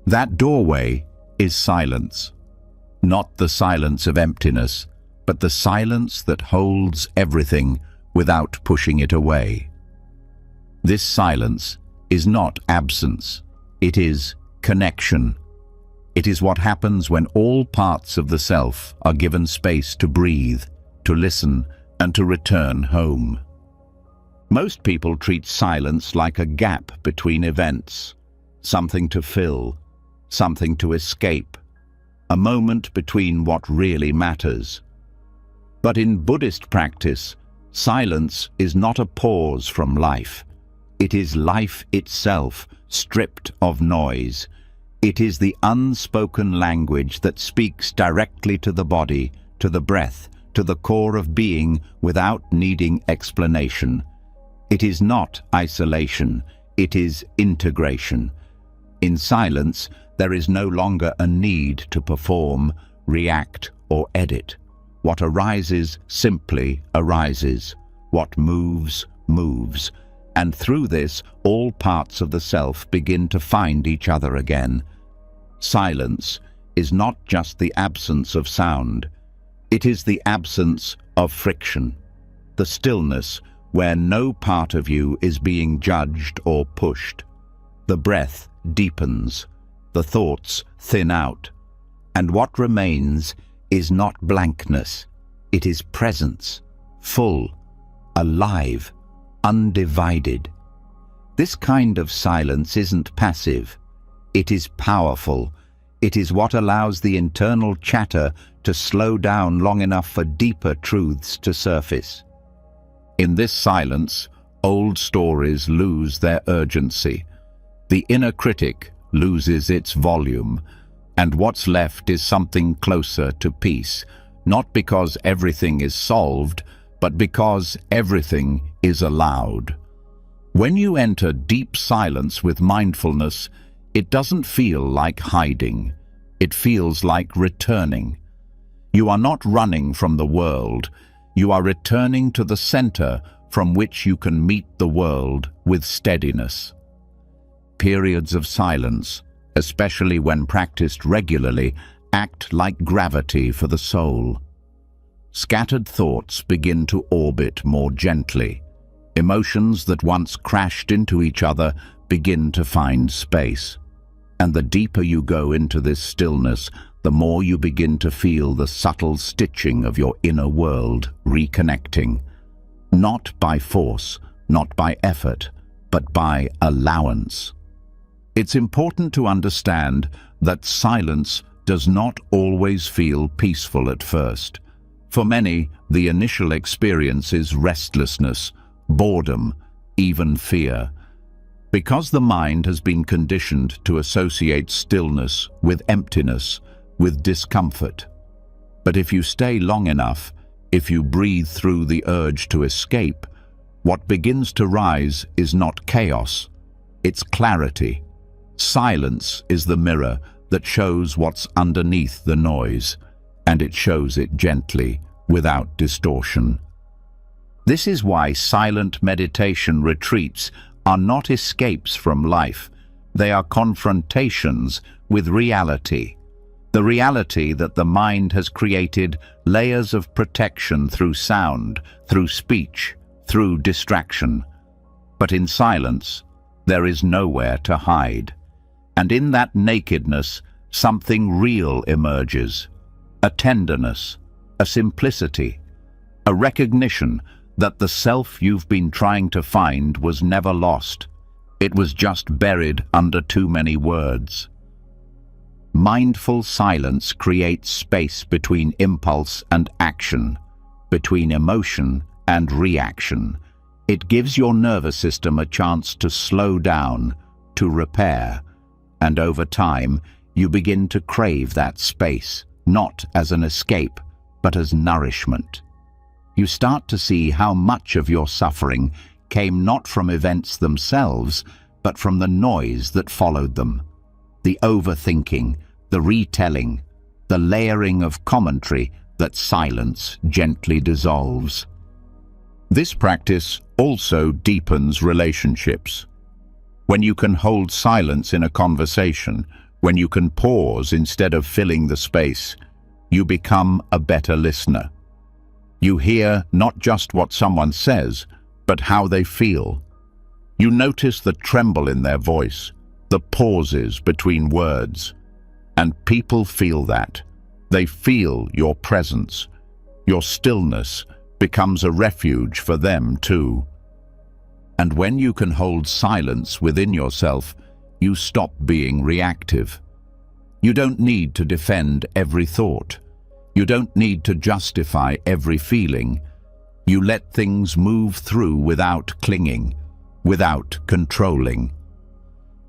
That doorway is silence. Not the silence of emptiness, but the silence that holds everything without pushing it away. This silence is not absence. It is connection. It is what happens when all parts of the self are given space to breathe, to listen, and to return home. Most people treat silence like a gap between events, something to fill, something to escape, a moment between what really matters. But in Buddhist practice, silence is not a pause from life. It is life itself, stripped of noise. It is the unspoken language that speaks directly to the body, to the breath, to the core of being without needing explanation. It is not isolation, it is integration. In silence, there is no longer a need to perform, react, or edit. What arises simply arises. What moves, moves. And through this, all parts of the self begin to find each other again. Silence is not just the absence of sound. It is the absence of friction. The stillness where no part of you is being judged or pushed. The breath deepens. The thoughts thin out. And what remains is not blankness. It is presence, full, alive, undivided. This kind of silence isn't passive. It is powerful. It is what allows the internal chatter to slow down long enough for deeper truths to surface. In this silence, old stories lose their urgency. The inner critic loses its volume, and what's left is something closer to peace, not because everything is solved, but because everything is allowed. When you enter deep silence with mindfulness, it doesn't feel like hiding. It feels like returning. You are not running from the world. You are returning to the center from which you can meet the world with steadiness. Periods of silence, especially when practiced regularly, act like gravity for the soul. Scattered thoughts begin to orbit more gently. Emotions that once crashed into each other begin to find space. And the deeper you go into this stillness, the more you begin to feel the subtle stitching of your inner world reconnecting. Not by force, not by effort, but by allowance. It's important to understand that silence does not always feel peaceful at first. For many, the initial experience is restlessness, boredom, even fear. Because the mind has been conditioned to associate stillness with emptiness, with discomfort. But if you stay long enough, if you breathe through the urge to escape, what begins to rise is not chaos, it's clarity. Silence is the mirror that shows what's underneath the noise, and it shows it gently, without distortion. This is why silent meditation retreats are not escapes from life. They are confrontations with reality. The reality that the mind has created layers of protection through sound, through speech, through distraction. But in silence, there is nowhere to hide. And in that nakedness, something real emerges. A tenderness, a simplicity, a recognition that the self you've been trying to find was never lost. It was just buried under too many words. Mindful silence creates space between impulse and action, between emotion and reaction. It gives your nervous system a chance to slow down, to repair, and over time, you begin to crave that space, not as an escape, but as nourishment. You start to see how much of your suffering came not from events themselves, but from the noise that followed them. The overthinking, the retelling, the layering of commentary that silence gently dissolves. This practice also deepens relationships. When you can hold silence in a conversation, when you can pause instead of filling the space, you become a better listener. You hear not just what someone says, but how they feel. You notice the tremble in their voice, the pauses between words. And people feel that. They feel your presence. Your stillness becomes a refuge for them too. And when you can hold silence within yourself, you stop being reactive. You don't need to defend every thought. You don't need to justify every feeling. You let things move through without clinging, without controlling.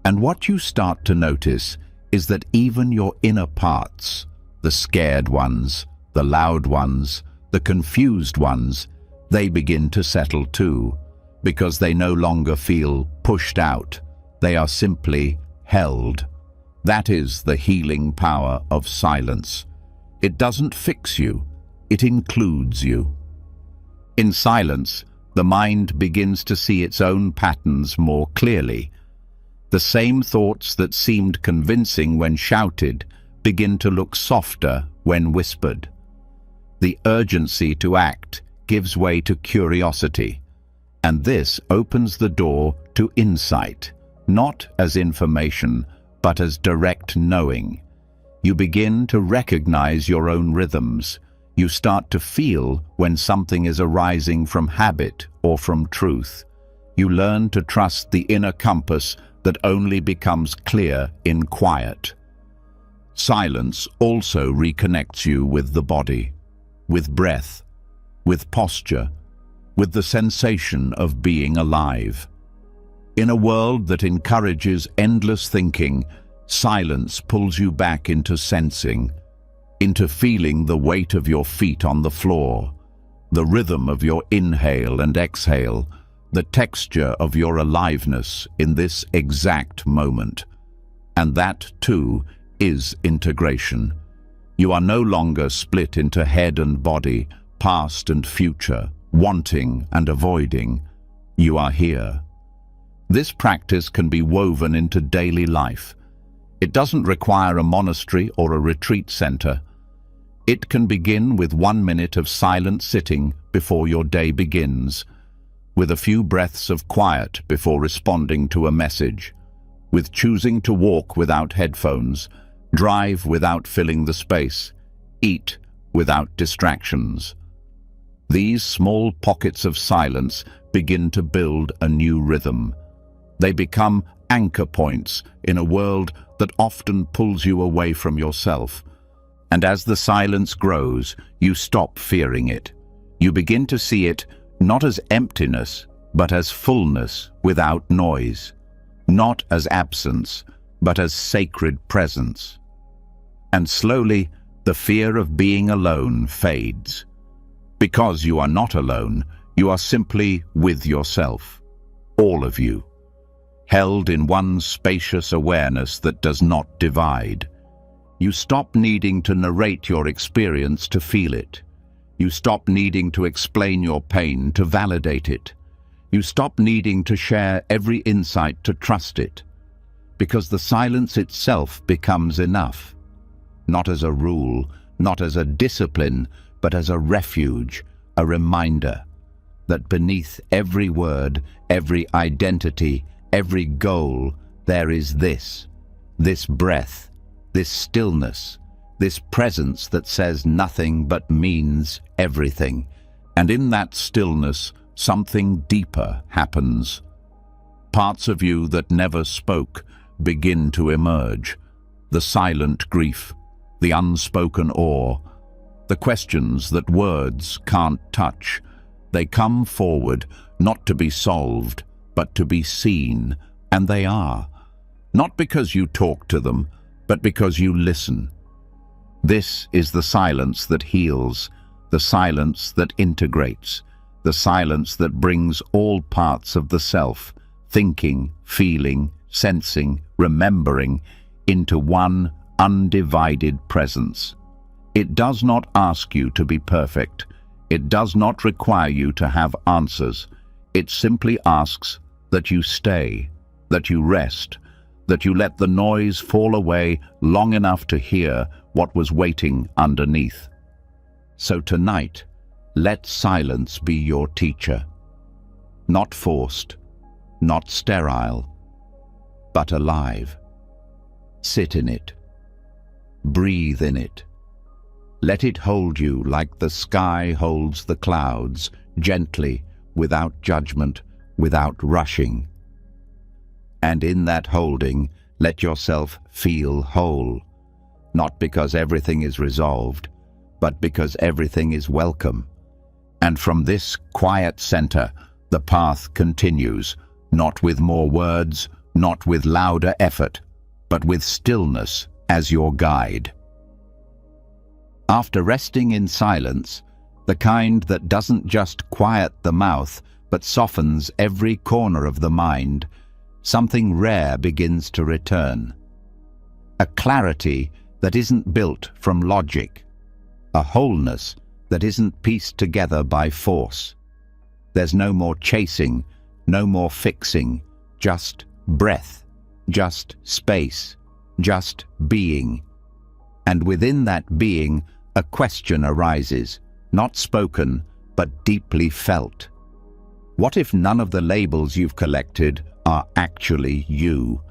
And what you start to notice is that even your inner parts, the scared ones, the loud ones, the confused ones, they begin to settle too. because they no longer feel pushed out. They are simply held. That is the healing power of silence. It doesn't fix you, it includes you. In silence, the mind begins to see its own patterns more clearly. The same thoughts that seemed convincing when shouted begin to look softer when whispered. The urgency to act gives way to curiosity, and this opens the door to insight, not as information, but as direct knowing. You begin to recognize your own rhythms. You start to feel when something is arising from habit or from truth. You learn to trust the inner compass that only becomes clear in quiet. Silence also reconnects you with the body, with breath, with posture, with the sensation of being alive. In a world that encourages endless thinking, silence pulls you back into sensing, into feeling the weight of your feet on the floor, the rhythm of your inhale and exhale, the texture of your aliveness in this exact moment. And that, too, is integration. You are no longer split into head and body, past and future, wanting and avoiding. You are here. This practice can be woven into daily life. It doesn't require a monastery or a retreat center. It can begin with 1 minute of silent sitting before your day begins, with a few breaths of quiet before responding to a message, with choosing to walk without headphones, drive without filling the space, eat without distractions. These small pockets of silence begin to build a new rhythm. They become anchor points in a world that often pulls you away from yourself. And as the silence grows, you stop fearing it. You begin to see it not as emptiness, but as fullness without noise. Not as absence, but as sacred presence. And slowly, the fear of being alone fades. Because you are not alone, you are simply with yourself. All of you. Held in one spacious awareness that does not divide. You stop needing to narrate your experience to feel it. You stop needing to explain your pain to validate it. You stop needing to share every insight to trust it. Because the silence itself becomes enough. Not as a rule, not as a discipline, but as a refuge, a reminder that beneath every word, every identity, every goal, there is this breath, this stillness, this presence that says nothing but means everything. And in that stillness, something deeper happens. Parts of you that never spoke begin to emerge. The silent grief, the unspoken awe, the questions that words can't touch. They come forward, not to be solved, but to be seen, and they are. Not because you talk to them, but because you listen. This is the silence that heals, the silence that integrates, the silence that brings all parts of the self, thinking, feeling, sensing, remembering, into one undivided presence. It does not ask you to be perfect. It does not require you to have answers. It simply asks that you stay, that you rest, that you let the noise fall away long enough to hear what was waiting underneath. So tonight, let silence be your teacher. Not forced, not sterile, but alive. Sit in it. Breathe in it. Let it hold you like the sky holds the clouds, gently, without judgment, without rushing. And in that holding, let yourself feel whole, not because everything is resolved, but because everything is welcome. And from this quiet center, the path continues, not with more words, not with louder effort, but with stillness as your guide. After resting in silence, the kind that doesn't just quiet the mouth, but softens every corner of the mind, something rare begins to return. A clarity that isn't built from logic, a wholeness that isn't pieced together by force. There's no more chasing, no more fixing, just breath, just space, just being. And within that being, a question arises, not spoken, but deeply felt. What if none of the labels you've collected are actually you?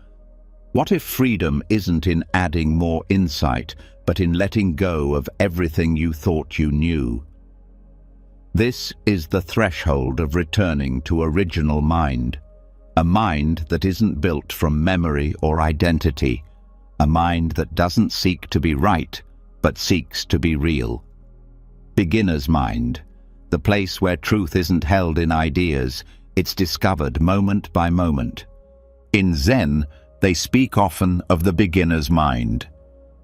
What if freedom isn't in adding more insight, but in letting go of everything you thought you knew? This is the threshold of returning to original mind, a mind that isn't built from memory or identity, a mind that doesn't seek to be right, but seeks to be real. Beginner's mind, the place where truth isn't held in ideas, it's discovered moment by moment. In Zen, they speak often of the beginner's mind,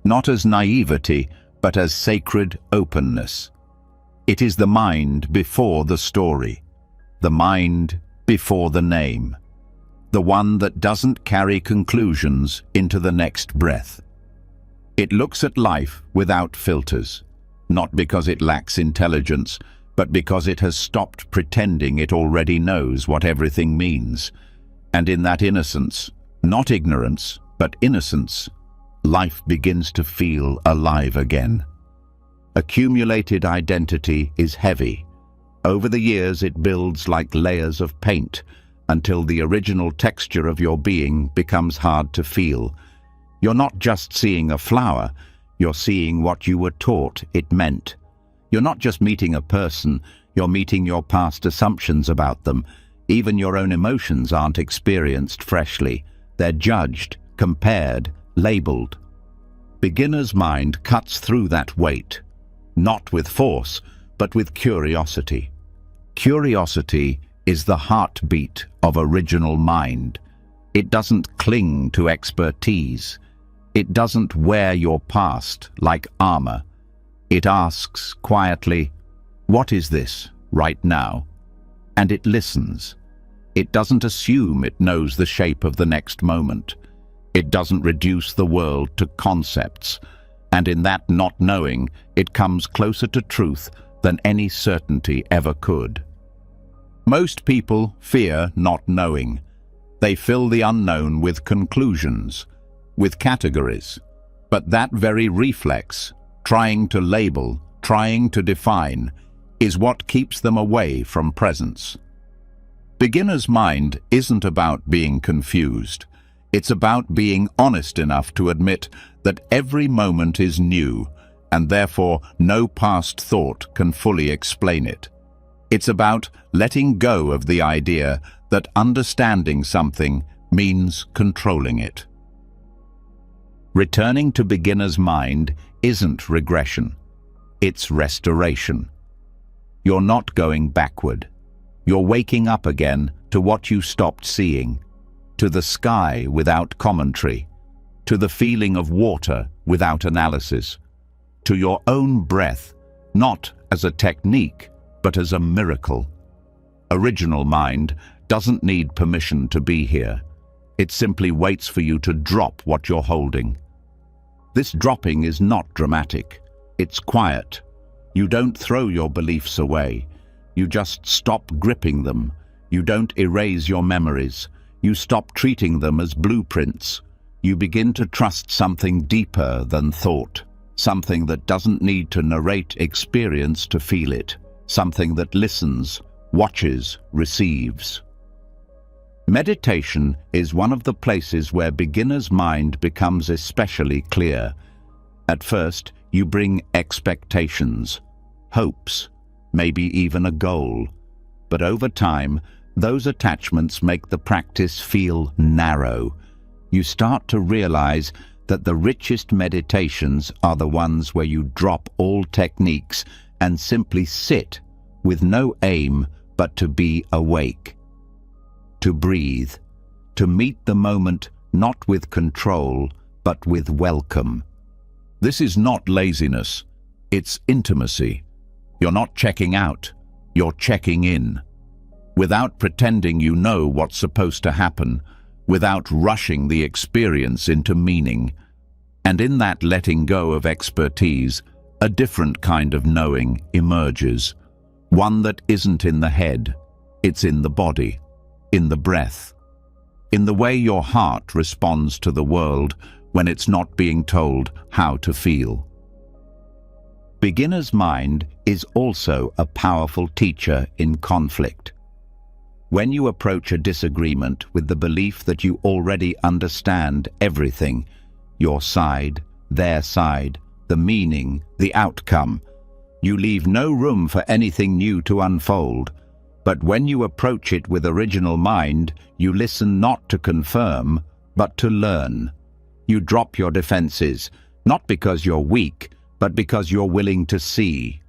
not as naivety, but as sacred openness. It is the mind before the story, the mind before the name, the one that doesn't carry conclusions into the next breath. It looks at life without filters, not because it lacks intelligence, but because it has stopped pretending it already knows what everything means. And in that innocence, not ignorance, but innocence, life begins to feel alive again. Accumulated identity is heavy. Over the years it builds like layers of paint, until the original texture of your being becomes hard to feel. You're not just seeing a flower, you're seeing what you were taught it meant. You're not just meeting a person, you're meeting your past assumptions about them. Even your own emotions aren't experienced freshly. They're judged, compared, labeled. Beginner's mind cuts through that weight, not with force, but with curiosity. Curiosity is the heartbeat of original mind. It doesn't cling to expertise. It doesn't wear your past like armor. It asks quietly, "What is this right now?" And it listens. It doesn't assume it knows the shape of the next moment. It doesn't reduce the world to concepts. And in that not knowing, it comes closer to truth than any certainty ever could. Most people fear not knowing. They fill the unknown with conclusions, with categories. But that very reflex, trying to label, trying to define, is what keeps them away from presence. Beginner's mind isn't about being confused. It's about being honest enough to admit that every moment is new, and therefore no past thought can fully explain it. It's about letting go of the idea that understanding something means controlling it. Returning to beginner's mind isn't regression. It's restoration. You're not going backward. You're waking up again to what you stopped seeing, to the sky without commentary, to the feeling of water without analysis, to your own breath, not as a technique, but as a miracle. Original mind doesn't need permission to be here. It simply waits for you to drop what you're holding. This dropping is not dramatic. It's quiet. You don't throw your beliefs away. You just stop gripping them. You don't erase your memories. You stop treating them as blueprints. You begin to trust something deeper than thought, something that doesn't need to narrate experience to feel it, something that listens, watches, receives. Meditation is one of the places where beginner's mind becomes especially clear. At first, you bring expectations, hopes, maybe even a goal. But over time, those attachments make the practice feel narrow. You start to realize that the richest meditations are the ones where you drop all techniques and simply sit with no aim but to be awake, to breathe, to meet the moment not with control but with welcome. This is not laziness, it's intimacy. You're not checking out, you're checking in. without pretending you know what's supposed to happen, without rushing the experience into meaning. And in that letting go of expertise, a different kind of knowing emerges, one that isn't in the head, it's in the body, in the breath, in the way your heart responds to the world when it's not being told how to feel. Beginner's mind is also a powerful teacher in conflict. When you approach a disagreement with the belief that you already understand everything, your side, their side, the meaning, the outcome, you leave no room for anything new to unfold. But when you approach it with original mind, you listen not to confirm, but to learn. You drop your defenses, not because you're weak, but because you're willing to see.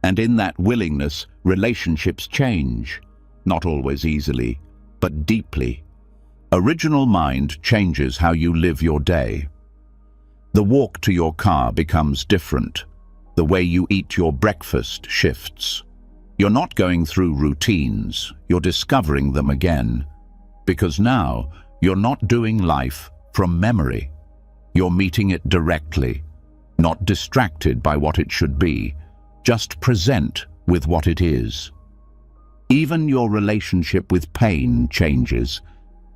And in that willingness, relationships change. Not always easily, but deeply. Original mind changes how you live your day. The walk to your car becomes different. The way you eat your breakfast shifts. You're not going through routines, you're discovering them again. Because now, you're not doing life from memory. You're meeting it directly, not distracted by what it should be, just present with what it is. Even your relationship with pain changes.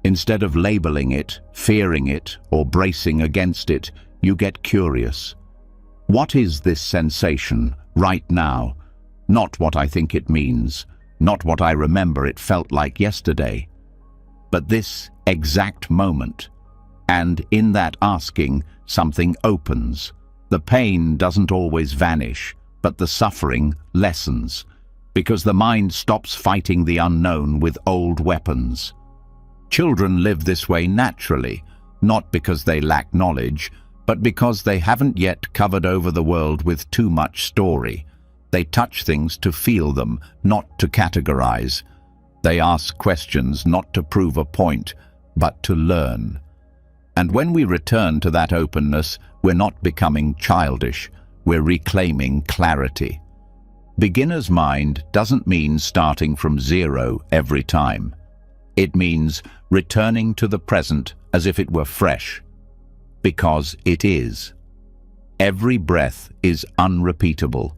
Instead of labeling it, fearing it, or bracing against it, you get curious. What is this sensation right now? Not what I think it means, not what I remember it felt like yesterday, but this exact moment. And in that asking, something opens. The pain doesn't always vanish, but the suffering lessens, because the mind stops fighting the unknown with old weapons. Children live this way naturally, not because they lack knowledge, but because they haven't yet covered over the world with too much story. They touch things to feel them, not to categorize. They ask questions not to prove a point, but to learn. And when we return to that openness, we're not becoming childish, we're reclaiming clarity. Beginner's mind doesn't mean starting from zero every time. It means returning to the present as if it were fresh. Because it is. Every breath is unrepeatable.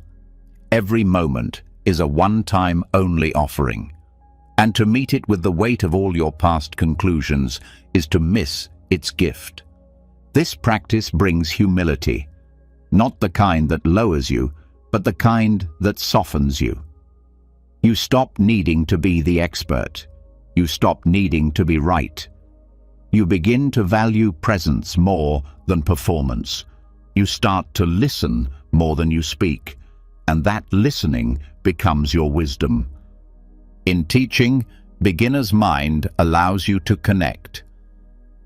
Every moment is a one-time only offering. And to meet it with the weight of all your past conclusions is to miss its gift. This practice brings humility, not the kind that lowers you, but the kind that softens you. You stop needing to be the expert. You stop needing to be right. You begin to value presence more than performance. You start to listen more than you speak, and that listening becomes your wisdom. In teaching, beginner's mind allows you to connect.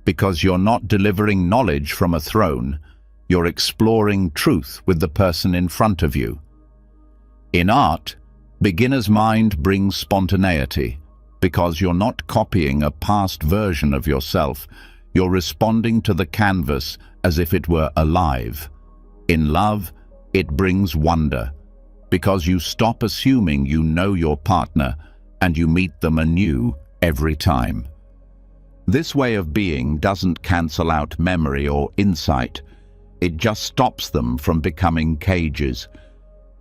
Because you're not delivering knowledge from a throne, you're exploring truth with the person in front of you. In art, beginner's mind brings spontaneity. Because you're not copying a past version of yourself, you're responding to the canvas as if it were alive. In love, it brings wonder, because you stop assuming you know your partner and you meet them anew every time. This way of being doesn't cancel out memory or insight. It just stops them from becoming cages.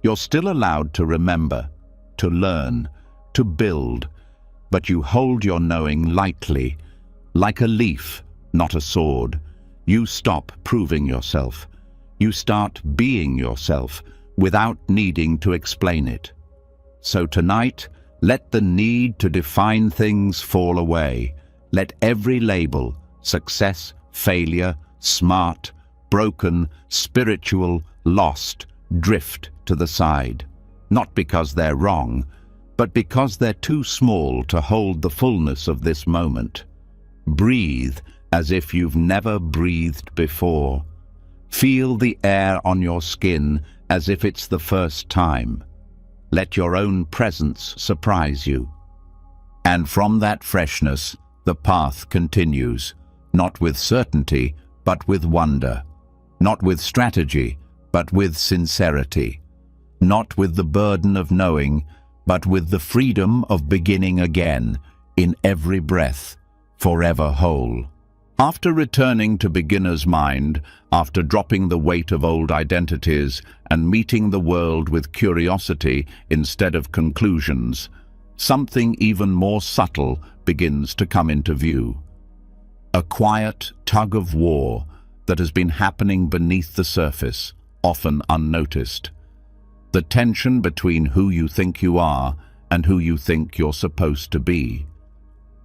You're still allowed to remember, to learn, to build, but you hold your knowing lightly, like a leaf, not a sword. You stop proving yourself. You start being yourself without needing to explain it. So tonight, let the need to define things fall away. Let every label, success, failure, smart, broken, spiritual, lost, drift to the side. Not because they're wrong, but because they're too small to hold the fullness of this moment. Breathe as if you've never breathed before. Feel the air on your skin as if it's the first time. Let your own presence surprise you. And from that freshness, the path continues, not with certainty, but with wonder. Not with strategy, but with sincerity. Not with the burden of knowing, but with the freedom of beginning again, in every breath, forever whole. After returning to beginner's mind, after dropping the weight of old identities and meeting the world with curiosity instead of conclusions, something even more subtle begins to come into view. A quiet tug-of-war that has been happening beneath the surface, often unnoticed. The tension between who you think you are and who you think you're supposed to be.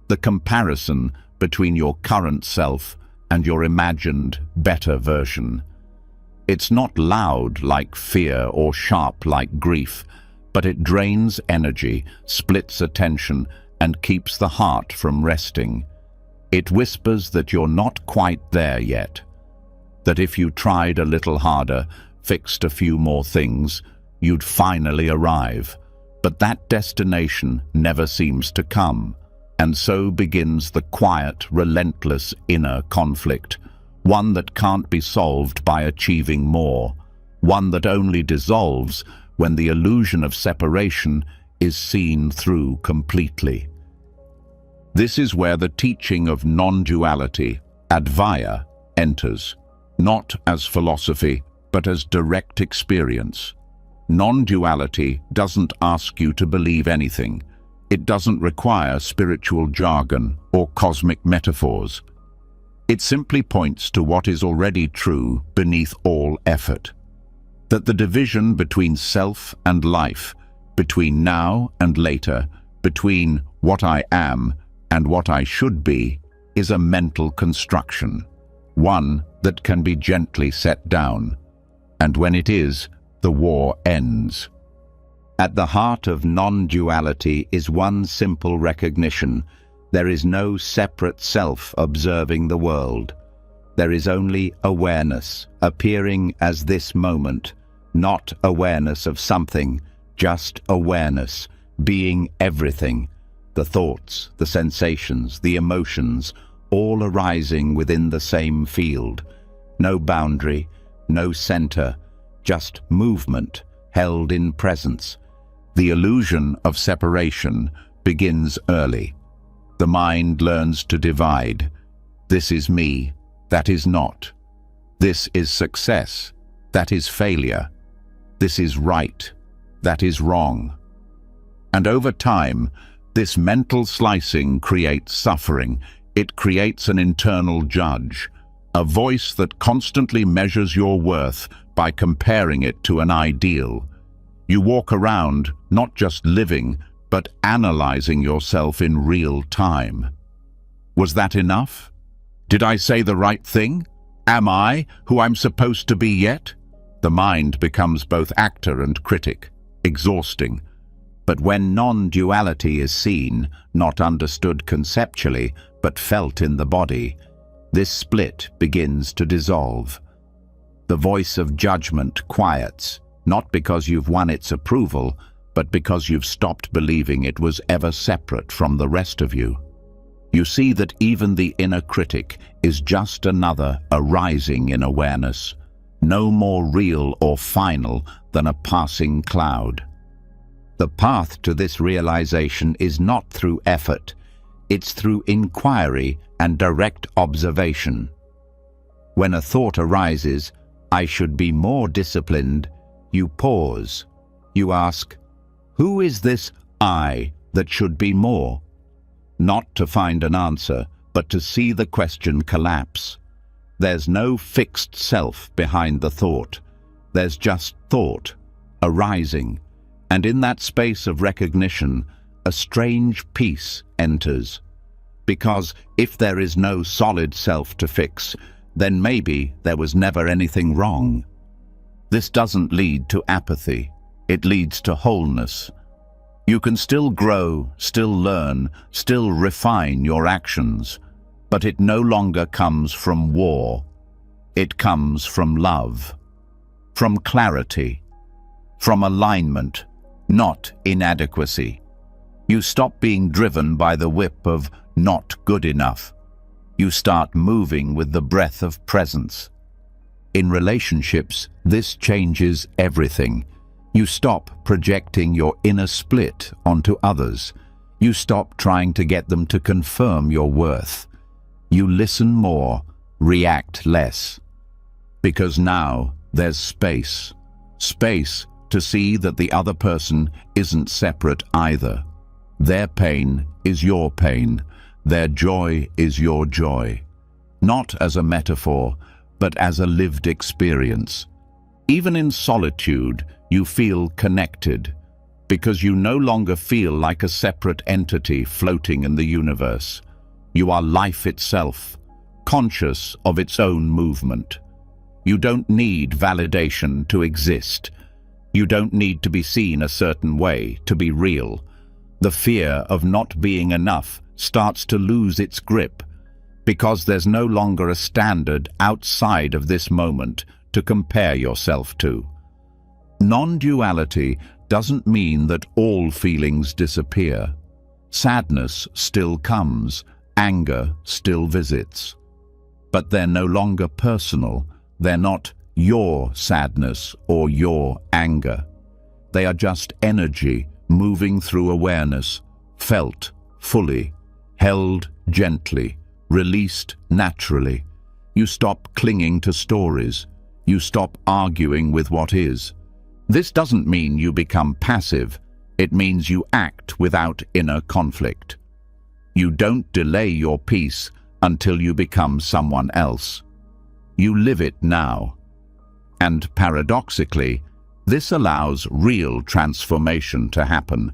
The comparison between your current self and your imagined, better version. It's not loud like fear or sharp like grief, but it drains energy, splits attention, and keeps the heart from resting. It whispers that you're not quite there yet, that if you tried a little harder, fixed a few more things, you'd finally arrive. But that destination never seems to come. And so begins the quiet, relentless inner conflict, one that can't be solved by achieving more, one that only dissolves when the illusion of separation is seen through completely. This is where the teaching of non-duality, Advaita, enters, not as philosophy, but as direct experience. Non-duality doesn't ask you to believe anything. It doesn't require spiritual jargon or cosmic metaphors. It simply points to what is already true beneath all effort. That the division between self and life, between now and later, between what I am and what I should be, is a mental construction, one that can be gently set down. And when it is, the war ends. At the heart of non-duality is one simple recognition. There is no separate self observing the world. There is only awareness, appearing as this moment, not awareness of something, just awareness, being everything, the thoughts, the sensations, the emotions, all arising within the same field. No boundary, no center, just movement held in presence. The illusion of separation begins early. The mind learns to divide. This is me, that is not. This is success, that is failure. This is right, that is wrong. And over time, this mental slicing creates suffering. It creates an internal judge, a voice that constantly measures your worth by comparing it to an ideal. You walk around not just living, but analyzing yourself in real time. Was that enough? Did I say the right thing? Am I who I'm supposed to be yet? The mind becomes both actor and critic, exhausting. But when non-duality is seen, not understood conceptually, but felt in the body, this split begins to dissolve. The voice of judgment quiets, not because you've won its approval, but because you've stopped believing it was ever separate from the rest of you. You see that even the inner critic is just another arising in awareness, no more real or final than a passing cloud. The path to this realization is not through effort, it's through inquiry and direct observation. When a thought arises, I should be more disciplined, you pause. You ask, who is this I that should be more? Not to find an answer, but to see the question collapse. There's no fixed self behind the thought. There's just thought, arising. And in that space of recognition, a strange peace enters. Because if there is no solid self to fix, then maybe there was never anything wrong. This doesn't lead to apathy. It leads to wholeness. You can still grow, still learn, still refine your actions, but it no longer comes from war. It comes from love, from clarity, from alignment, not inadequacy. You stop being driven by the whip of not good enough. You start moving with the breath of presence. In relationships, this changes everything. You stop projecting your inner split onto others. You stop trying to get them to confirm your worth. You listen more, react less. Because now there's space. Space to see that the other person isn't separate either. Their pain is your pain. Their joy is your joy. Not as a metaphor, but as a lived experience. Even in solitude, you feel connected, because you no longer feel like a separate entity floating in the universe. You are life itself, conscious of its own movement. You don't need validation to exist. You don't need to be seen a certain way to be real. The fear of not being enough starts to lose its grip, because there's no longer a standard outside of this moment to compare yourself to. Non-duality doesn't mean that all feelings disappear. Sadness still comes, anger still visits. But they're no longer personal. They're not your sadness or your anger. They are just energy moving through awareness, felt fully, held gently, released naturally. You stop clinging to stories. You stop arguing with what is. This doesn't mean you become passive. It means you act without inner conflict. You don't delay your peace until you become someone else. You live it now. And paradoxically, this allows real transformation to happen,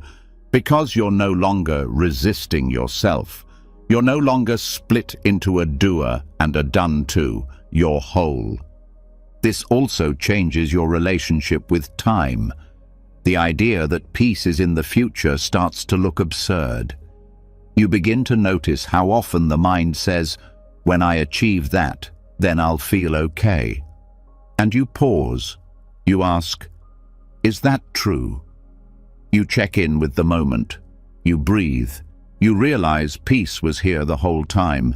because you're no longer resisting yourself. You're no longer split into a doer and a done to. You're whole. This also changes your relationship with time. The idea that peace is in the future starts to look absurd. You begin to notice how often the mind says, "When I achieve that, then I'll feel okay." And you pause. You ask, "Is that true?" You check in with the moment. You breathe. You realize peace was here the whole time,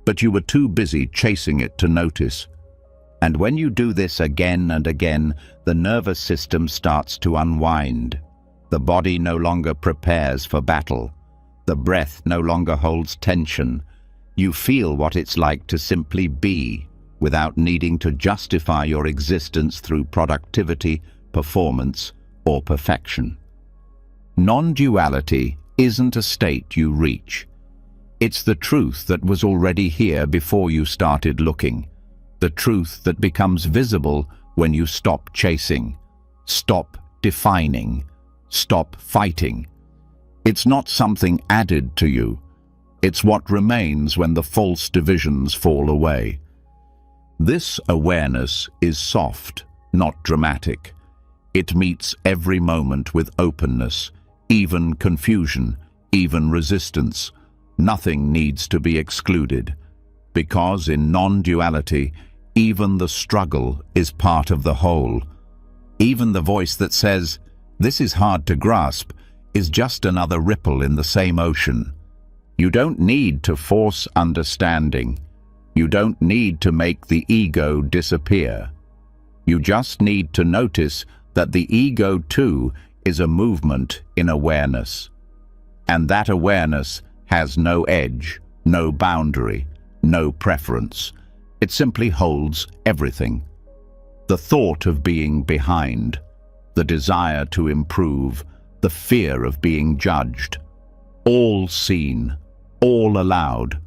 but you were too busy chasing it to notice. And when you do this again and again, the nervous system starts to unwind. The body no longer prepares for battle. The breath no longer holds tension. You feel what it's like to simply be, without needing to justify your existence through productivity, performance, or perfection. Non-duality isn't a state you reach. It's the truth that was already here before you started looking. The truth that becomes visible when you stop chasing, stop defining, stop fighting. It's not something added to you. It's what remains when the false divisions fall away. This awareness is soft, not dramatic. It meets every moment with openness, even confusion, even resistance. Nothing needs to be excluded, because in non-duality, even the struggle is part of the whole. Even the voice that says, "This is hard to grasp," is just another ripple in the same ocean. You don't need to force understanding. You don't need to make the ego disappear. You just need to notice that the ego too is a movement in awareness. And that awareness has no edge, no boundary, no preference. It simply holds everything. The thought of being behind, the desire to improve, the fear of being judged, all seen, all allowed,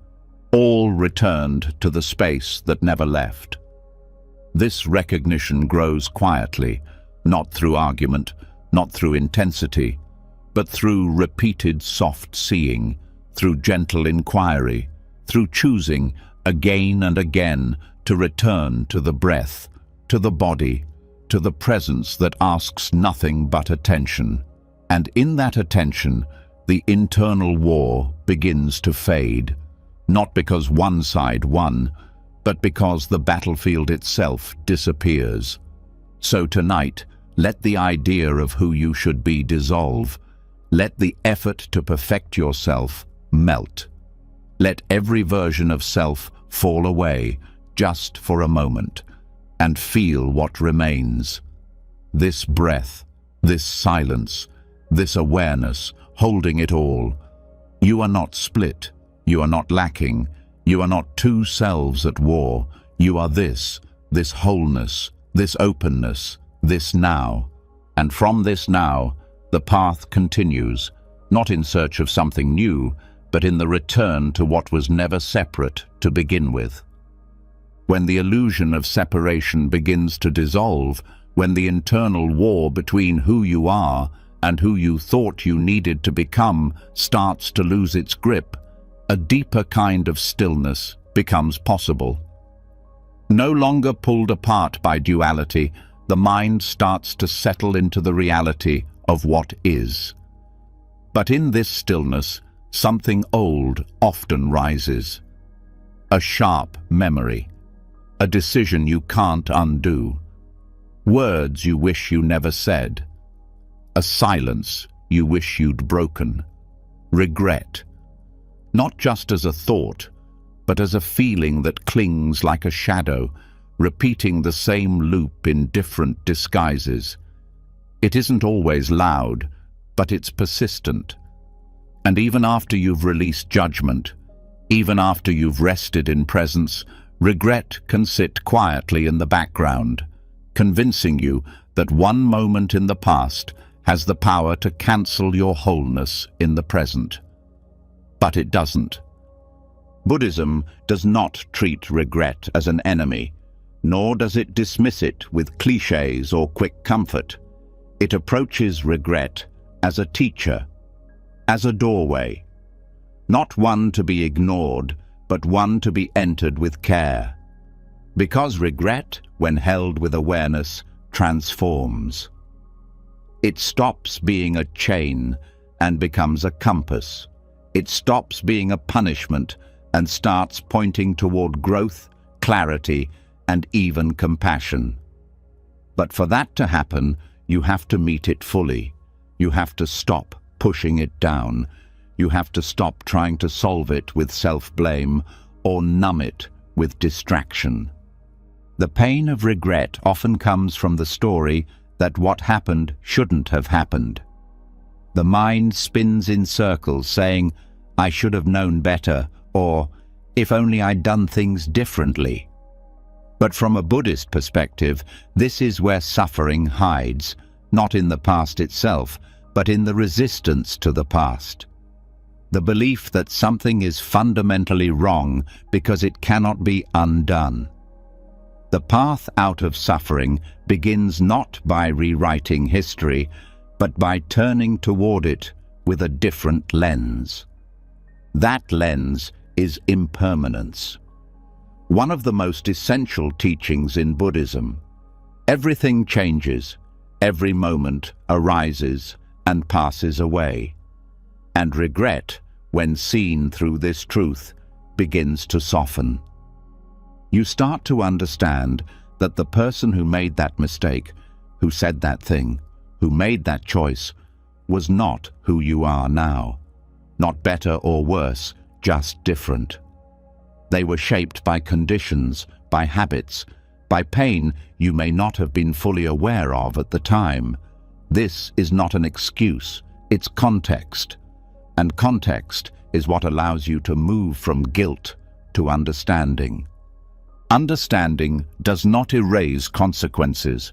all returned to the space that never left. This recognition grows quietly, not through argument, not through intensity, but through repeated soft seeing, through gentle inquiry, through choosing again and again to return to the breath, to the body, to the presence that asks nothing but attention. And in that attention, the internal war begins to fade, not because one side won, but because the battlefield itself disappears. So tonight, let the idea of who you should be dissolve. Let the effort to perfect yourself melt. Let every version of self fall away just for a moment, and feel what remains. This breath, This silence, this awareness, holding it all. You are not split. You are not lacking. You are not two selves at war. You are this wholeness, this openness, this now. And from this now, the path continues, not in search of something new, but in the return to what was never separate to begin with. When the illusion of separation begins to dissolve, when the internal war between who you are and who you thought you needed to become starts to lose its grip, a deeper kind of stillness becomes possible. No longer pulled apart by duality, the mind starts to settle into the reality of what is. But in this stillness, something old often rises. A sharp memory, a decision you can't undo, words you wish you never said, a silence you wish you'd broken, regret, not just as a thought, but as a feeling that clings like a shadow, repeating the same loop in different disguises. It isn't always loud, but it's persistent. And even after you've released judgment, even after you've rested in presence, regret can sit quietly in the background, convincing you that one moment in the past has the power to cancel your wholeness in the present. But it doesn't. Buddhism does not treat regret as an enemy, nor does it dismiss it with cliches or quick comfort. It approaches regret as a teacher, as a doorway, not one to be ignored, but one to be entered with care. Because regret, when held with awareness, transforms. It stops being a chain and becomes a compass. It stops being a punishment and starts pointing toward growth, clarity, and even compassion. But for that to happen, you have to meet it fully. You have to stop pushing it down. You have to stop trying to solve it with self-blame or numb it with distraction. The pain of regret often comes from the story that what happened shouldn't have happened. The mind spins in circles saying, "I should have known better," or "if only I'd done things differently." But from a Buddhist perspective, this is where suffering hides, not in the past itself, but in the resistance to the past. The belief that something is fundamentally wrong because it cannot be undone. The path out of suffering begins not by rewriting history, but by turning toward it with a different lens. That lens is impermanence. One of the most essential teachings in Buddhism. Everything changes, every moment arises and passes away. And regret, when seen through this truth, begins to soften. You start to understand that the person who made that mistake, who said that thing, who made that choice, was not who you are now. Not better or worse, just different. They were shaped by conditions, by habits, by pain you may not have been fully aware of at the time. This is not an excuse, it's context. And context is what allows you to move from guilt to understanding. Understanding does not erase consequences.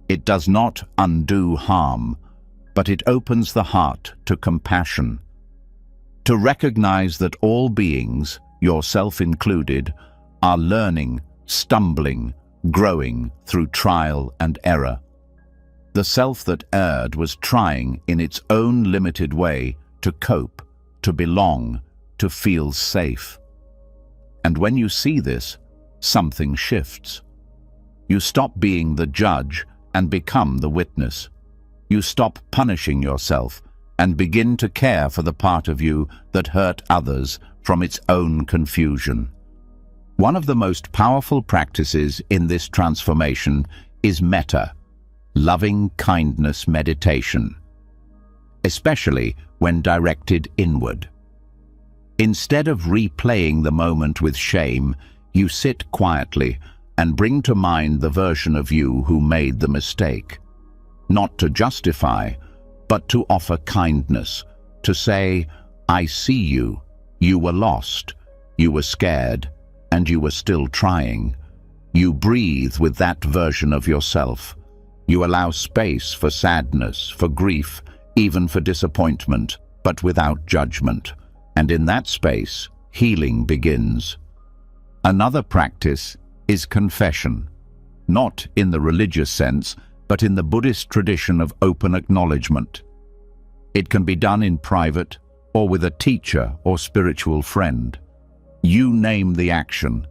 It does not undo harm, but it opens the heart to compassion. To recognize that all beings, yourself included, are learning, stumbling, growing through trial and error. The self that erred was trying in its own limited way to cope, to belong, to feel safe. And when you see this, something shifts. You stop being the judge and become the witness. You stop punishing yourself and begin to care for the part of you that hurt others from its own confusion. One of the most powerful practices in this transformation is metta, loving kindness meditation, especially when directed inward. Instead of replaying the moment with shame, you sit quietly and bring to mind the version of you who made the mistake. not to justify, but to offer kindness, to say, I see you, you were lost, you were scared, and you were still trying. You breathe with that version of yourself. You allow space for sadness, for grief, even for disappointment, but without judgment. And in that space, healing begins. Another practice is confession, not in the religious sense, but in the Buddhist tradition of open acknowledgement. It can be done in private or with a teacher or spiritual friend. You name the action.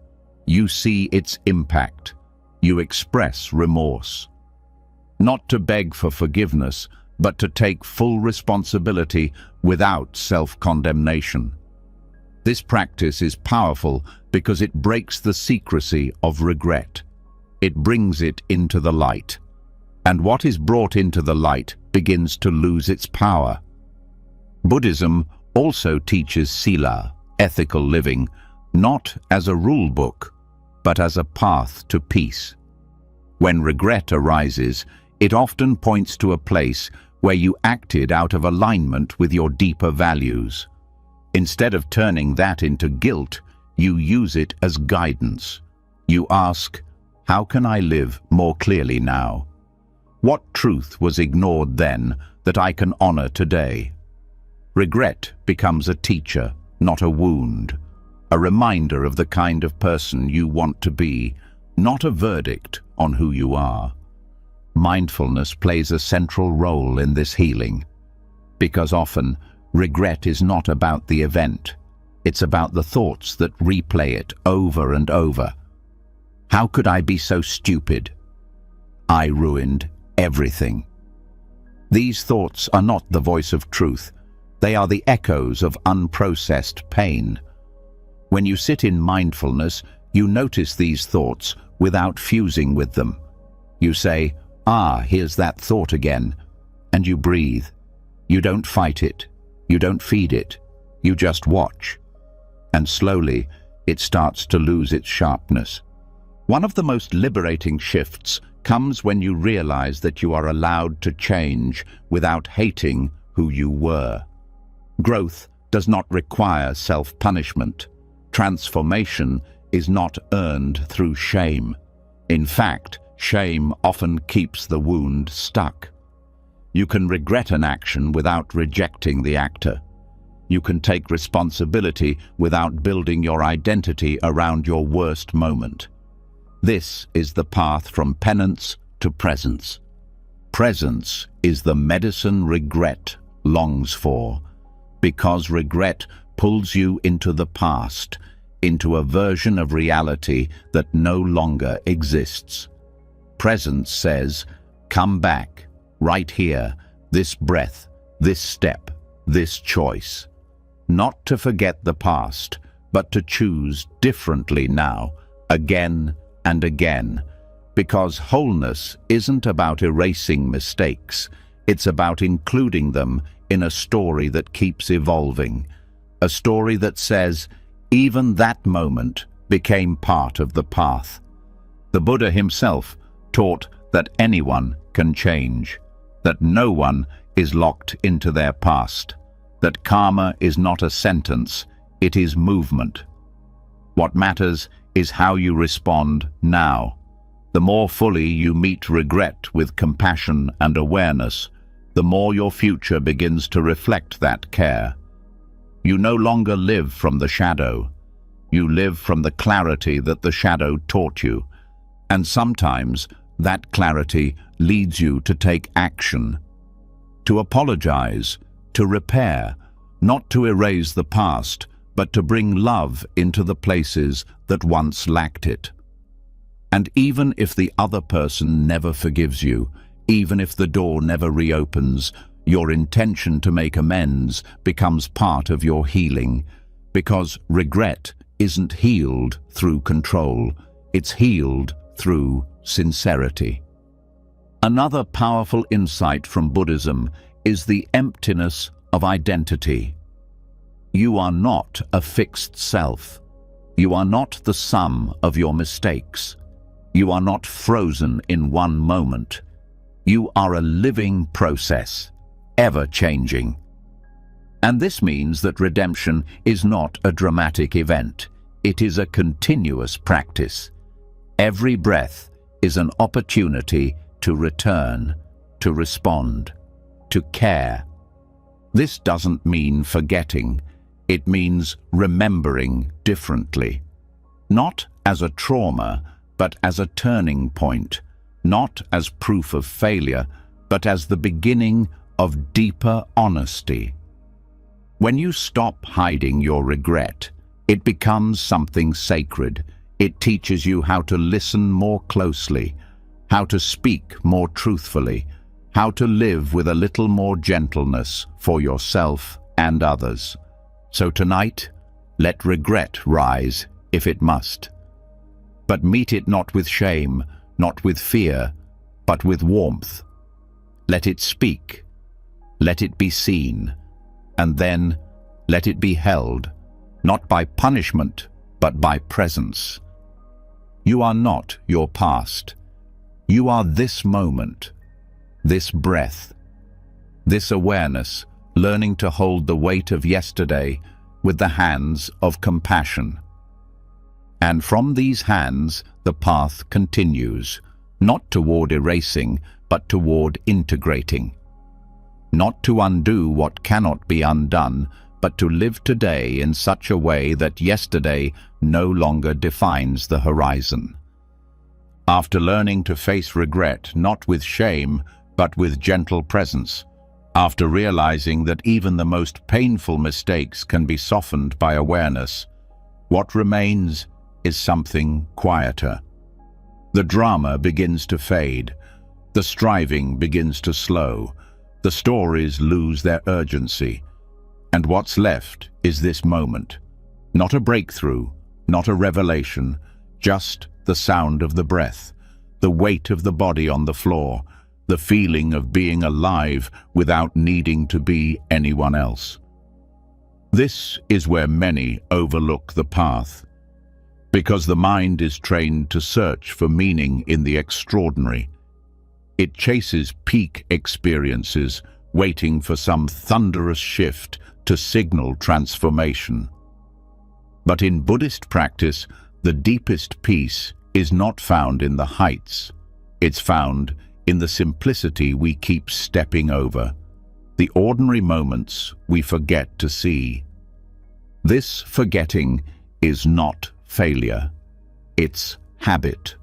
You see its impact. You express remorse. Not to beg for forgiveness, but to take full responsibility without self-condemnation. This practice is powerful because it breaks the secrecy of regret. It brings it into the light. And what is brought into the light begins to lose its power. Buddhism also teaches sila, ethical living, not as a rule book, but as a path to peace. When regret arises, it often points to a place where you acted out of alignment with your deeper values. Instead of turning that into guilt, you use it as guidance. You ask, how can I live more clearly now? What truth was ignored then that I can honor today? Regret becomes a teacher, not a wound, a reminder of the kind of person you want to be, not a verdict on who you are. Mindfulness plays a central role in this healing, because often regret is not about the event. It's about the thoughts that replay it over and over. How could I be so stupid? I ruined everything. These thoughts are not the voice of truth. They are the echoes of unprocessed pain. When you sit in mindfulness, you notice these thoughts without fusing with them. You say, here's that thought again, and you breathe. You don't fight it. You don't feed it. You just watch. And slowly, it starts to lose its sharpness. One of the most liberating shifts comes when you realize that you are allowed to change without hating who you were. Growth does not require self-punishment. Transformation is not earned through shame. In fact, shame often keeps the wound stuck. You can regret an action without rejecting the actor. You can take responsibility without building your identity around your worst moment. This is the path from penance to presence. Presence is the medicine regret longs for, because regret pulls you into the past, into a version of reality that no longer exists. Presence says, come back, right here, this breath, this step, this choice. Not to forget the past, but to choose differently now, again and again. Because wholeness isn't about erasing mistakes, it's about including them in a story that keeps evolving. A story that says, even that moment became part of the path. The Buddha himself taught that anyone can change, that no one is locked into their past, that karma is not a sentence, it is movement. What matters is how you respond now. The more fully you meet regret with compassion and awareness, the more your future begins to reflect that care. You no longer live from the shadow. You live from the clarity that the shadow taught you. And sometimes that clarity leads you to take action, to apologize, to repair, not to erase the past, but to bring love into the places that once lacked it. And even if the other person never forgives you, even if the door never reopens, your intention to make amends becomes part of your healing, because regret isn't healed through control, it's healed through sincerity. Another powerful insight from Buddhism is the emptiness of identity. You are not a fixed self. You are not the sum of your mistakes. You are not frozen in one moment. You are a living process, ever changing. And this means that redemption is not a dramatic event. It is a continuous practice. Every breath is an opportunity to return, to respond, to care. This doesn't mean forgetting. It means remembering differently. Not as a trauma, but as a turning point. Not as proof of failure, but as the beginning of deeper honesty. When you stop hiding your regret, it becomes something sacred. It teaches you how to listen more closely, how to speak more truthfully, how to live with a little more gentleness for yourself and others. So tonight, let regret rise if it must. But meet it not with shame, not with fear, but with warmth. Let it speak. Let it be seen. And then let it be held, not by punishment, but by presence. You are not your past. You are this moment, this breath, this awareness, learning to hold the weight of yesterday with the hands of compassion. And from these hands, the path continues, not toward erasing, but toward integrating. Not to undo what cannot be undone, but to live today in such a way that yesterday no longer defines the horizon. After learning to face regret not with shame, but with gentle presence, after realizing that even the most painful mistakes can be softened by awareness, what remains is something quieter. The drama begins to fade, the striving begins to slow, the stories lose their urgency, and what's left is this moment. Not a breakthrough, not a revelation, just the sound of the breath, the weight of the body on the floor, the feeling of being alive without needing to be anyone else. This is where many overlook the path, because the mind is trained to search for meaning in the extraordinary. It chases peak experiences, waiting for some thunderous shift to signal transformation. But in Buddhist practice, the deepest peace is not found in the heights. It's found in the simplicity we keep stepping over, the ordinary moments we forget to see. This forgetting is not failure. It's habit.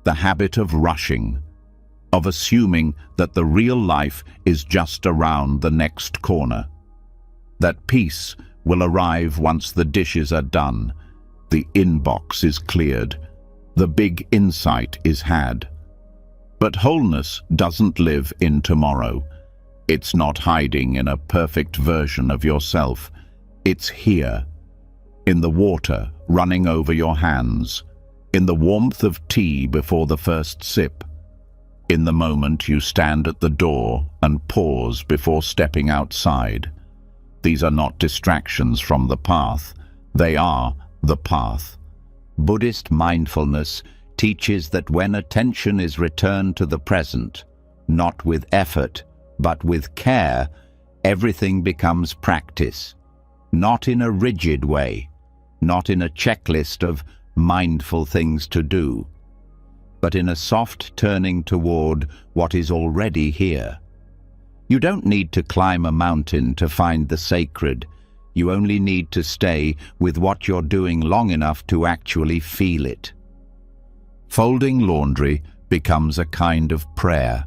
The habit of rushing, of assuming that the real life is just around the next corner. That peace will arrive once the dishes are done, the inbox is cleared, the big insight is had. But wholeness doesn't live in tomorrow. It's not hiding in a perfect version of yourself. It's here, in the water running over your hands, in the warmth of tea before the first sip, in the moment you stand at the door and pause before stepping outside. These are not distractions from the path. They are the path. Buddhist mindfulness teaches that when attention is returned to the present, not with effort, but with care, everything becomes practice. Not in a rigid way, not in a checklist of mindful things to do, but in a soft turning toward what is already here. You don't need to climb a mountain to find the sacred. You only need to stay with what you're doing long enough to actually feel it. Folding laundry becomes a kind of prayer.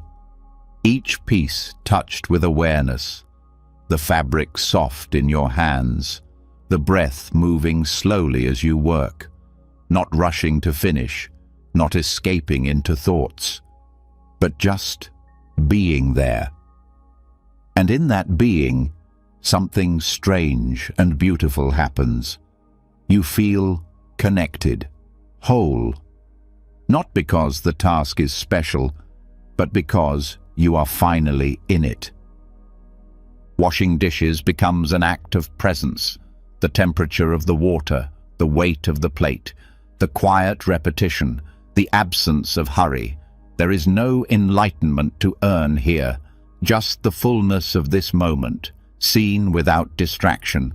Each piece touched with awareness, the fabric soft in your hands, the breath moving slowly as you work, not rushing to finish, not escaping into thoughts, but just being there. And in that being, something strange and beautiful happens. You feel connected, whole, not because the task is special, but because you are finally in it. Washing dishes becomes an act of presence, the temperature of the water, the weight of the plate, the quiet repetition, the absence of hurry. There is no enlightenment to earn here, just the fullness of this moment, seen without distraction.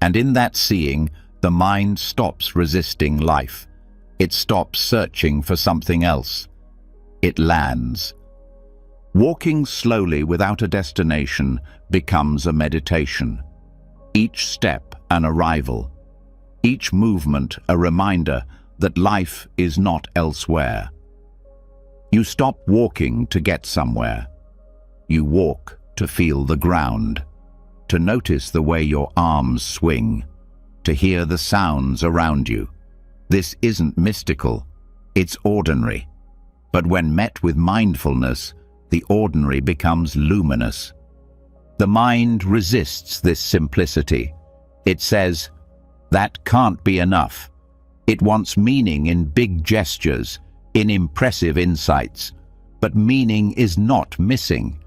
And in that seeing, the mind stops resisting life. It stops searching for something else. It lands. Walking slowly without a destination becomes a meditation. Each step an arrival. Each movement a reminder that life is not elsewhere. You stop walking to get somewhere. You walk to feel the ground, to notice the way your arms swing, to hear the sounds around you. This isn't mystical, it's ordinary. But when met with mindfulness, the ordinary becomes luminous. The mind resists this simplicity. It says, that can't be enough. It wants meaning in big gestures, in impressive insights. But meaning is not missing.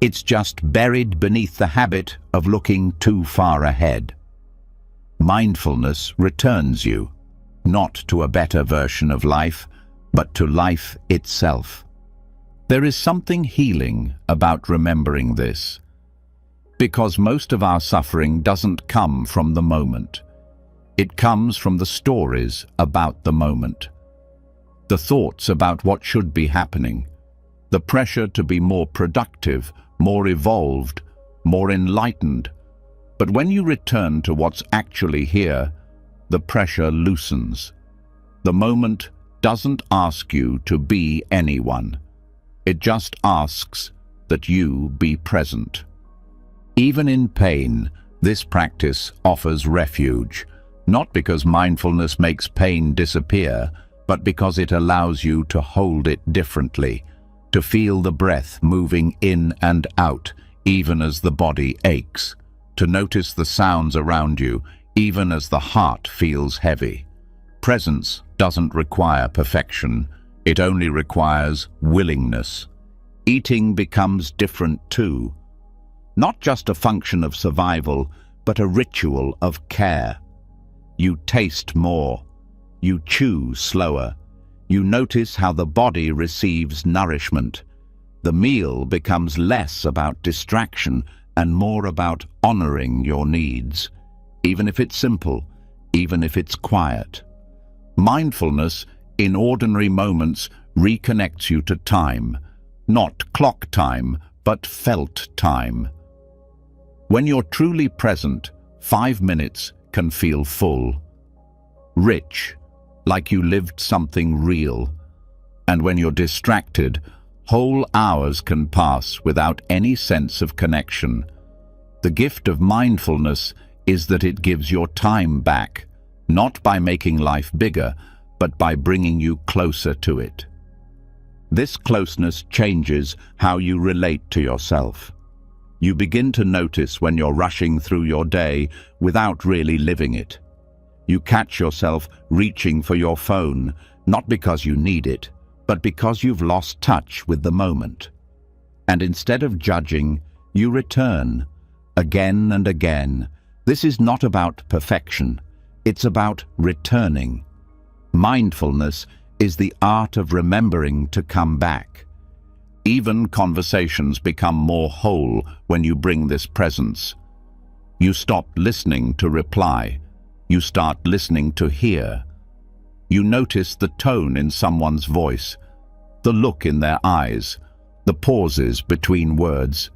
It's just buried beneath the habit of looking too far ahead. Mindfulness returns you, not to a better version of life, but to life itself. There is something healing about remembering this, because most of our suffering doesn't come from the moment. It comes from the stories about the moment, the thoughts about what should be happening, the pressure to be more productive, more evolved, more enlightened. But when you return to what's actually here, the pressure loosens. The moment doesn't ask you to be anyone. It just asks that you be present. Even in pain, this practice offers refuge, not because mindfulness makes pain disappear, but because it allows you to hold it differently, to feel the breath moving in and out, even as the body aches, to notice the sounds around you, even as the heart feels heavy. Presence doesn't require perfection, it only requires willingness. Eating becomes different too. Not just a function of survival, but a ritual of care. You taste more. You chew slower. You notice how the body receives nourishment. The meal becomes less about distraction and more about honoring your needs, even if it's simple, even if it's quiet. Mindfulness, in ordinary moments, reconnects you to time, not clock time, but felt time. When you're truly present, 5 minutes can feel full, rich, like you lived something real. And when you're distracted, whole hours can pass without any sense of connection. The gift of mindfulness is that it gives your time back, not by making life bigger, but by bringing you closer to it. This closeness changes how you relate to yourself. You begin to notice when you're rushing through your day without really living it. You catch yourself reaching for your phone, not because you need it, but because you've lost touch with the moment. And instead of judging, you return, again and again. This is not about perfection, it's about returning. Mindfulness is the art of remembering to come back. Even conversations become more whole when you bring this presence. You stop listening to reply. You start listening to hear. You notice the tone in someone's voice, the look in their eyes, the pauses between words.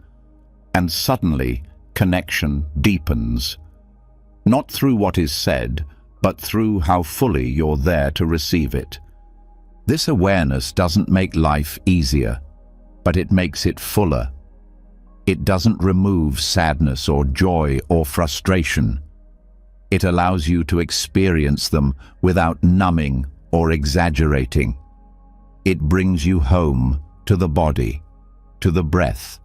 And suddenly, connection deepens. Not through what is said, but through how fully you're there to receive it. This awareness doesn't make life easier, but it makes it fuller. It doesn't remove sadness or joy or frustration. It allows you to experience them without numbing or exaggerating. It brings you home to the body, to the breath,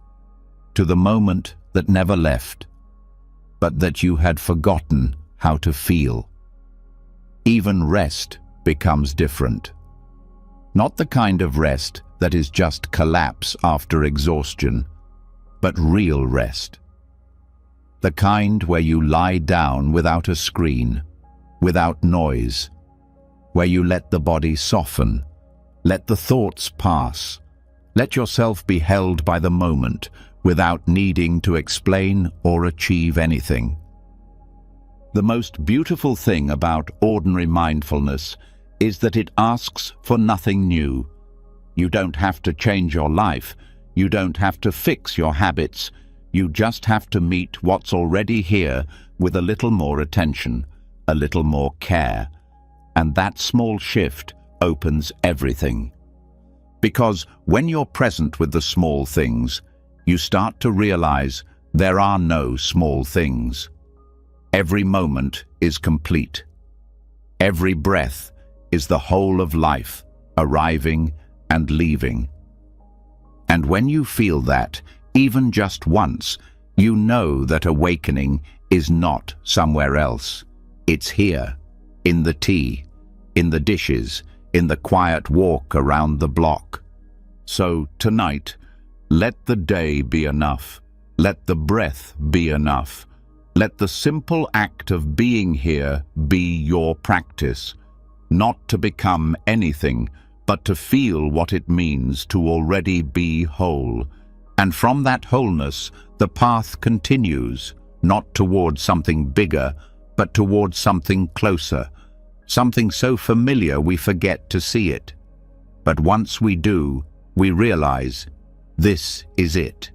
to the moment that never left, but that you had forgotten how to feel. Even rest becomes different. Not the kind of rest that is just collapse after exhaustion, but real rest. The kind where you lie down without a screen, without noise, where you let the body soften, Let the thoughts pass. Let yourself be held by the moment without needing to explain or achieve anything. The most beautiful thing about ordinary mindfulness is that it asks for nothing new. You don't have to change your life. You don't have to fix your habits. You just have to meet what's already here with a little more attention, a little more care. And that small shift opens everything. Because when you're present with the small things, you start to realize there are no small things. Every moment is complete. Every breath is the whole of life, arriving and leaving. And when you feel that, even just once, you know that awakening is not somewhere else. It's here, in the tea, in the dishes, in the quiet walk around the block. So tonight, let the day be enough. Let the breath be enough. Let the simple act of being here be your practice, not to become anything, but to feel what it means to already be whole. And from that wholeness, the path continues, not towards something bigger, but towards something closer, something so familiar we forget to see it. But once we do, we realize, this is it.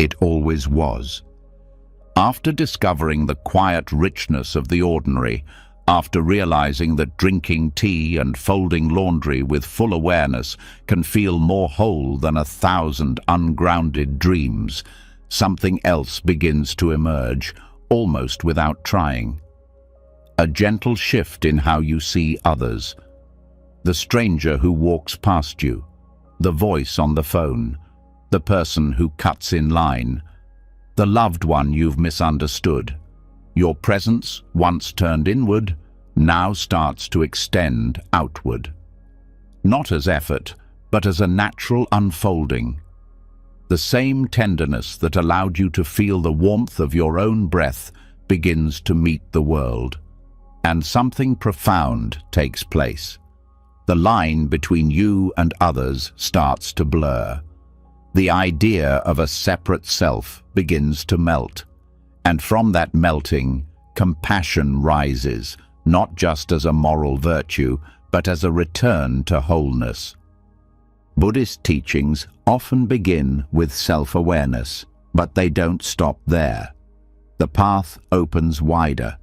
It always was. After discovering the quiet richness of the ordinary, after realizing that drinking tea and folding laundry with full awareness can feel more whole than 1,000 ungrounded dreams, something else begins to emerge, almost without trying. A gentle shift in how you see others. The stranger who walks past you, the voice on the phone, the person who cuts in line, the loved one you've misunderstood. Your presence, once turned inward, now starts to extend outward. Not as effort, but as a natural unfolding. The same tenderness that allowed you to feel the warmth of your own breath begins to meet the world. And something profound takes place. The line between you and others starts to blur. The idea of a separate self begins to melt. And from that melting, compassion rises, not just as a moral virtue, but as a return to wholeness. Buddhist teachings often begin with self-awareness, but they don't stop there. The path opens wider.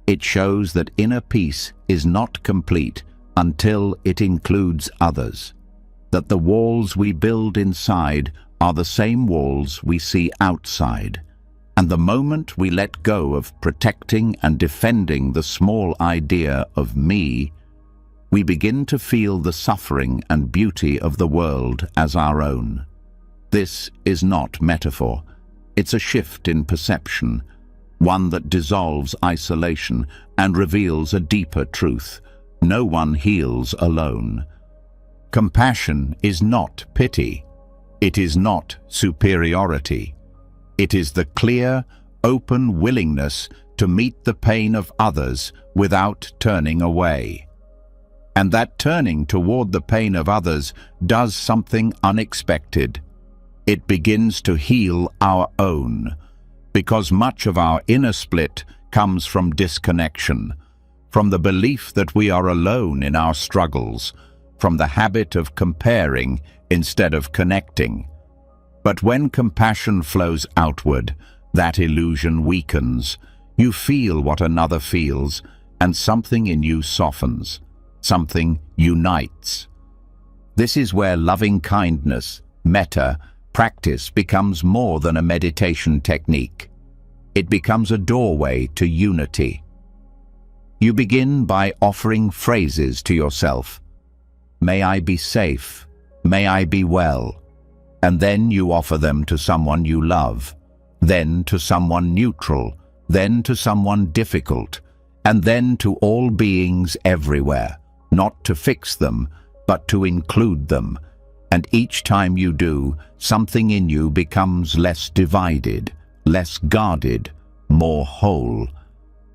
It shows that inner peace is not complete until it includes others, that the walls we build inside are the same walls we see outside. And the moment we let go of protecting and defending the small idea of me, we begin to feel the suffering and beauty of the world as our own. This is not metaphor. It's a shift in perception, one that dissolves isolation and reveals a deeper truth. No one heals alone. Compassion is not pity. It is not superiority. It is the clear, open willingness to meet the pain of others without turning away. And that turning toward the pain of others does something unexpected. It begins to heal our own, because much of our inner split comes from disconnection, from the belief that we are alone in our struggles, from the habit of comparing instead of connecting. But when compassion flows outward, that illusion weakens. You feel what another feels, and something in you softens. Something unites. This is where loving kindness, metta, practice becomes more than a meditation technique. It becomes a doorway to unity. You begin by offering phrases to yourself. May I be safe. May I be well. And then you offer them to someone you love, then to someone neutral, then to someone difficult, and then to all beings everywhere, not to fix them, but to include them. And each time you do, something in you becomes less divided, less guarded, more whole.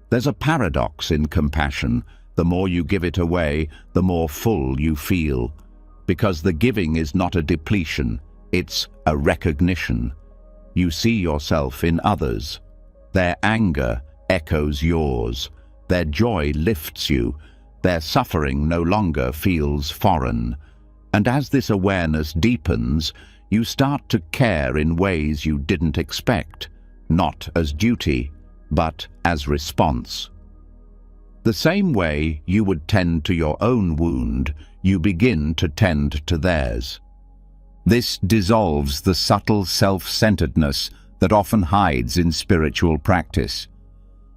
There's a paradox in compassion. The more you give it away, the more full you feel. because the giving is not a depletion, it's a recognition. You see yourself in others. Their anger echoes yours. Their joy lifts you. Their suffering no longer feels foreign. And as this awareness deepens, you start to care in ways you didn't expect, not as duty, but as response. The same way you would tend to your own wound, you begin to tend to theirs. This dissolves the subtle self-centeredness that often hides in spiritual practice.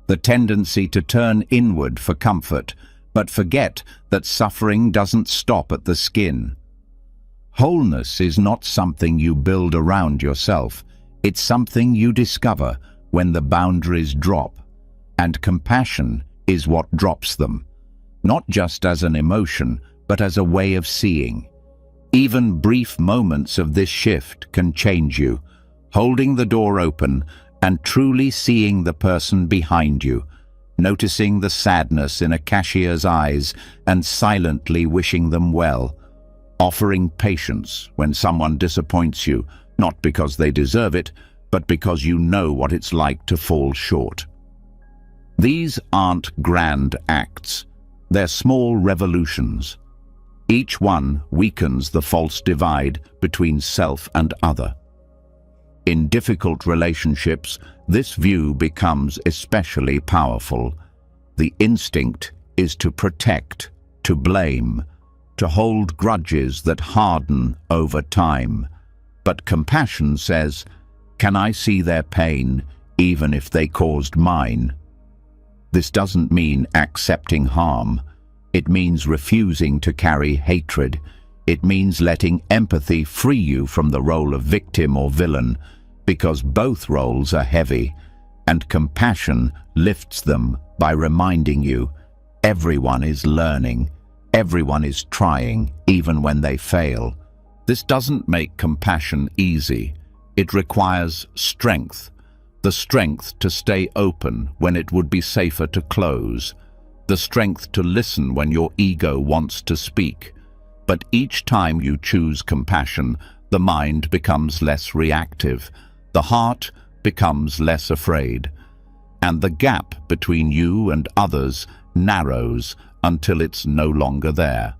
The tendency to turn inward for comfort, but forget that suffering doesn't stop at the skin. Wholeness is not something you build around yourself. It's something you discover when the boundaries drop. And compassion is what drops them, not just as an emotion, but as a way of seeing. Even brief moments of this shift can change you, holding the door open and truly seeing the person behind you, noticing the sadness in a cashier's eyes and silently wishing them well, offering patience when someone disappoints you, not because they deserve it, but because you know what it's like to fall short. These aren't grand acts, they're small revolutions. Each one weakens the false divide between self and other. In difficult relationships, this view becomes especially powerful. The instinct is to protect, to blame, to hold grudges that harden over time. But compassion says, "Can I see their pain, even if they caused mine?" This doesn't mean accepting harm. It means refusing to carry hatred. It means letting empathy free you from the role of victim or villain, because both roles are heavy, and compassion lifts them by reminding you, everyone is learning, everyone is trying, even when they fail. This doesn't make compassion easy. It requires strength. The strength to stay open when it would be safer to close. The strength to listen when your ego wants to speak. But each time you choose compassion, the mind becomes less reactive. The heart becomes less afraid. And the gap between you and others narrows until it's no longer there.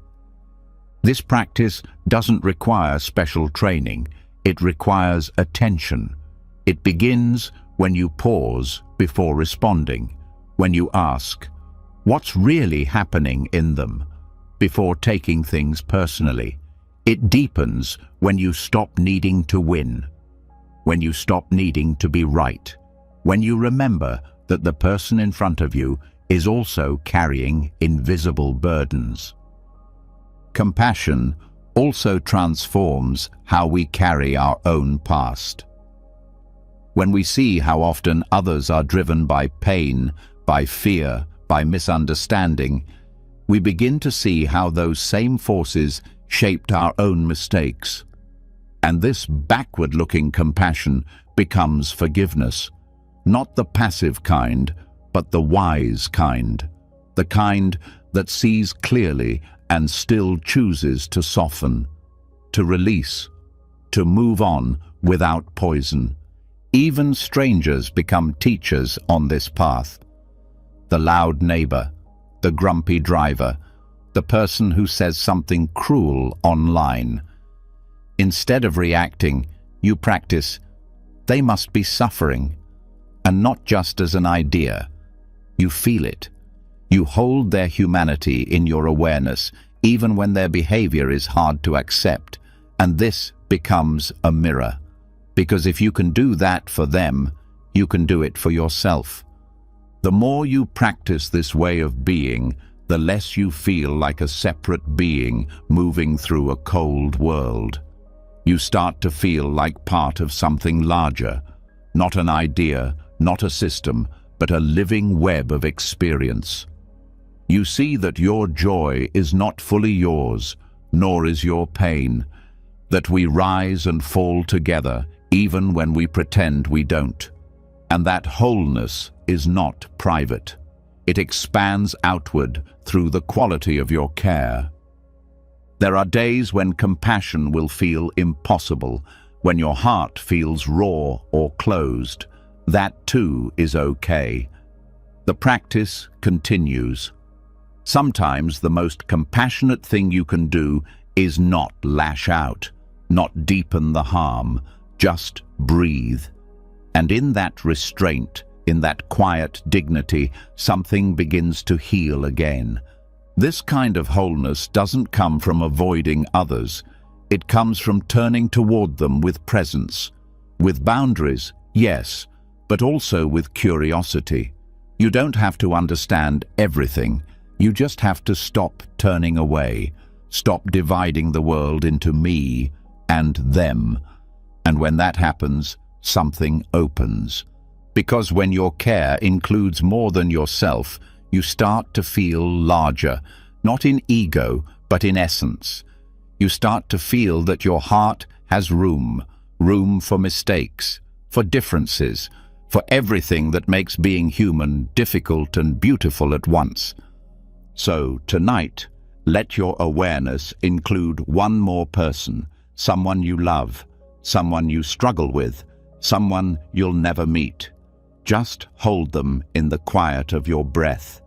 This practice doesn't require special training. It requires attention. It begins when you pause before responding, when you ask, what's really happening in them, before taking things personally. It deepens when you stop needing to win, when you stop needing to be right, when you remember that the person in front of you is also carrying invisible burdens. Compassion also transforms how we carry our own past. When we see how often others are driven by pain, by fear, by misunderstanding, we begin to see how those same forces shaped our own mistakes. And this backward-looking compassion becomes forgiveness, not the passive kind, but the wise kind, the kind that sees clearly and still chooses to soften, to release, to move on without poison. Even strangers become teachers on this path. The loud neighbor, the grumpy driver, the person who says something cruel online. Instead of reacting, you practice, they must be suffering, and not just as an idea. You feel it. You hold their humanity in your awareness, even when their behavior is hard to accept, and this becomes a mirror. Because if you can do that for them, you can do it for yourself. The more you practice this way of being, the less you feel like a separate being moving through a cold world. You start to feel like part of something larger, not an idea, not a system, but a living web of experience. You see that your joy is not fully yours, nor is your pain, that we rise and fall together even when we pretend we don't, and that wholeness is not private. It expands outward through the quality of your care. There are days when compassion will feel impossible, when your heart feels raw or closed. That too is okay. The practice continues. Sometimes the most compassionate thing you can do is not lash out, not deepen the harm, just breathe. And in that restraint, in that quiet dignity, something begins to heal again. This kind of wholeness doesn't come from avoiding others. It comes from turning toward them with presence, with boundaries, yes, but also with curiosity. You don't have to understand everything. You just have to stop turning away, stop dividing the world into me and them. And when that happens, something opens. Because when your care includes more than yourself, you start to feel larger, not in ego, but in essence. You start to feel that your heart has room for mistakes, for differences, for everything that makes being human difficult and beautiful at once. So tonight, let your awareness include one more person, someone you love, someone you struggle with, someone you'll never meet. Just hold them in the quiet of your breath,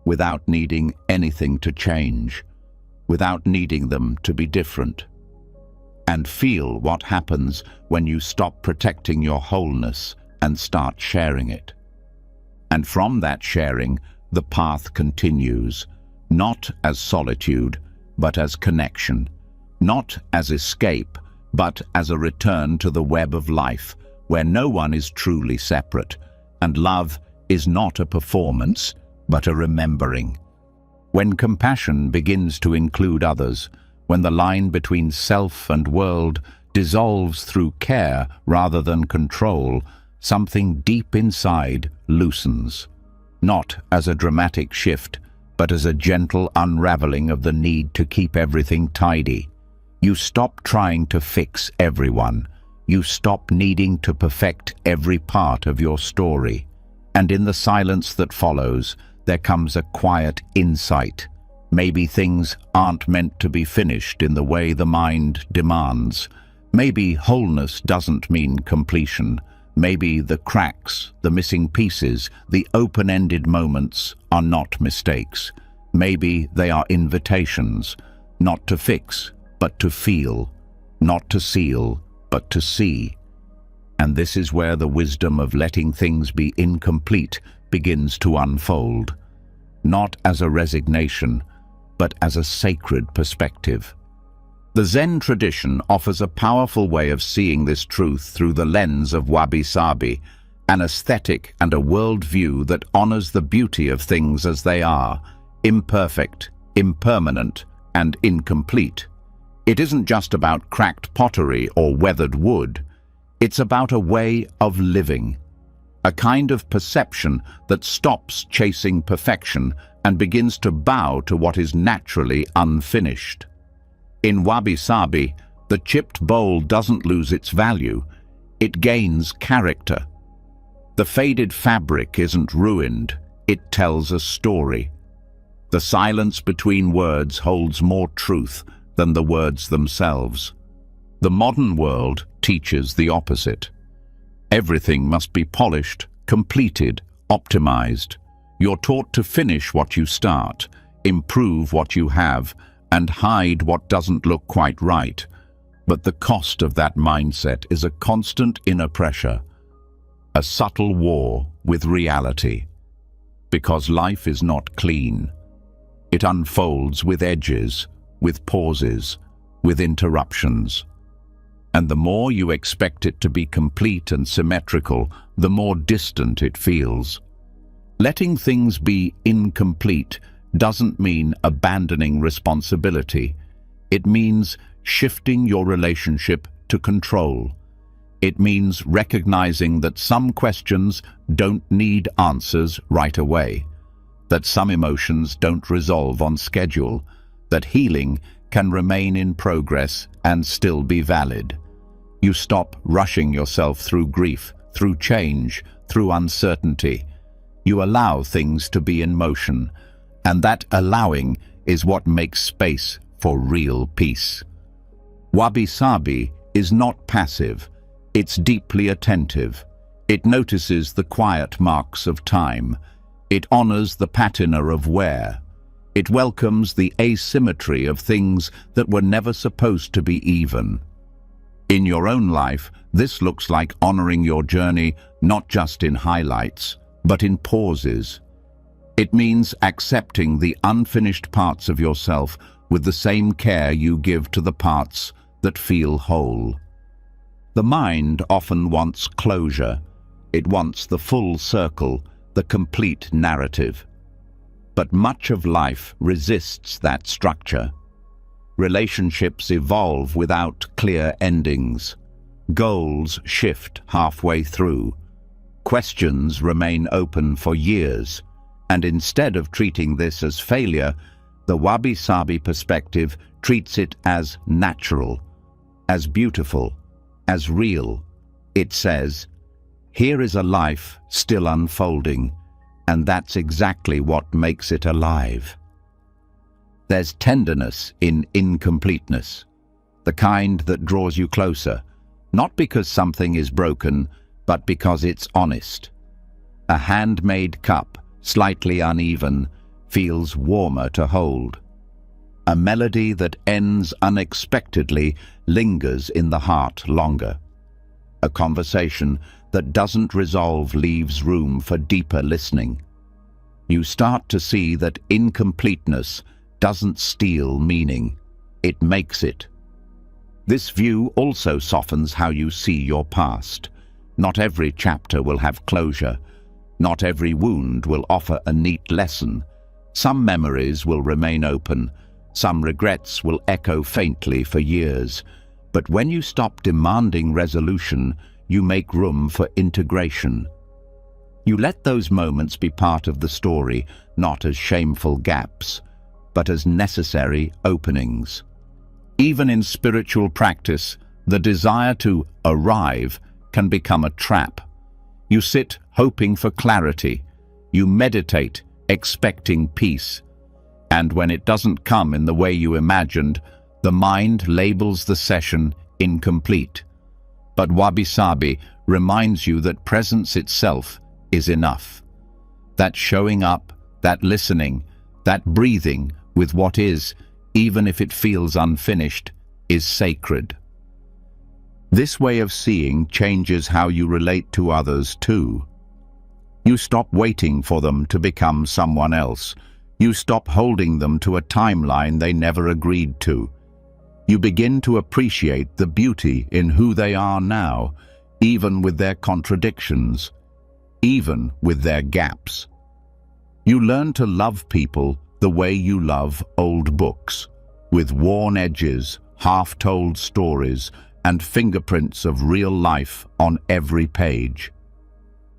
without needing anything to change, without needing them to be different. And feel what happens when you stop protecting your wholeness and start sharing it. And from that sharing, the path continues, not as solitude, but as connection, not as escape, but as a return to the web of life, where no one is truly separate, and love is not a performance, but a remembering. When compassion begins to include others, when the line between self and world dissolves through care rather than control, something deep inside loosens, not as a dramatic shift, but as a gentle unraveling of the need to keep everything tidy. You stop trying to fix everyone. You stop needing to perfect every part of your story. And in the silence that follows, there comes a quiet insight. Maybe things aren't meant to be finished in the way the mind demands. Maybe wholeness doesn't mean completion. Maybe the cracks, the missing pieces, the open-ended moments are not mistakes. Maybe they are invitations, not to fix, but to feel, not to seal, but to see. And this is where the wisdom of letting things be incomplete begins to unfold, not as a resignation, but as a sacred perspective. The Zen tradition offers a powerful way of seeing this truth through the lens of Wabi-Sabi, an aesthetic and a worldview that honors the beauty of things as they are, imperfect, impermanent, and incomplete. It isn't just about cracked pottery or weathered wood. It's about a way of living, a kind of perception that stops chasing perfection and begins to bow to what is naturally unfinished. In Wabi-Sabi, the chipped bowl doesn't lose its value, it gains character. The faded fabric isn't ruined, it tells a story. The silence between words holds more truth than the words themselves. The modern world teaches the opposite. Everything must be polished, completed, optimized. You're taught to finish what you start, improve what you have, and hide what doesn't look quite right. But the cost of that mindset is a constant inner pressure, a subtle war with reality. Because life is not clean. It unfolds with edges, with pauses, with interruptions. And the more you expect it to be complete and symmetrical, the more distant it feels. Letting things be incomplete doesn't mean abandoning responsibility. It means shifting your relationship to control. It means recognizing that some questions don't need answers right away, that some emotions don't resolve on schedule, that healing can remain in progress and still be valid. You stop rushing yourself through grief, through change, through uncertainty. You allow things to be in motion, and that allowing is what makes space for real peace. Wabi-Sabi is not passive, it's deeply attentive. It notices the quiet marks of time. It honors the patina of wear. It welcomes the asymmetry of things that were never supposed to be even. In your own life, this looks like honoring your journey not just in highlights, but in pauses. It means accepting the unfinished parts of yourself with the same care you give to the parts that feel whole. The mind often wants closure. It wants the full circle, the complete narrative. But much of life resists that structure. Relationships evolve without clear endings. Goals shift halfway through. Questions remain open for years. And instead of treating this as failure, the Wabi-Sabi perspective treats it as natural, as beautiful, as real. It says, here is a life still unfolding, and that's exactly what makes it alive. There's tenderness in incompleteness, the kind that draws you closer, not because something is broken, but because it's honest. A handmade cup, slightly uneven, feels warmer to hold. A melody that ends unexpectedly lingers in the heart longer. A conversation that doesn't resolve leaves room for deeper listening. You start to see that incompleteness doesn't steal meaning, it makes it. This view also softens how you see your past. Not every chapter will have closure. Not every wound will offer a neat lesson. Some memories will remain open. Some regrets will echo faintly for years. But when you stop demanding resolution, you make room for integration. You let those moments be part of the story, not as shameful gaps, but as necessary openings. Even in spiritual practice, the desire to arrive can become a trap. You sit hoping for clarity. You meditate, expecting peace. And when it doesn't come in the way you imagined, the mind labels the session incomplete. But Wabi-Sabi reminds you that presence itself is enough. That showing up, that listening, that breathing with what is, even if it feels unfinished, is sacred. This way of seeing changes how you relate to others too. You stop waiting for them to become someone else. You stop holding them to a timeline they never agreed to. You begin to appreciate the beauty in who they are now, even with their contradictions, even with their gaps. You learn to love people the way you love old books, with worn edges, half-told stories, and fingerprints of real life on every page.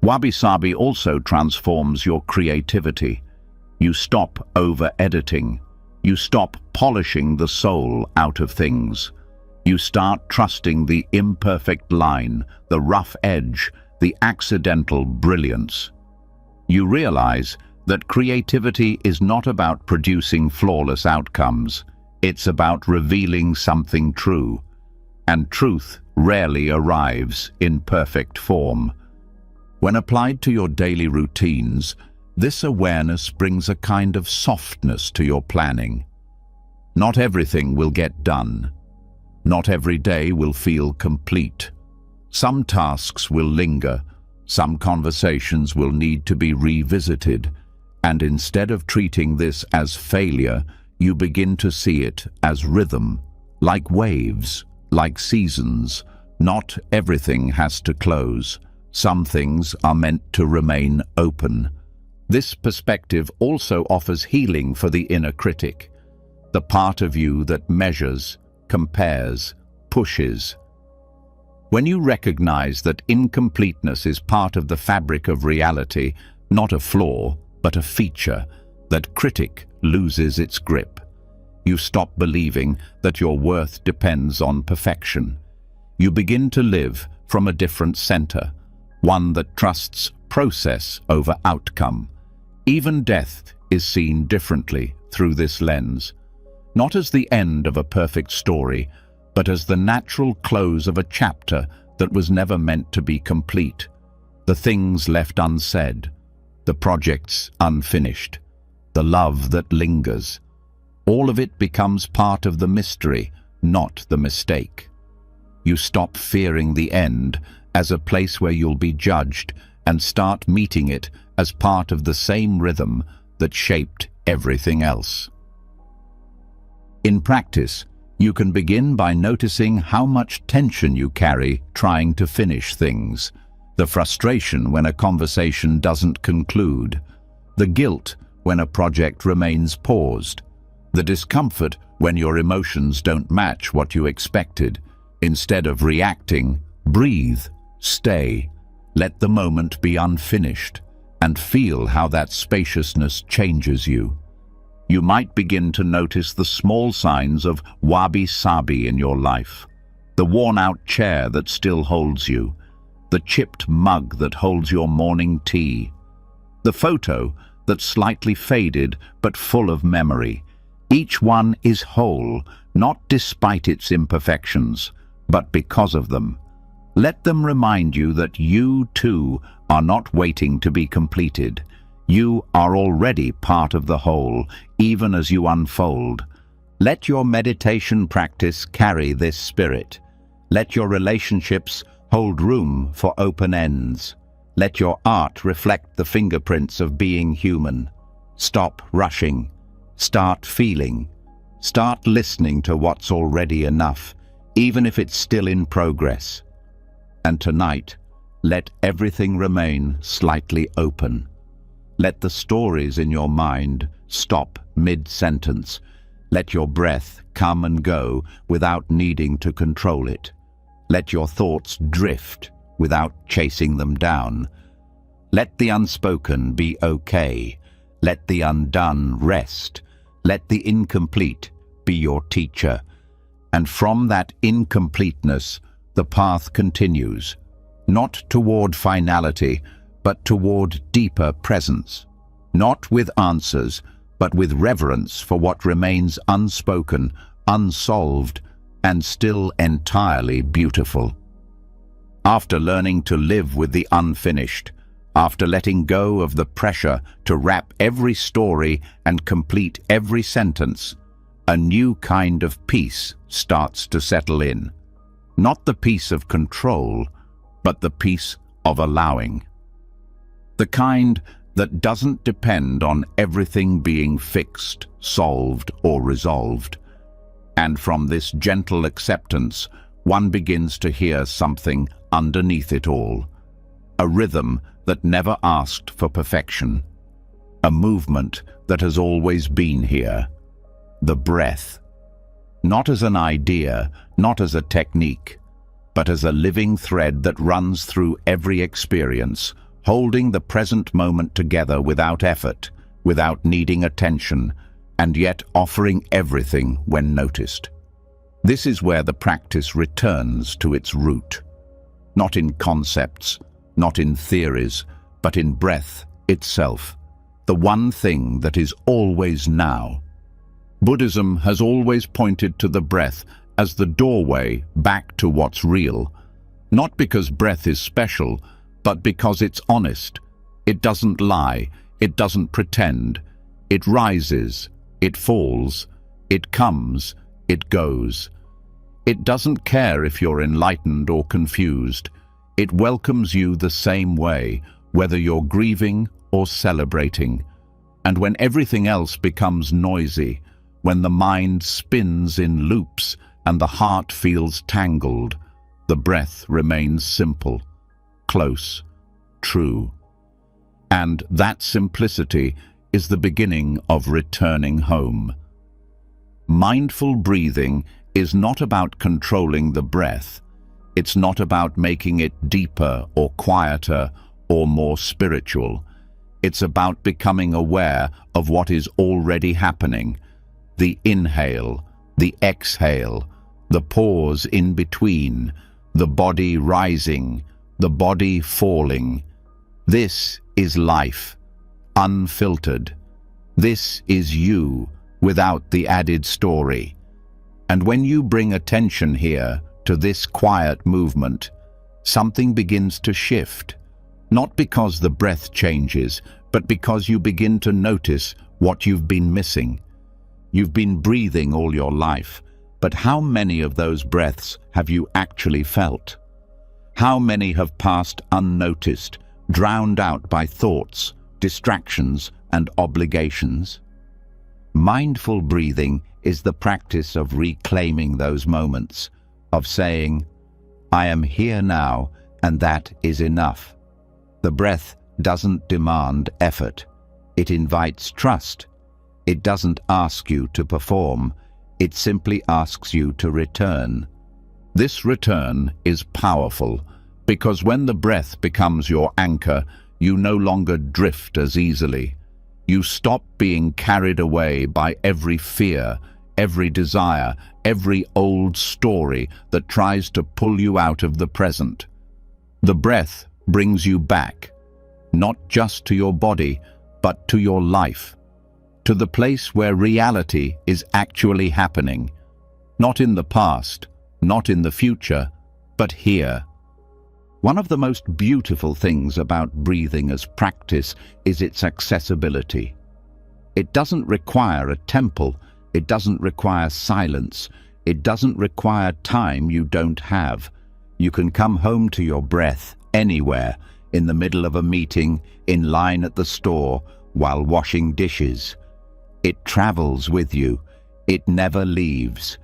Wabi-Sabi also transforms your creativity. You stop over-editing. You stop polishing the soul out of things. You start trusting the imperfect line, the rough edge, the accidental brilliance. You realize that creativity is not about producing flawless outcomes. It's about revealing something true. And truth rarely arrives in perfect form. When applied to your daily routines, this awareness brings a kind of softness to your planning. Not everything will get done. Not every day will feel complete. Some tasks will linger. Some conversations will need to be revisited. And instead of treating this as failure, you begin to see it as rhythm, like waves, like seasons. Not everything has to close. Some things are meant to remain open. This perspective also offers healing for the inner critic, the part of you that measures, compares, pushes. When you recognize that incompleteness is part of the fabric of reality, not a flaw, but a feature, that critic loses its grip. You stop believing that your worth depends on perfection. You begin to live from a different center, one that trusts process over outcome. Even death is seen differently through this lens. not as the end of a perfect story, but as the natural close of a chapter that was never meant to be complete. The things left unsaid, the projects unfinished, the love that lingers. All of it becomes part of the mystery, not the mistake. You stop fearing the end as a place where you'll be judged and start meeting it as part of the same rhythm that shaped everything else. In practice, you can begin by noticing how much tension you carry trying to finish things. The frustration when a conversation doesn't conclude, the guilt when a project remains paused, the discomfort when your emotions don't match what you expected. Instead of reacting, breathe, stay, let the moment be unfinished, and feel how that spaciousness changes you. You might begin to notice the small signs of Wabi-Sabi in your life, the worn-out chair that still holds you, the chipped mug that holds your morning tea, the photo that's slightly faded but full of memory. Each one is whole, not despite its imperfections, but because of them. Let them remind you that you, too, are not waiting to be completed. You are already part of the whole, even as you unfold. Let your meditation practice carry this spirit. Let your relationships hold room for open ends. Let your art reflect the fingerprints of being human. Stop rushing. Start feeling. Start listening to what's already enough, even if it's still in progress. And tonight, let everything remain slightly open. Let the stories in your mind stop mid-sentence. Let your breath come and go without needing to control it. Let your thoughts drift without chasing them down. Let the unspoken be okay. Let the undone rest. Let the incomplete be your teacher. And from that incompleteness, the path continues, not toward finality, but toward deeper presence. Not with answers, but with reverence for what remains unspoken, unsolved, and still entirely beautiful. After learning to live with the unfinished, after letting go of the pressure to wrap every story and complete every sentence, a new kind of peace starts to settle in. Not the peace of control, but the peace of allowing. The kind that doesn't depend on everything being fixed, solved, or resolved. And from this gentle acceptance, one begins to hear something underneath it all. A rhythm that never asked for perfection. A movement that has always been here. The breath. Not as an idea, not as a technique, but as a living thread that runs through every experience, holding the present moment together without effort, without needing attention, and yet offering everything when noticed. This is where the practice returns to its root. Not in concepts, not in theories, but in breath itself, the one thing that is always now. Buddhism has always pointed to the breath as the doorway back to what's real, not because breath is special, but because it's honest. It doesn't lie, it doesn't pretend. It rises, it falls, it comes, it goes. It doesn't care if you're enlightened or confused. It welcomes you the same way, whether you're grieving or celebrating. And when everything else becomes noisy, when the mind spins in loops and the heart feels tangled, the breath remains simple, close, true. And that simplicity is the beginning of returning home. Mindful breathing is not about controlling the breath. It's not about making it deeper or quieter or more spiritual. It's about becoming aware of what is already happening. The inhale, the exhale, the pause in between, the body rising, the body falling. This is life, unfiltered. This is you, without the added story. And when you bring attention here to this quiet movement, something begins to shift, not because the breath changes, but because you begin to notice what you've been missing. You've been breathing all your life, but how many of those breaths have you actually felt? How many have passed unnoticed, drowned out by thoughts, distractions, and obligations? Mindful breathing is the practice of reclaiming those moments, of saying, I am here now, and that is enough. The breath doesn't demand effort. It invites trust. It doesn't ask you to perform. It simply asks you to return. This return is powerful because when the breath becomes your anchor, you no longer drift as easily. You stop being carried away by every fear, every desire, every old story that tries to pull you out of the present. The breath brings you back, not just to your body, but to your life, to the place where reality is actually happening, not in the past, not in the future, but here. One of the most beautiful things about breathing as practice is its accessibility. It doesn't require a temple, it doesn't require silence, it doesn't require time you don't have. You can come home to your breath anywhere, in the middle of a meeting, in line at the store, while washing dishes. It travels with you, it never leaves,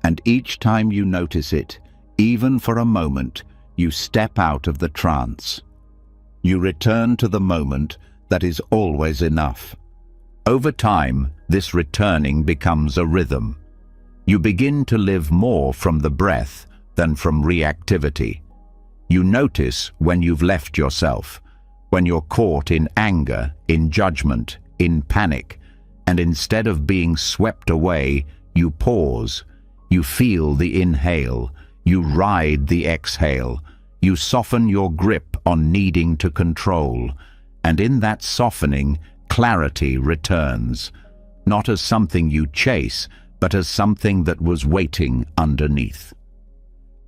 and each time you notice it, even for a moment, you step out of the trance. You return to the moment that is always enough. Over time, this returning becomes a rhythm. You begin to live more from the breath than from reactivity. You notice when you've left yourself, when you're caught in anger, in judgment, in panic, and instead of being swept away, you pause. You feel the inhale, you ride the exhale, you soften your grip on needing to control, and in that softening, clarity returns, not as something you chase, but as something that was waiting underneath.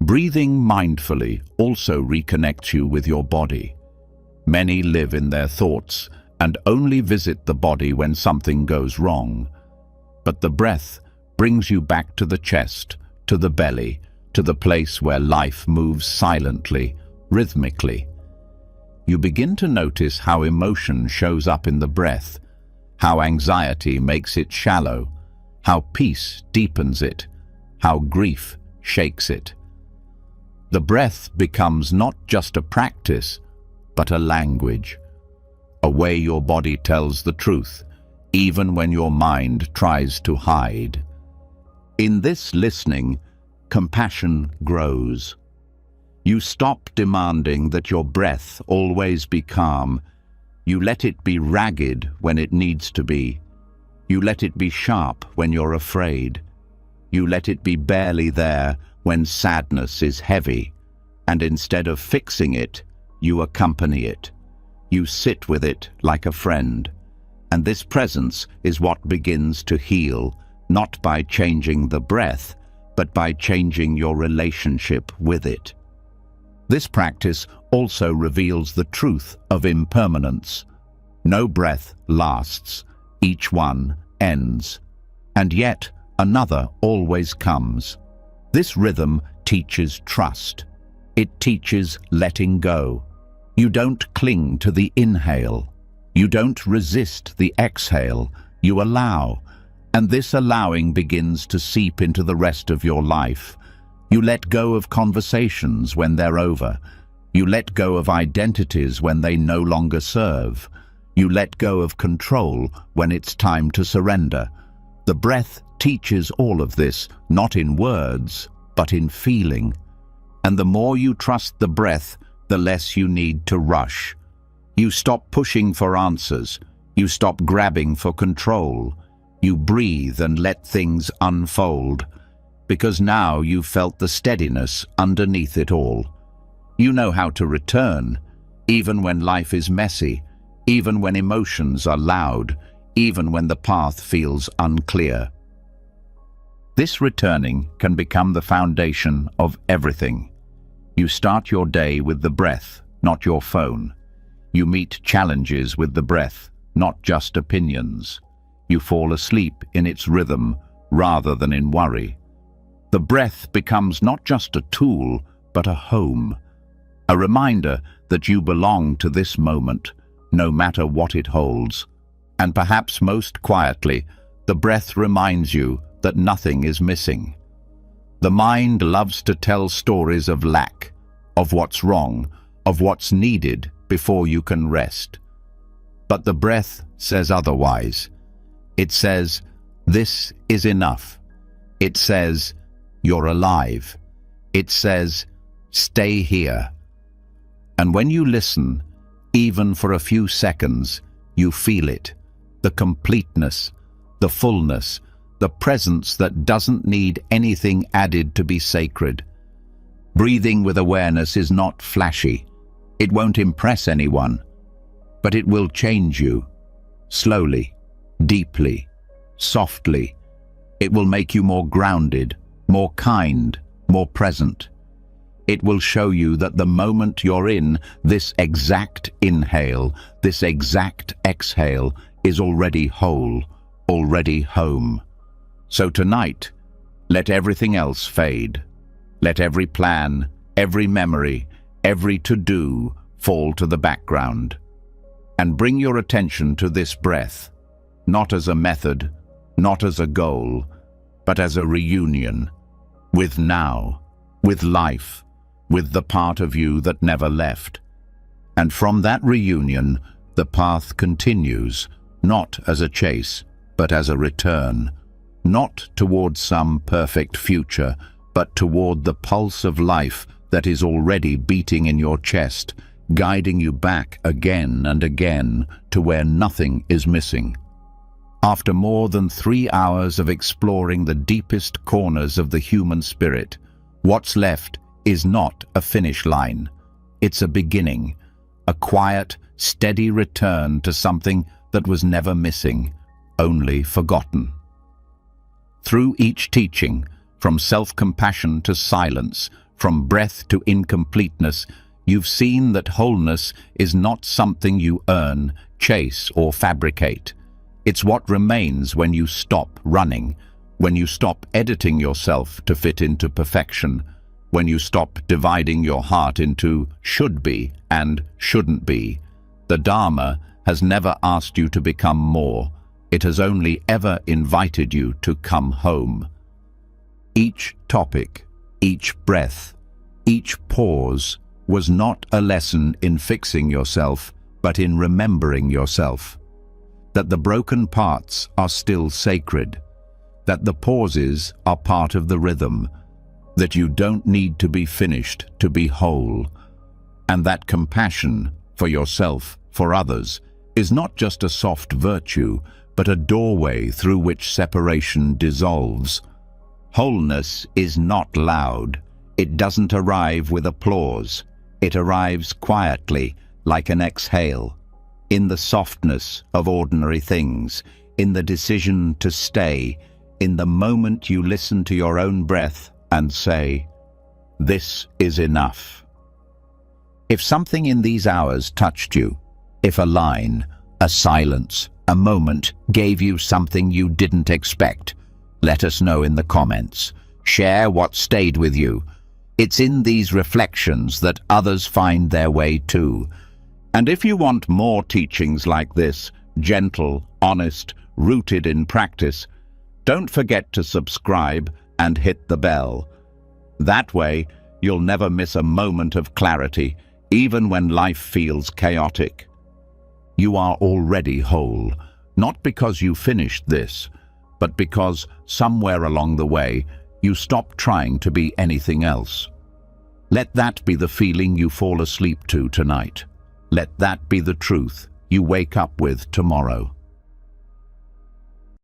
Breathing mindfully also reconnects you with your body. Many live in their thoughts and only visit the body when something goes wrong. But the breath brings you back to the chest, to the belly, to the place where life moves silently, rhythmically. You begin to notice how emotion shows up in the breath, how anxiety makes it shallow, how peace deepens it, how grief shakes it. The breath becomes not just a practice, but a language, a way your body tells the truth, even when your mind tries to hide. In this listening, compassion grows. You stop demanding that your breath always be calm. You let it be ragged when it needs to be. You let it be sharp when you're afraid. You let it be barely there when sadness is heavy. And instead of fixing it, you accompany it. You sit with it like a friend. And this presence is what begins to heal, not by changing the breath, but by changing your relationship with it. This practice also reveals the truth of impermanence. No breath lasts, each one ends. And yet, another always comes. This rhythm teaches trust. It teaches letting go. You don't cling to the inhale. You don't resist the exhale. You allow. And this allowing begins to seep into the rest of your life. You let go of conversations when they're over. You let go of identities when they no longer serve. You let go of control when it's time to surrender. The breath teaches all of this, not in words, but in feeling. And the more you trust the breath, the less you need to rush. You stop pushing for answers. You stop grabbing for control. You breathe and let things unfold, because now you've felt the steadiness underneath it all. You know how to return, even when life is messy, even when emotions are loud, even when the path feels unclear. This returning can become the foundation of everything. You start your day with the breath, not your phone. You meet challenges with the breath, not just opinions. You fall asleep in its rhythm rather than in worry. The breath becomes not just a tool, but a home, a reminder that you belong to this moment, no matter what it holds. And perhaps most quietly, the breath reminds you that nothing is missing. The mind loves to tell stories of lack, of what's wrong, of what's needed before you can rest. But the breath says otherwise. It says, this is enough. It says, you're alive. It says, stay here. And when you listen, even for a few seconds, you feel it, the completeness, the fullness, the presence that doesn't need anything added to be sacred. Breathing with awareness is not flashy. It won't impress anyone, but it will change you. Slowly, deeply, softly. It will make you more grounded, more kind, more present. It will show you that the moment you're in, this exact inhale, this exact exhale, is already whole, already home. So tonight, let everything else fade. Let every plan, every memory, every to-do fall to the background. And bring your attention to this breath, not as a method, not as a goal, but as a reunion, with now, with life, with the part of you that never left. And from that reunion, the path continues, not as a chase, but as a return, not towards some perfect future, but toward the pulse of life that is already beating in your chest, guiding you back again and again to where nothing is missing. After more than 3 hours of exploring the deepest corners of the human spirit, what's left is not a finish line. It's a beginning, a quiet, steady return to something that was never missing, only forgotten. Through each teaching, from self-compassion to silence, from breath to incompleteness, you've seen that wholeness is not something you earn, chase, or fabricate. It's what remains when you stop running, when you stop editing yourself to fit into perfection, when you stop dividing your heart into should be and shouldn't be. The Dharma has never asked you to become more. It has only ever invited you to come home. Each topic, each breath, each pause was not a lesson in fixing yourself, but in remembering yourself. That the broken parts are still sacred, that the pauses are part of the rhythm, that you don't need to be finished to be whole, and that compassion for yourself, for others, is not just a soft virtue, but a doorway through which separation dissolves. Wholeness is not loud. It doesn't arrive with applause. It arrives quietly, like an exhale, in the softness of ordinary things, in the decision to stay, in the moment you listen to your own breath and say, "This is enough." If something in these hours touched you, if a line, a silence, a moment gave you something you didn't expect, let us know in the comments. Share what stayed with you. It's in these reflections that others find their way too. And if you want more teachings like this, gentle, honest, rooted in practice, don't forget to subscribe and hit the bell. That way, you'll never miss a moment of clarity, even when life feels chaotic. You are already whole, not because you finished this, but because somewhere along the way, you stopped trying to be anything else. Let that be the feeling you fall asleep to tonight. Let that be the truth you wake up with tomorrow.